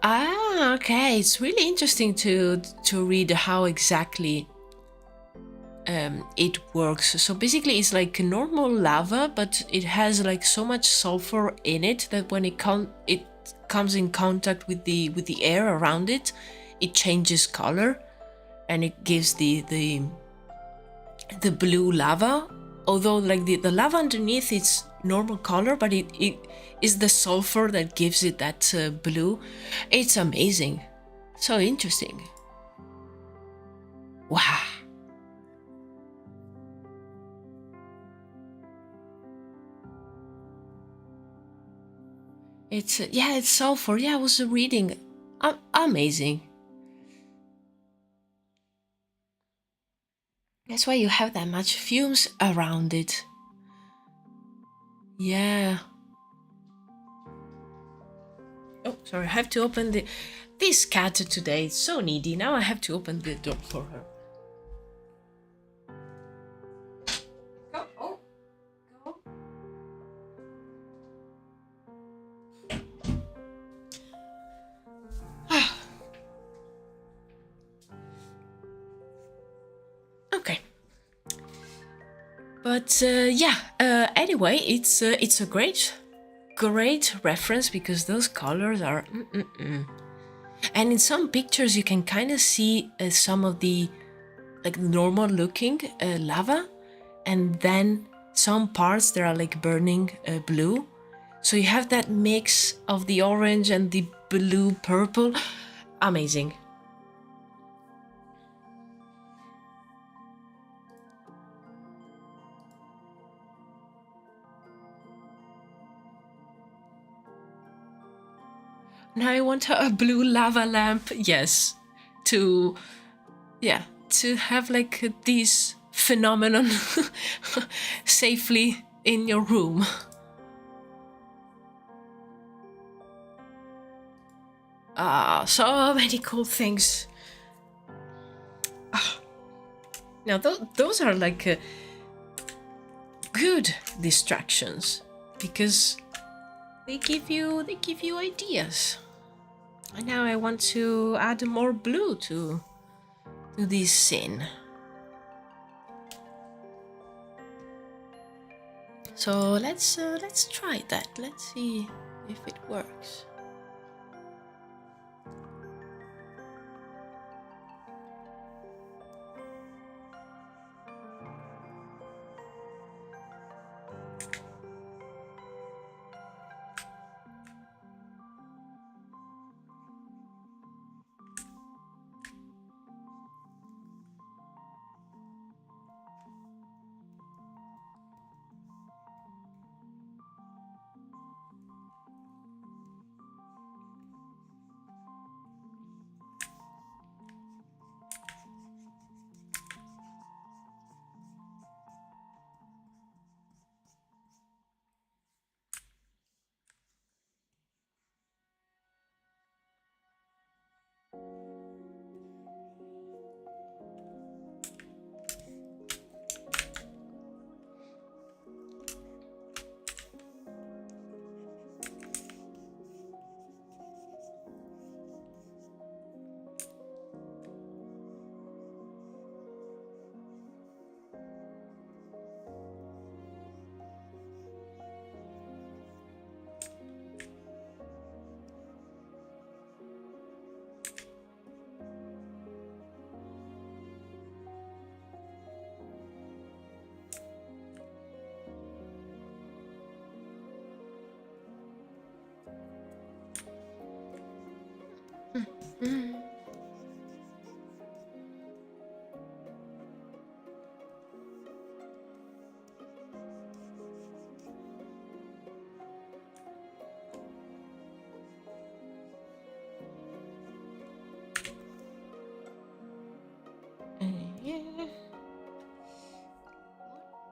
Ah, okay. It's really interesting to read how exactly it works. So basically, it's like normal lava, but it has like so much sulfur in it that when it comes in contact with the air around it, it changes color, and it gives the blue lava. Although like the lava underneath it's normal color, but it is the sulfur that gives it that blue. It's amazing, so interesting. Wow. It's yeah, it's sulfur. Yeah, I was reading. Amazing. That's why you have that much fumes around it. Yeah. Oh, sorry, I have to open this cat today. It's so needy. Now I have to open the door for her. Go. Oh. Go. Okay. But yeah. Anyway, it's a great reference because those colors are. And in some pictures, you can kind of see some of the like normal looking lava, and then some parts that are like burning blue. So you have that mix of the orange and the blue purple. Amazing. Now I want a blue lava lamp. Yes. To have like this phenomenon safely in your room. So many cool things. Now those are like good distractions because they give you ideas. And now I want to add more blue to this scene. So let's try that. Let's see if it works.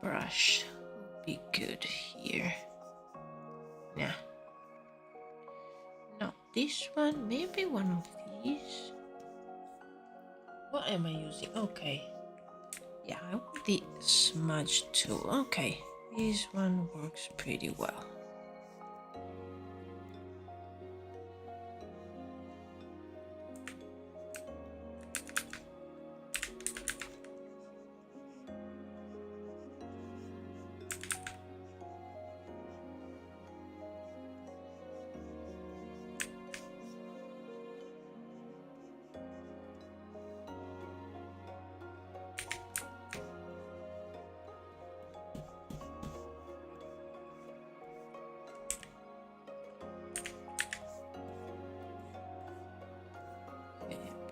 brush would be good here. Nah. No, this one, maybe one of these. What am I using? Okay. Yeah, I want the smudge tool. Okay, this one works pretty well.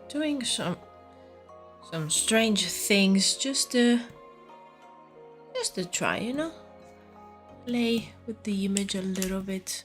Doing some strange things just to try, you know, play with the image a little bit.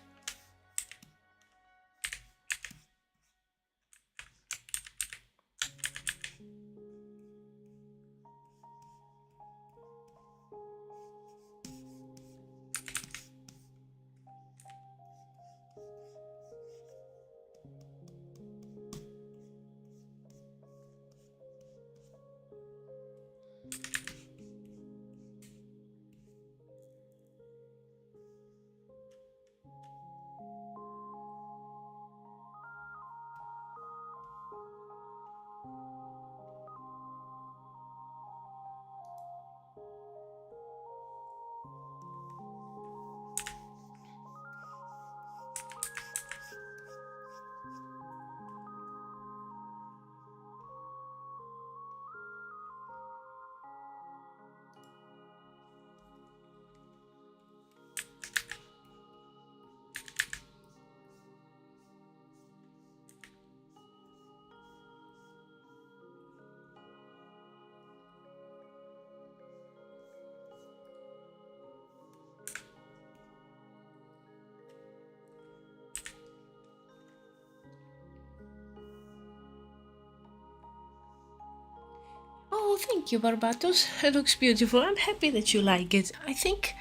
Oh, thank you, Barbatos. It looks beautiful. I'm happy that you like it. I think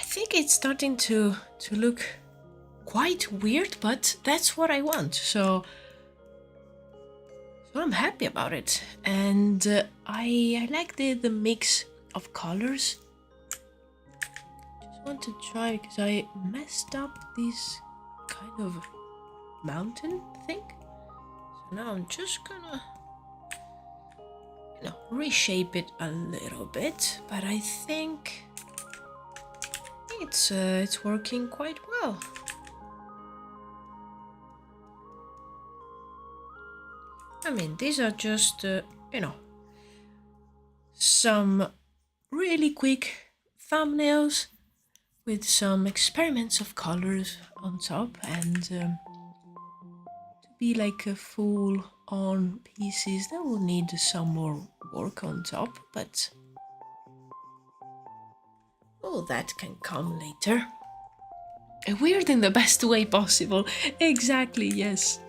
it's starting to look quite weird, but that's what I want. So I'm happy about it, and I like the mix of colors. Just want to try because I messed up this kind of mountain thing. So now I'm just gonna, you know, reshape it a little bit, but I think it's working quite well. I mean, these are just, you know, some really quick thumbnails with some experiments of colors on top, and to be like a full-on pieces that will need some more work on top, but all that can come later. Weird in the best way possible. Exactly, yes.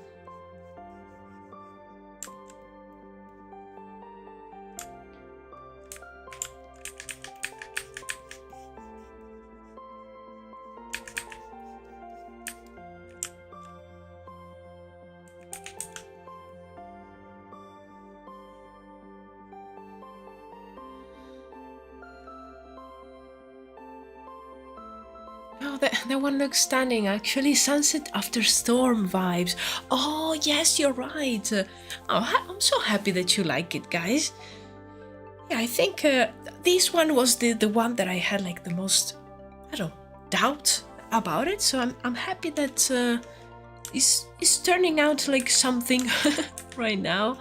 Oh, that one looks stunning, actually. Sunset after storm vibes. Oh, yes, you're right. I'm so happy that you like it, guys. Yeah, I think this one was the one that I had like the most, I don't know, doubt about it. So I'm happy that it's turning out like something right now.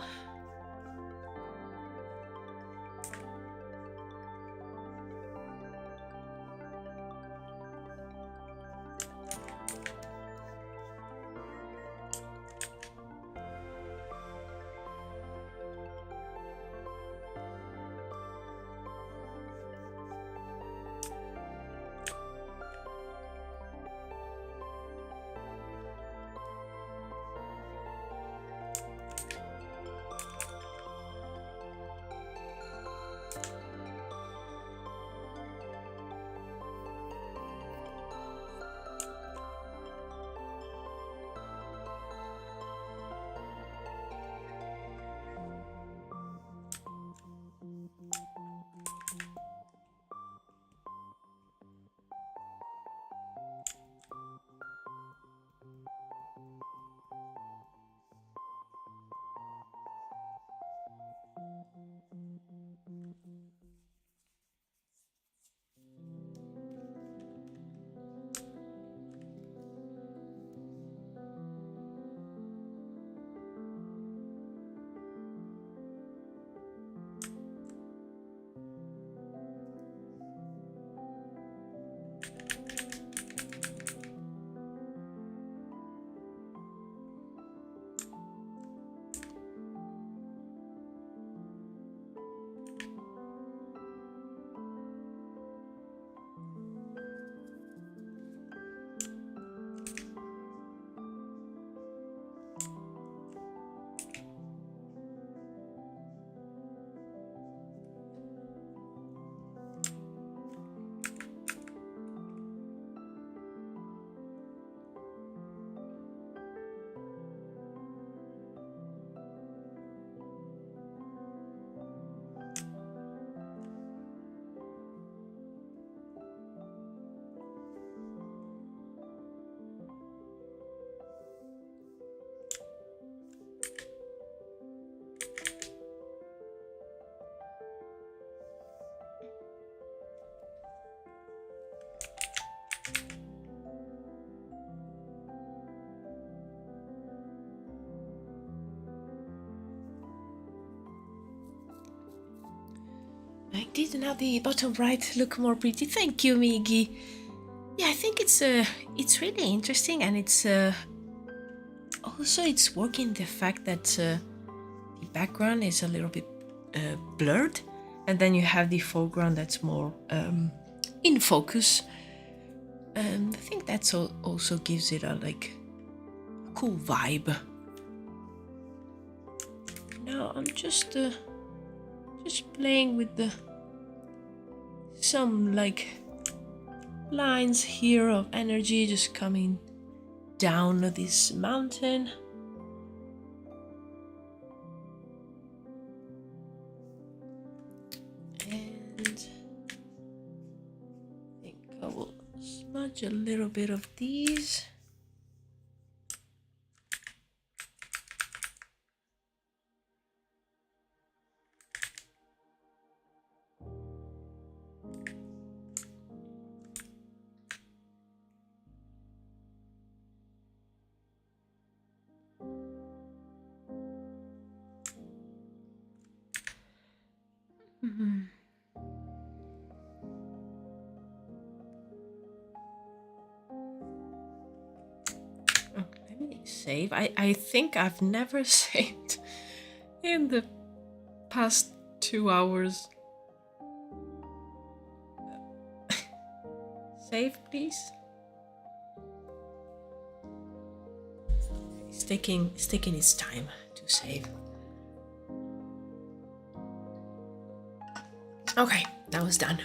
did now the bottom right look more pretty. Thank you, Miggy. Yeah, I think it's really interesting, and it's also it's working the fact that the background is a little bit blurred, and then you have the foreground that's more in focus. And I think that's also gives it a cool vibe. Now I'm just playing with some lines here of energy just coming down this mountain. And I think I will smudge a little bit of these. Let me save. I think I've never saved in the past 2 hours. Save, please. It's taking its time to save. Okay, that was done.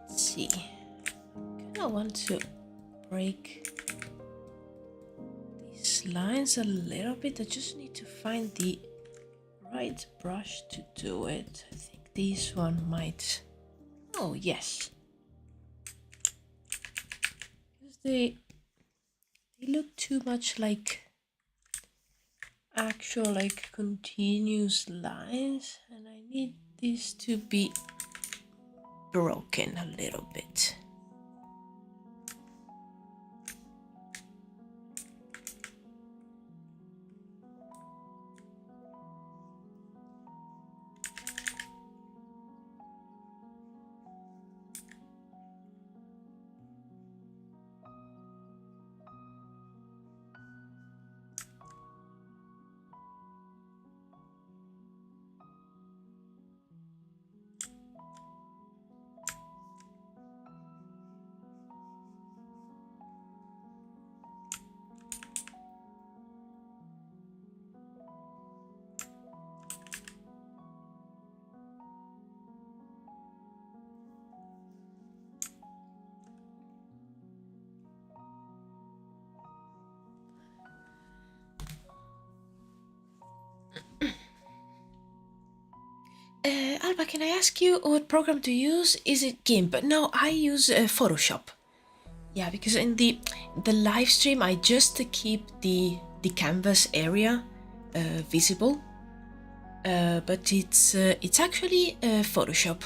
See, I kind of want to break these lines a little bit. I just need to find the right brush to do it. I think this one might. Oh yes, because they look too much like actual continuous lines, and I need this to be broken a little bit. Alba, can I ask you what program to use? Is it GIMP? No, I use Photoshop. Yeah, because in the live stream, I just keep the canvas area visible, but it's actually Photoshop.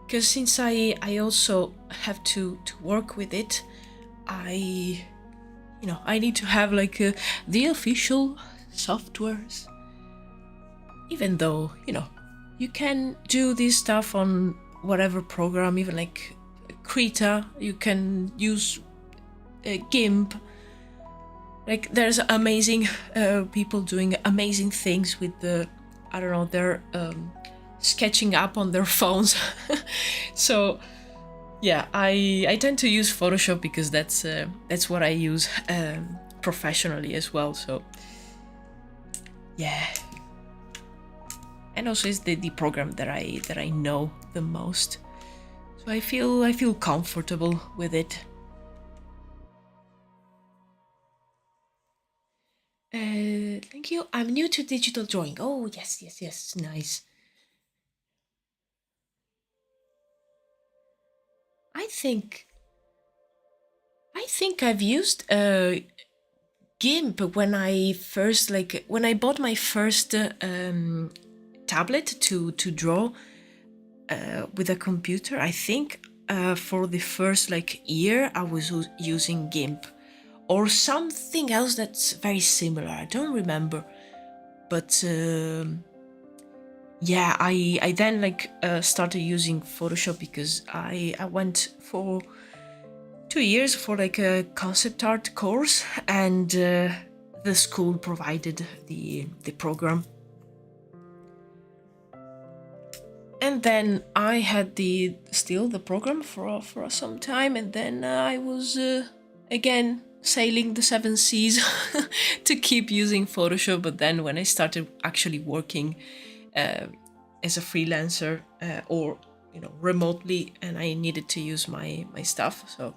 Because since I also have to work with it, I need to have the official softwares. Even though you can do this stuff on whatever program, even like Krita, you can use GIMP. There's amazing people doing amazing things with their sketching up on their phones. So yeah, I tend to use Photoshop because that's what I use professionally as well. So yeah, and also it's the program that I know the most. So I feel comfortable with it. Thank you. I'm new to digital drawing. Oh yes, nice. I think I've used GIMP when I first when I bought my first tablet to draw with a computer. I think for the first year I was using GIMP or something else that's very similar. I don't remember, but yeah, I then started using Photoshop because I went for 2 years for a concept art course, and the school provided the program. And then I had still the program for some time, and then I was again sailing the seven seas to keep using Photoshop. But then when I started actually working as a freelancer or remotely, and I needed to use my stuff, so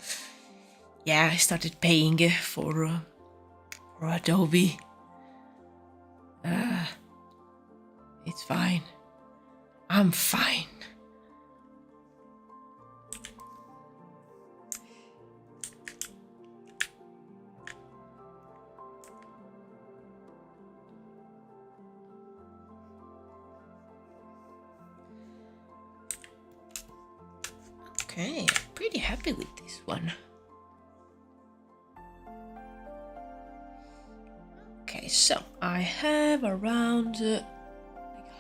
yeah, I started paying for Adobe. It's fine. I'm fine. Okay, I'm pretty happy with this one. Okay, so I have around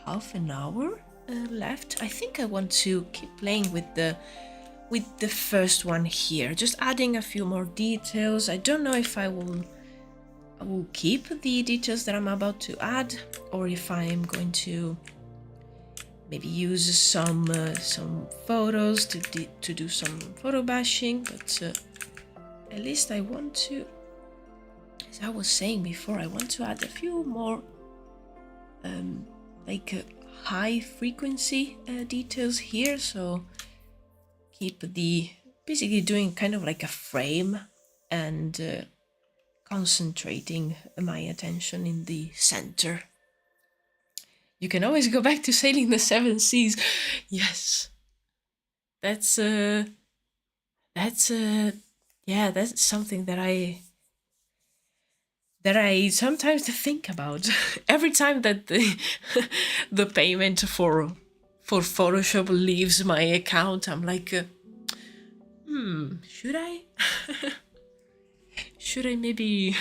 half an hour left. I think I want to keep playing with the first one here, just adding a few more details. I don't know if I will keep the details that I'm about to add, or if I'm going to maybe use some photos to do some photo bashing. But at least I want to, as I was saying before, I want to add a few more high frequency details here. So keep basically doing kind of like a frame and concentrating my attention in the center. You can always go back to sailing the seven seas. Yes, that's yeah, that's something that I sometimes think about. Every time that the payment for Photoshop leaves my account, I'm like, should I? Should I maybe?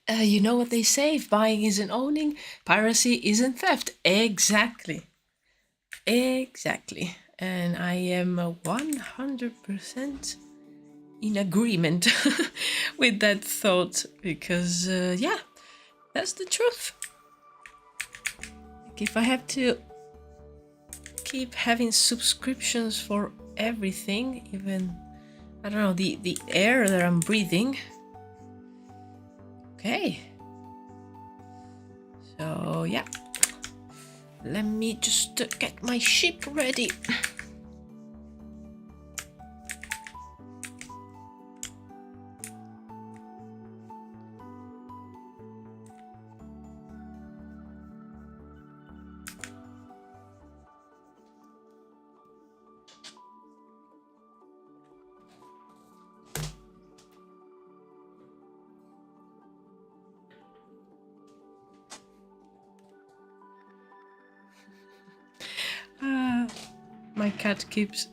You know what they say, if buying isn't owning, piracy isn't theft. Exactly. Exactly. And I am 100% in agreement with that thought, because, yeah, that's the truth. Like, if I have to keep having subscriptions for everything, even, I don't know, the air that I'm breathing. Okay. So, yeah. Let me just get my ship ready. My cat keeps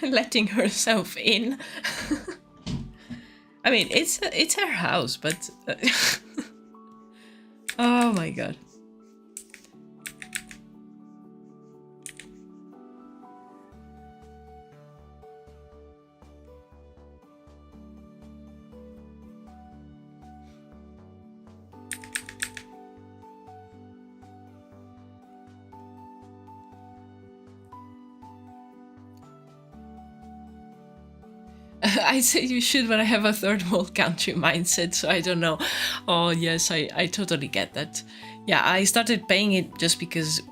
letting herself in. I mean, it's her house, but oh my god. I say you should, but I have a third world country mindset, so I don't know. Oh yes, I totally get that. Yeah, I started paying it just because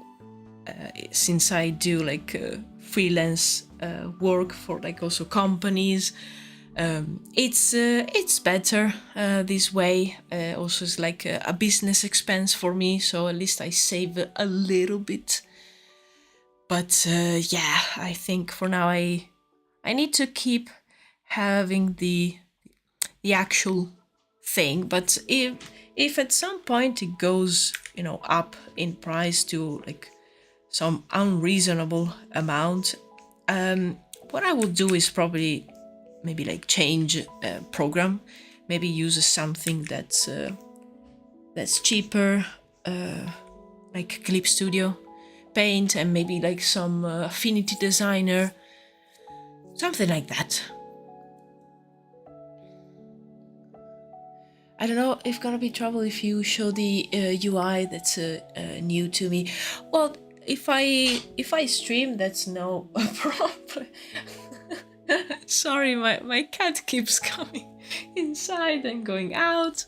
since I do like freelance work for like also companies, it's better this way. Also, it's like a business expense for me, so at least I save a little bit. But yeah, I think for now I need to keep having the actual thing. But if at some point it goes, you know, up in price to like some unreasonable amount, what I will do is probably maybe like change program, maybe use something that's cheaper, like Clip Studio, Paint, and maybe like some Affinity Designer, something like that. I don't know if gonna be trouble if you show the UI that's new to me. Well, if I stream, that's no problem. Sorry, my cat keeps coming inside and going out.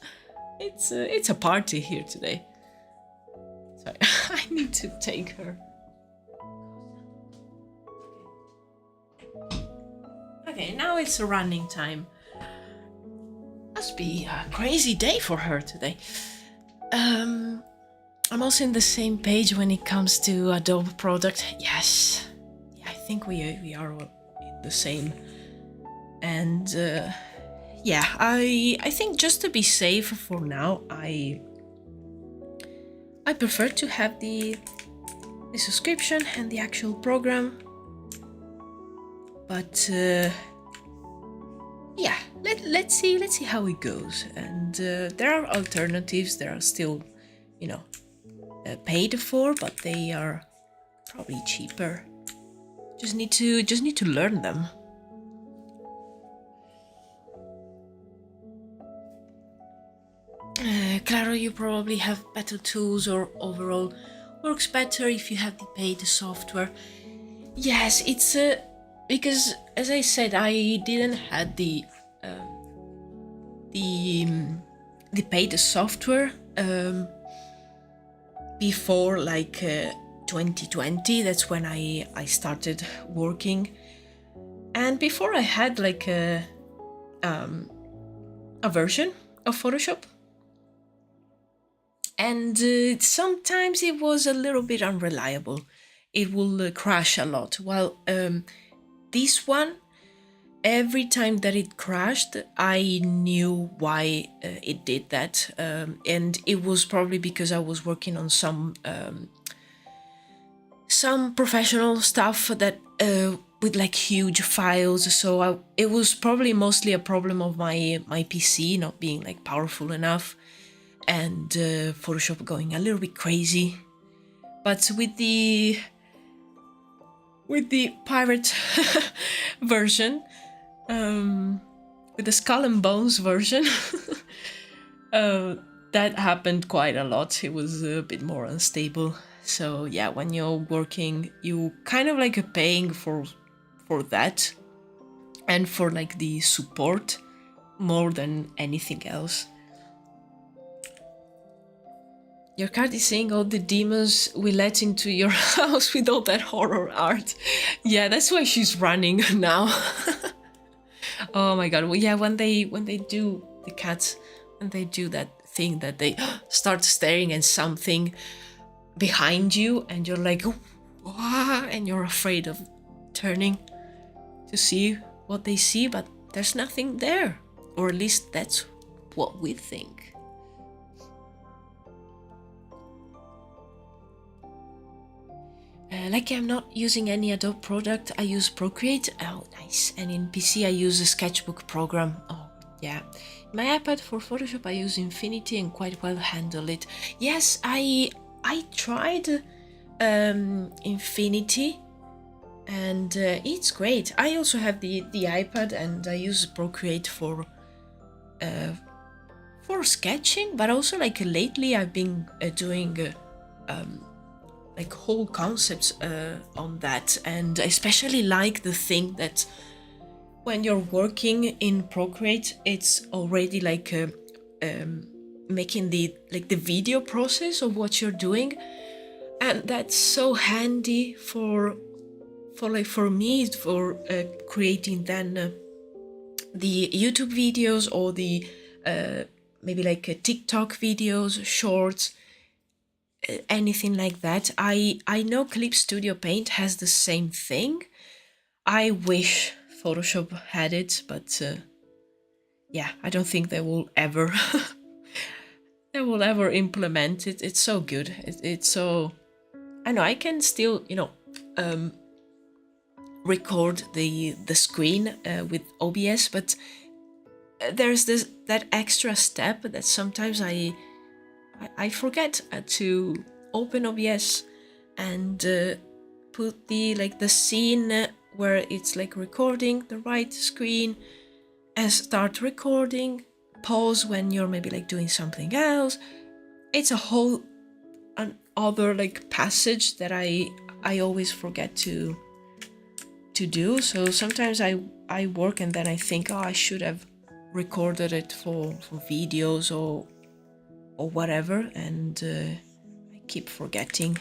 It's a party here today. Sorry, I need to take her. Okay, now it's running time. Must be a crazy day for her today. I'm also in the same page when it comes to Adobe product. Yes, yeah, I think we are in the same. And yeah, I think just to be safe for now, I prefer to have the subscription and the actual program. But yeah, let's see how it goes. And there are alternatives. There are still, you know, paid for, but they are probably cheaper. Just need to learn them. Claro, you probably have better tools, or overall works better if you have the paid software. Yes, it's because, as I said, I didn't have the paid software before like 2020. That's when I started working, and before I had like a version of Photoshop, and sometimes it was a little bit unreliable. It will crash a lot. While this one, every time that it crashed, I knew why it did that, and it was probably because I was working on some professional stuff that with like huge files. So it was probably mostly a problem of my PC not being like powerful enough. and Photoshop going a little bit crazy. But with the pirate version, with the Skull and Bones version, that happened quite a lot. It was a bit more unstable. So yeah, when you're working, you kind of like paying for that and for like the support more than anything else. Your card is saying all the demons we let into your house with all that horror art. Yeah, that's why she's running now. Oh my god. Well, yeah, when they do the cats, when they do that thing that they start staring at something behind you and you're like, wah, and you're afraid of turning to see what they see, but there's nothing there, or at least that's what we think. Like I'm not using any Adobe product, I use Procreate. Oh, nice. And in PC I use a sketchbook program. Oh, yeah. My iPad for Photoshop I use Infinity and quite well handle it. Yes, I tried Infinity and it's great. I also have the iPad and I use Procreate for sketching, but also like lately I've been doing like whole concepts on that, and I especially like the thing that when you're working in Procreate, it's already like making the video process of what you're doing, and that's so handy for me for creating then the YouTube videos or the maybe like TikTok videos, shorts, anything like that. I know Clip Studio Paint has the same thing. I wish Photoshop had it, but yeah, I don't think they will ever implement it. It's so good. It's so, I know I can still, record the screen with OBS, but there's that extra step that sometimes I forget to open OBS and put the scene where it's like recording the right screen and start recording, pause when you're maybe like doing something else. It's a whole other like passage that I always forget to do. So sometimes I work and then I think, oh, I should have recorded it for videos or whatever, and I keep forgetting.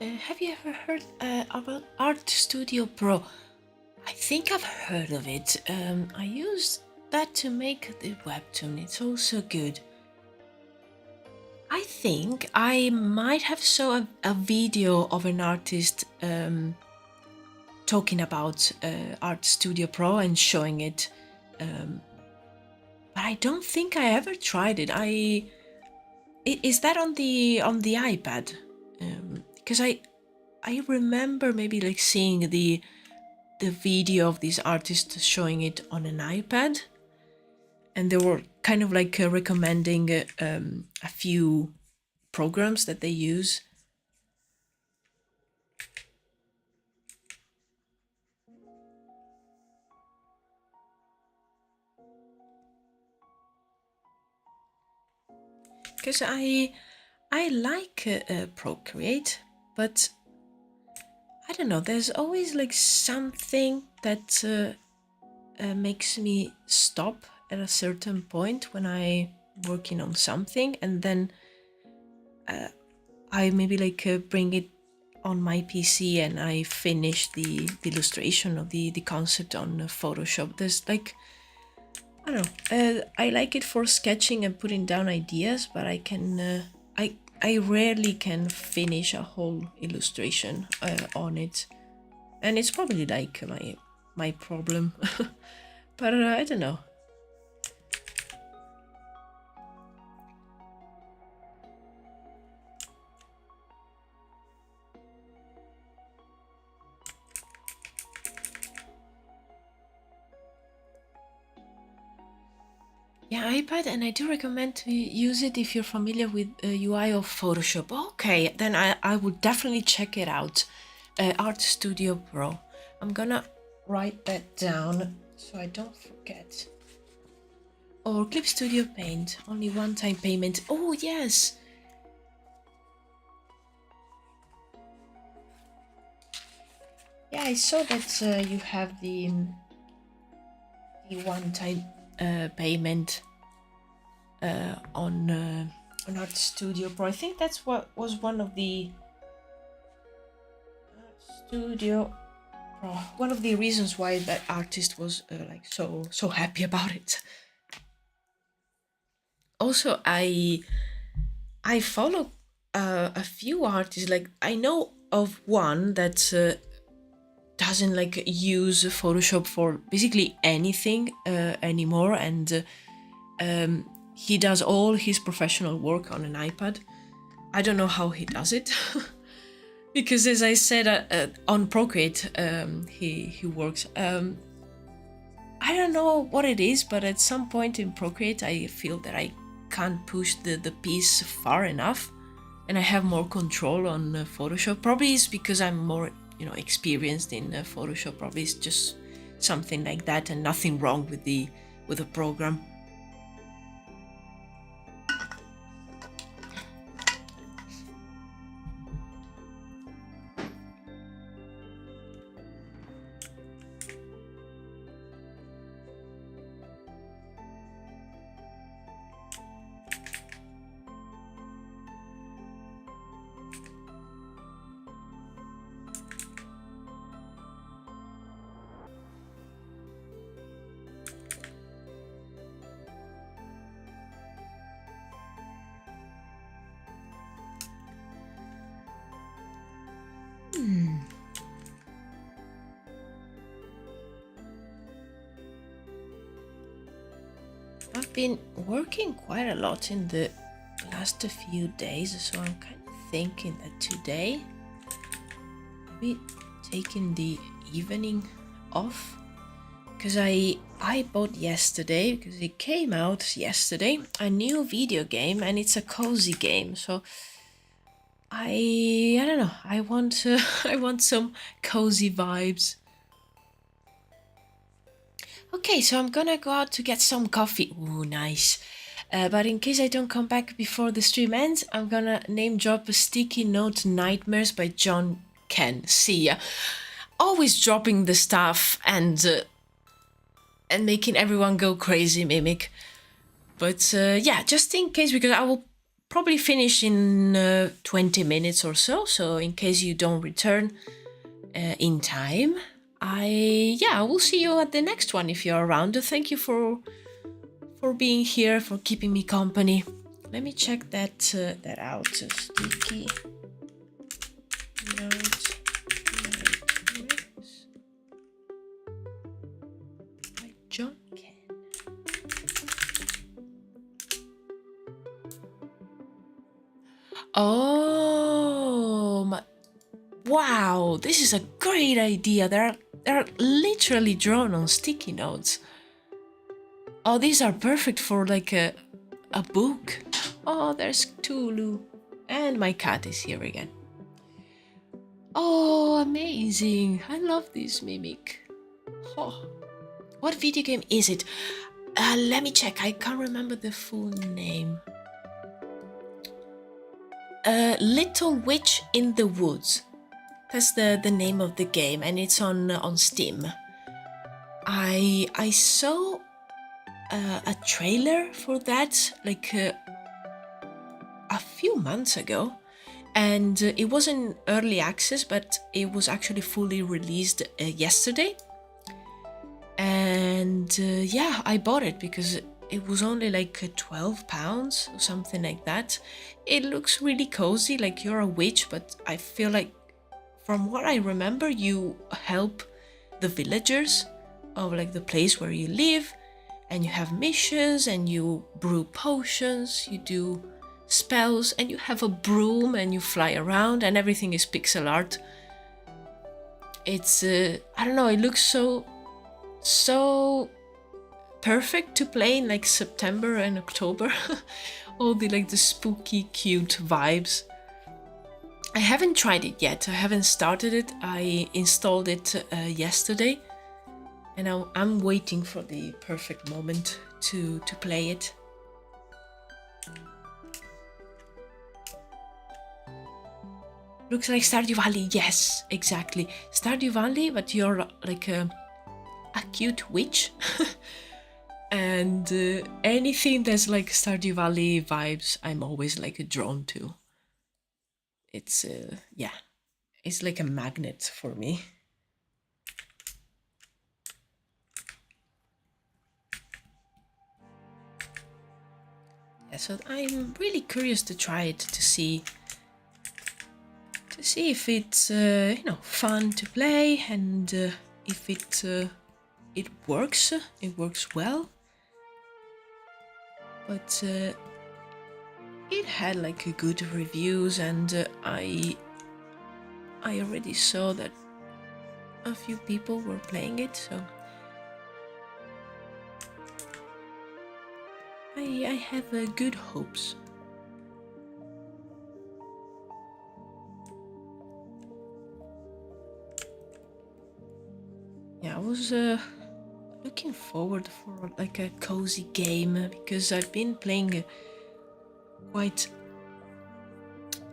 Have you ever heard about Art Studio Pro? I think I've heard of it. I used that to make the webtoon. It's also good. I think I might have saw a video of an artist talking about Art Studio Pro and showing it, but I don't think I ever tried it. Is that on the iPad? Because I remember maybe like seeing the video of this artist showing it on an iPad, and they were kind of like recommending a few programs that they use. Because I like Procreate, but I don't know, there's always like something that makes me stop at a certain point when I'm working on something, and then I maybe like bring it on my PC and I finish the illustration of the concept on Photoshop. There's like, I don't know, I like it for sketching and putting down ideas, but I can I rarely can finish a whole illustration on it, and it's probably like my problem. But I don't know. Yeah, iPad, and I do recommend to use it if you're familiar with UI of Photoshop. Okay, then I would definitely check it out. Art Studio Pro. I'm gonna write that down so I don't forget. Or Clip Studio Paint, only one-time payment. Oh yes! Yeah, I saw that you have the one-time payment on Art Studio Pro. I think that's what was one of the Studio Pro. One of the reasons why that artist was like so happy about it. Also, I follow a few artists. Like I know of one that doesn't like use Photoshop for basically anything anymore, and he does all his professional work on an iPad. I don't know how he does it. Because as I said, on Procreate, he works. I don't know what it is, but at some point in Procreate, I feel that I can't push the piece far enough, and I have more control on Photoshop. Probably it's because I'm more, experienced in Photoshop. Probably it's just something like that, and nothing wrong with the program. I've been working quite a lot in the last few days, so I'm kind of thinking that today maybe taking the evening off, because I bought yesterday, because it came out yesterday, a new video game, and it's a cozy game. So I don't know. I want I want some cozy vibes. Okay, so I'm gonna go out to get some coffee. Ooh, nice. But in case I don't come back before the stream ends, I'm gonna name drop Sticky Note Nightmares by John Ken. See ya. Always dropping the stuff and making everyone go crazy, Mimic. But yeah, just in case, because I will probably finish in 20 minutes or so. So in case you don't return in time, I will see you at the next one if you're around. Thank you for being here, for keeping me company. Let me check that out. Sticky notes by John Ken. Oh my! Wow, this is a great idea. They're literally drawn on sticky notes. Oh, these are perfect for like a book. Oh, there's Tulu. And my cat is here again. Oh, amazing. I love this mimic. Oh. What video game is it? Let me check. I can't remember the full name. Little Witch in the Woods. That's the name of the game, and it's on Steam. I saw a trailer for that like a few months ago, and it was in early access, but it was actually fully released yesterday. And yeah, I bought it because it was only like £12 or something like that. It looks really cozy, like you're a witch, but I feel like from what I remember, you help the villagers of like the place where you live, and you have missions, and you brew potions, you do spells, and you have a broom, and you fly around, and everything is pixel art. It's I don't know, it looks so perfect to play in like September and October. All the spooky cute vibes. I haven't tried it yet. I haven't started it. I installed it yesterday, and I'm waiting for the perfect moment to play it. Looks like Stardew Valley. Yes, exactly. Stardew Valley, but you're like a cute witch. And anything that's like Stardew Valley vibes, I'm always like drawn to. It's yeah, it's like a magnet for me. Yeah, so I'm really curious to try it, to see if it's fun to play, and if it works well. But it had like good reviews, and I already saw that a few people were playing it, so I have good hopes. Yeah, I was looking forward for like a cozy game, because I've been playing quite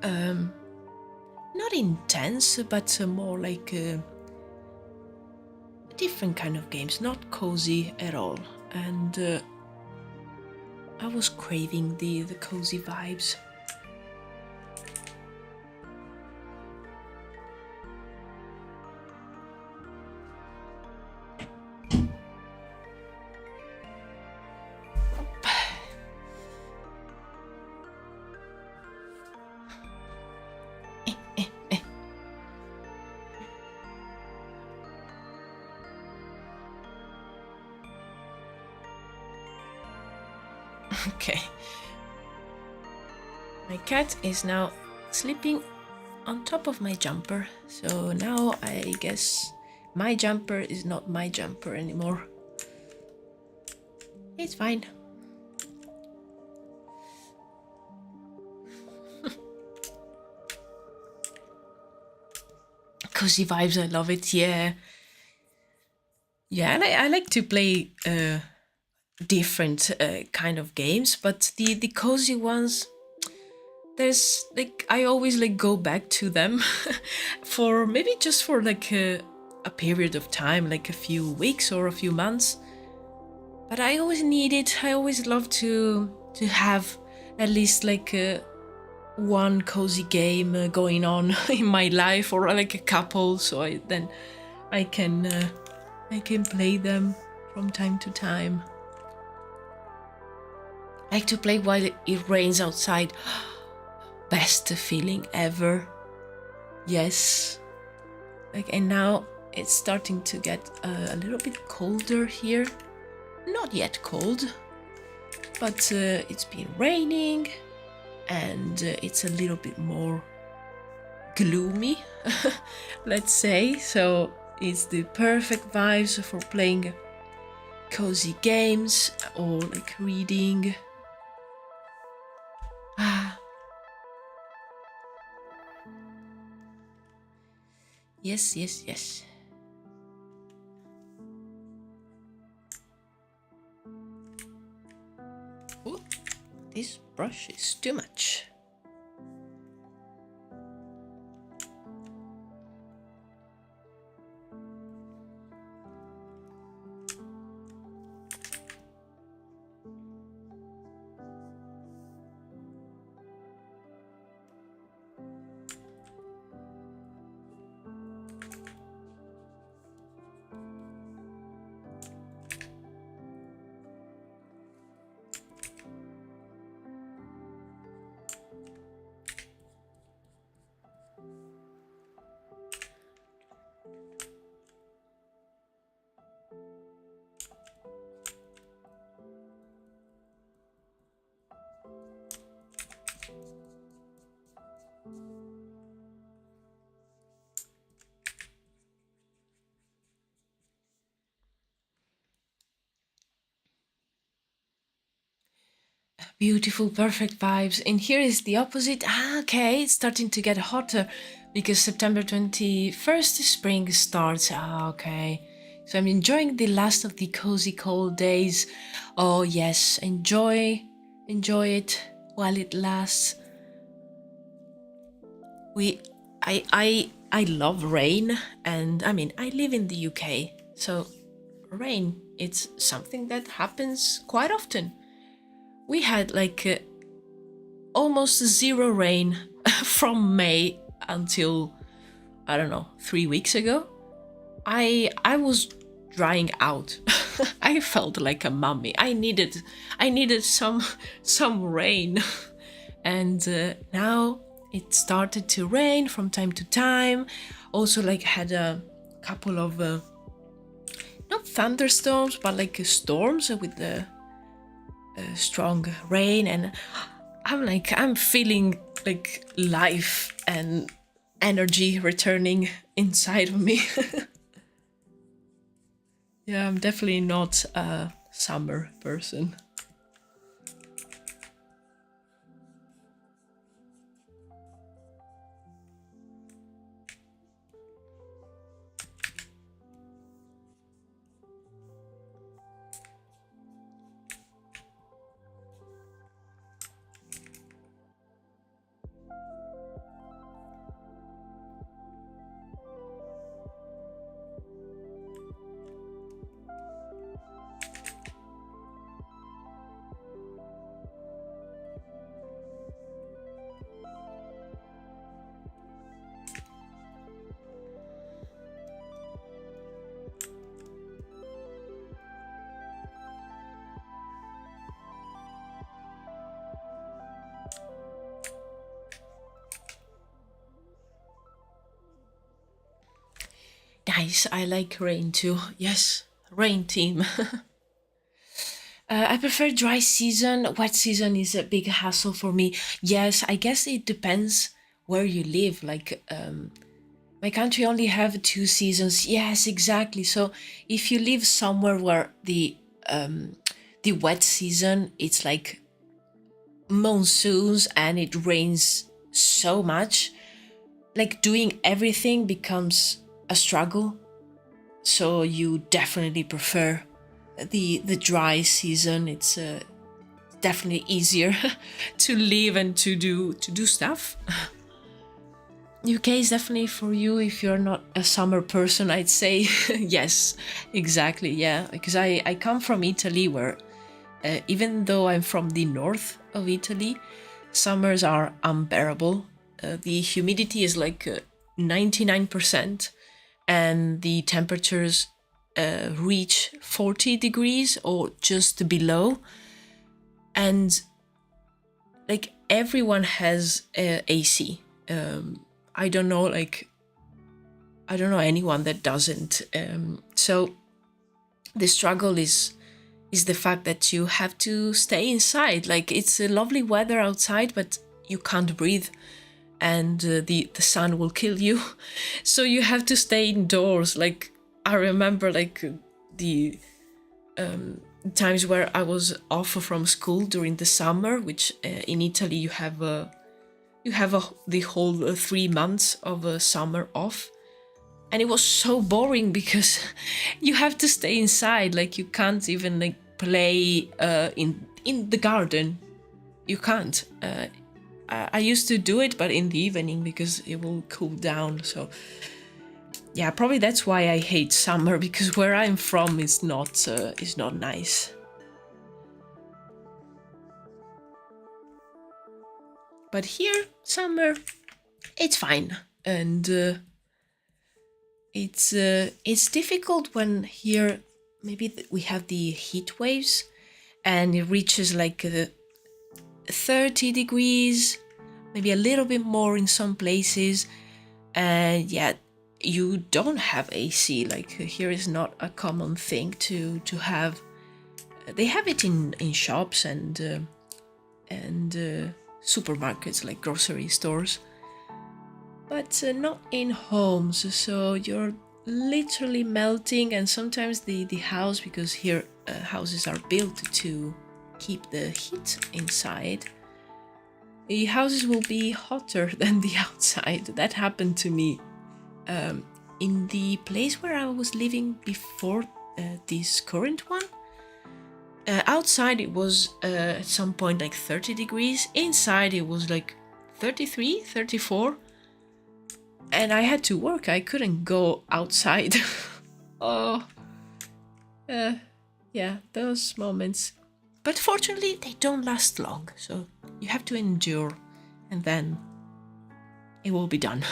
not intense, but more like different kind of games, not cozy at all, and I was craving the cozy vibes. Okay. My cat is now sleeping on top of my jumper, so now I guess my jumper is not my jumper anymore. It's fine. Cozy vibes, I love it, yeah. Yeah, and I like to play different kind of games, but the cozy ones, there's like I always like go back to them for maybe just for like a period of time, like a few weeks or a few months. But I always need it. I always love to have at least like one cozy game going on in my life, or like a couple, so I can play them from time to time. I like to play while it rains outside. Best feeling ever. Yes. Like, and now it's starting to get a little bit colder here. Not yet cold, but it's been raining and it's a little bit more gloomy, let's say. So it's the perfect vibes for playing cozy games or like reading. Yes, yes, yes. Ooh, this brush is too much. Beautiful, perfect vibes. And here is the opposite. Okay, it's starting to get hotter because September 21st, spring starts. Okay. So I'm enjoying the last of the cozy cold days. Oh yes, enjoy it while it lasts. I love rain, and I mean, I live in the UK, so rain, it's something that happens quite often. We had like almost zero rain from May until, I don't know, 3 weeks ago. I was drying out. I felt like a mummy. I needed some rain. And now it started to rain from time to time. Also, like, had a couple of not thunderstorms, but like storms with the strong rain, and I'm feeling like life and energy returning inside of me. Yeah, I'm definitely not a summer person. Nice, I like rain too. Yes, rain team. I prefer dry season. Wet season is a big hassle for me. Yes, I guess it depends where you live. Like, my country only have 2 seasons. Yes, exactly. So if you live somewhere where the wet season, it's like monsoons and it rains so much, like doing everything becomes a struggle. So you definitely prefer the dry season. It's definitely easier to live and to do stuff. UK is definitely for you if you're not a summer person, I'd say. Yes, exactly. Yeah, because I come from Italy, where even though I'm from the north of Italy, summers are unbearable. The humidity is like 99%, and the temperatures reach 40 degrees or just below. And like everyone has AC. I don't know anyone that doesn't. So the struggle is the fact that you have to stay inside. Like, it's a lovely weather outside, but you can't breathe, and the sun will kill you. So you have to stay indoors. Like, I remember like the times where I was off from school during the summer, which in Italy you have the whole 3 months of summer off. And it was so boring because you have to stay inside. Like, you can't even like play in the garden. You can't. I used to do it, but in the evening because it will cool down. So yeah, probably that's why I hate summer, because where I'm from is not nice. But here, summer, it's fine, and it's difficult when here maybe we have the heat waves, and it reaches like 30 degrees, maybe a little bit more in some places, and yeah, you don't have AC. Like, here is not a common thing to have. They have it in shops and supermarkets, like grocery stores, but not in homes. So you're literally melting, and sometimes the house, because here houses are built to keep the heat inside, the houses will be hotter than the outside. That happened to me in the place where I was living before this current one. Outside it was at some point like 30 degrees. Inside it was like 33, 34. And I had to work. I couldn't go outside. Oh, yeah, those moments. But fortunately, they don't last long. So you have to endure, and then it will be done.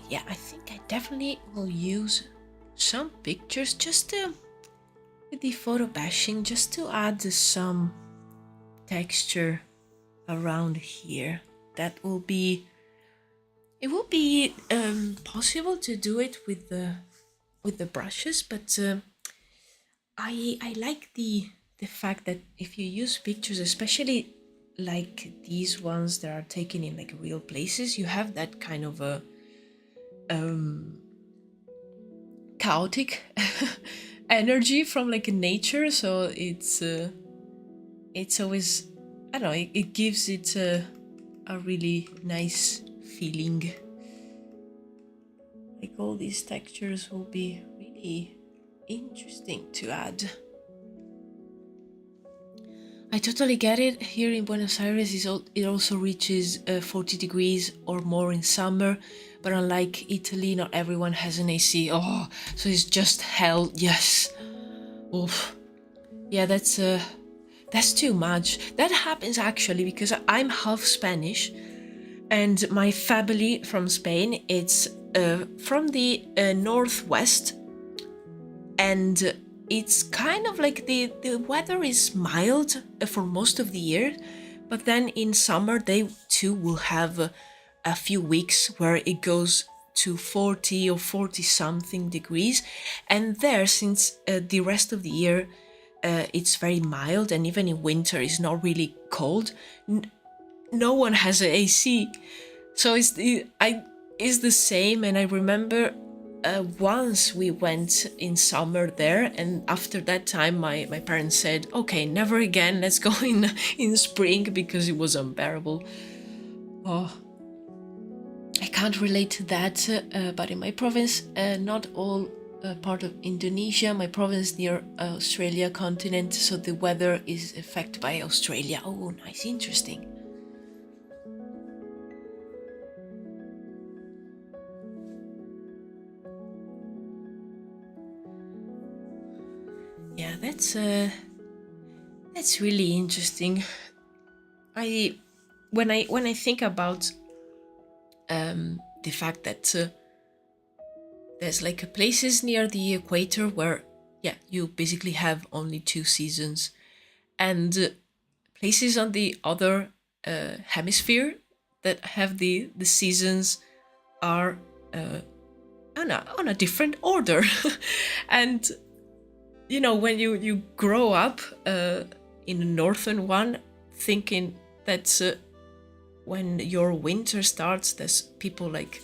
Yeah, I think I definitely will use some pictures just with the photo bashing, just to add some texture around here. It will be possible to do it with the brushes, but I like the fact that if you use pictures, especially like these ones that are taken in like real places, you have that kind of a chaotic energy from like nature. So it's always, I don't know, it gives it a really nice feeling. Like, all these textures will be really interesting to add. I totally get it. Here in Buenos Aires, it also reaches 40 degrees or more in summer, but unlike Italy, not everyone has an AC. Oh, so it's just hell. Yes. Oof. Yeah, that's too much. That happens actually because I'm half Spanish, and my family from Spain, it's from the northwest, and it's kind of like the weather is mild for most of the year, but then in summer they too will have a few weeks where it goes to 40 or 40 something degrees, and there, since the rest of the year it's very mild, and even in winter it's not really cold, no one has an AC. So it's the same. And I remember once we went in summer there, and after that time my parents said, okay, never again, let's go in spring, because it was unbearable. Oh, I can't relate to that, but in my province, not all part of Indonesia, my province near Australia continent, so the weather is affected by Australia. Oh, nice, interesting. Yeah, that's really interesting. When I think about the fact that there's like places near the equator where, yeah, you basically have only 2 seasons, and places on the other hemisphere that have the seasons are on a different order. And you know, when you grow up in the northern one, thinking that when your winter starts, there's people like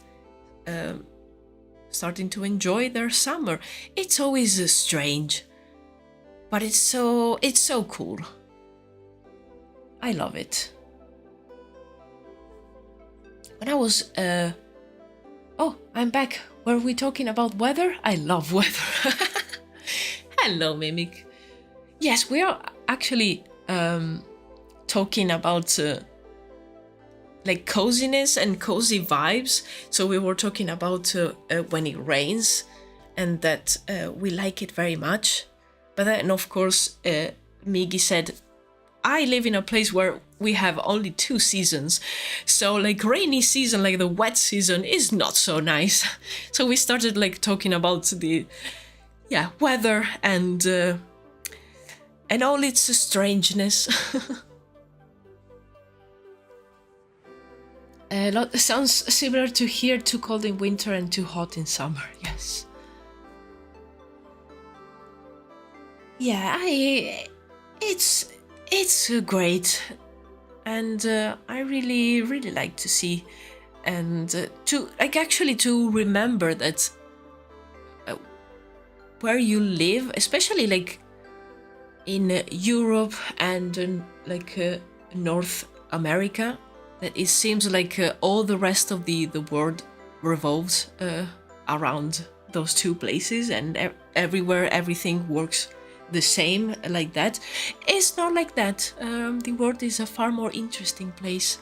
starting to enjoy their summer. It's always strange, but it's so cool. I love it. When I was oh, I'm back. Were we talking about weather? I love weather. Hello, Mimic. Yes, we are actually talking about like coziness and cozy vibes. So we were talking about when it rains, and that we like it very much. But then, of course, Migi said, I live in a place where we have only 2 seasons. So like rainy season, like the wet season, is not so nice. So we started like talking about the weather and all its strangeness. Sounds similar to here, too cold in winter and too hot in summer. Yes. Yeah, it's great, and I really like to see, and to like actually to remember that where you live, especially like in Europe and like North America, that it seems like all the rest of the world revolves around those 2 places, and everywhere everything works the same like that. It's not like that. The world is a far more interesting place.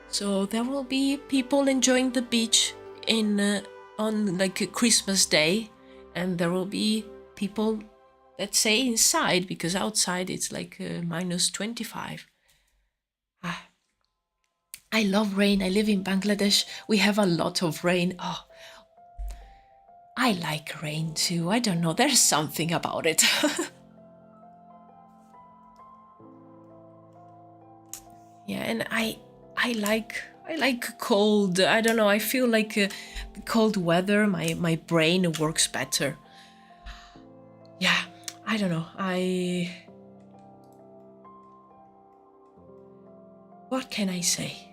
So there will be people enjoying the beach on like a Christmas Day, and there will be people that stay inside because outside it's like minus 25. I love rain. I live in Bangladesh. We have a lot of rain. Oh, I like rain too. I don't know. There's something about it. Yeah, and I like cold. I don't know. I feel like the cold weather, my brain works better. Yeah, I don't know. What can I say?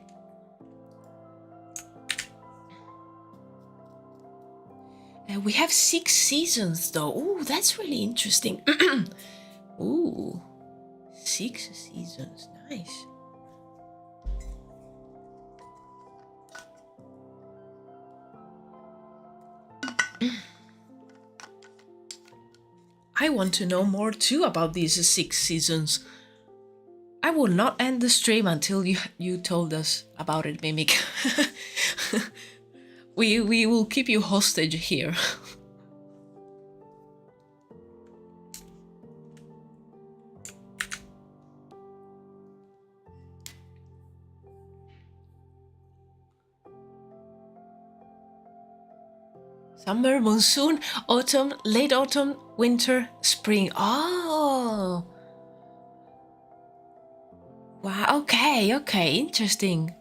We have 6 seasons though. Ooh, that's really interesting. Ooh, 6 seasons. Nice. I want to know more too about these 6 seasons. I will not end the stream until you told us about it, Mimic. We will keep you hostage here. Summer, monsoon, autumn, late autumn, winter, spring. Oh! Wow, okay, interesting.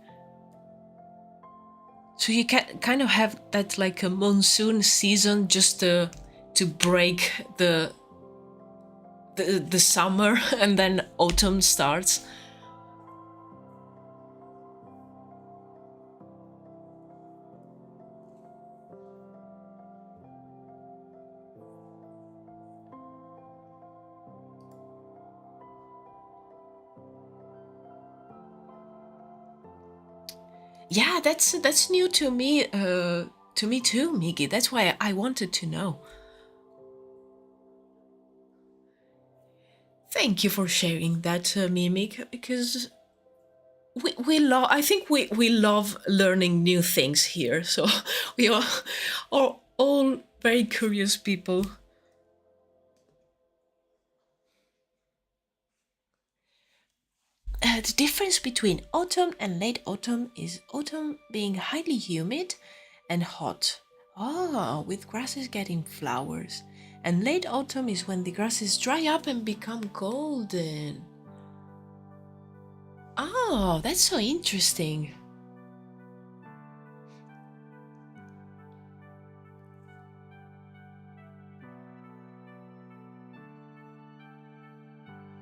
So you can kind of have that like a monsoon season just to break the summer, and then autumn starts. Yeah, that's new to me. To me too, Miki. That's why I wanted to know. Thank you for sharing that, Mimic, because we love. I think we love learning new things here. So we are all very curious people. The difference between autumn and late autumn is autumn being highly humid and hot. Ah, with grasses getting flowers. And late autumn is when the grasses dry up and become golden. Oh, that's so interesting.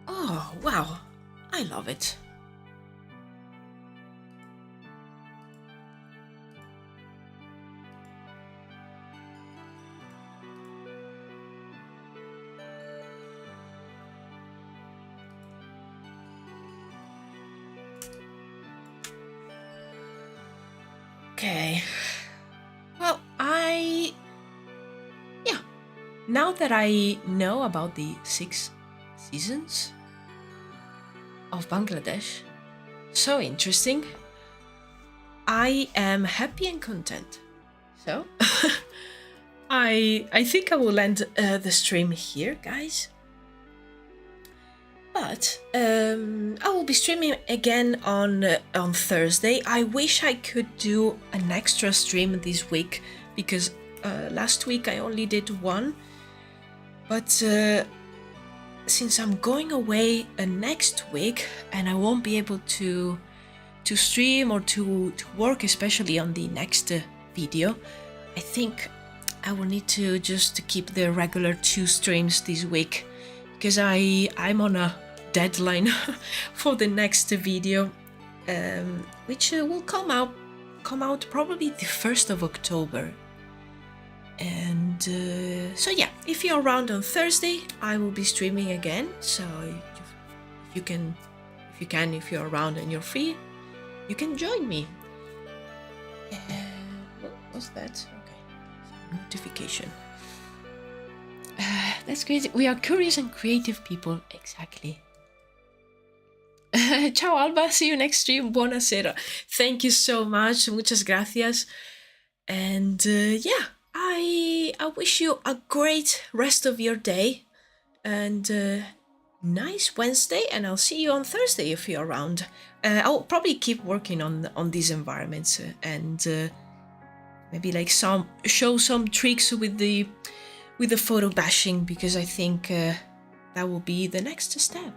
Oh, wow. I love it. Okay. Well, yeah. Now that I know about the 6 seasons of Bangladesh, so interesting, I am happy and content. So, I think I will end the stream here, guys. But I will be streaming again on Thursday. I wish I could do an extra stream this week because last week I only did one. But since I'm going away next week and I won't be able to stream or to work, especially on the next video, I think I will need to just keep the regular 2 streams this week because I'm on a deadline for the next video, which will come out probably the 1st of October. And so yeah, if you're around on Thursday, I will be streaming again. So if you're around and you're free, you can join me. What was that? Okay, notification. That's crazy. We are curious and creative people. Exactly. Ciao Alba, see you next stream. Buonasera. Thank you so much. Muchas gracias. And yeah, I wish you a great rest of your day and nice Wednesday. And I'll see you on Thursday if you're around. I'll probably keep working on these environments and maybe like show some tricks with the photo bashing because I think that will be the next step.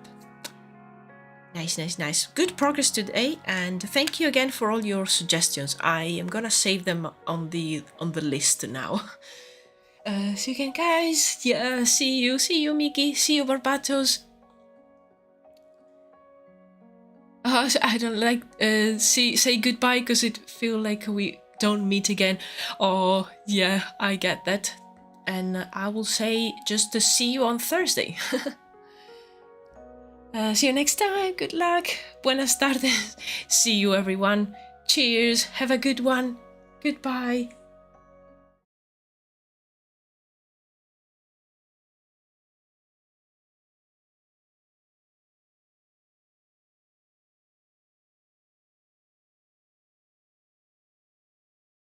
Nice. Good progress today, and thank you again for all your suggestions. I am gonna save them on the list now. See you again, guys. Yeah, see you, Miki. See you, Barbatos. I don't like say goodbye because it feels like we don't meet again. Oh yeah, I get that, and I will say just to see you on Thursday. See you next time. Good luck. Buenas tardes. See you, everyone. Cheers. Have a good one. Goodbye.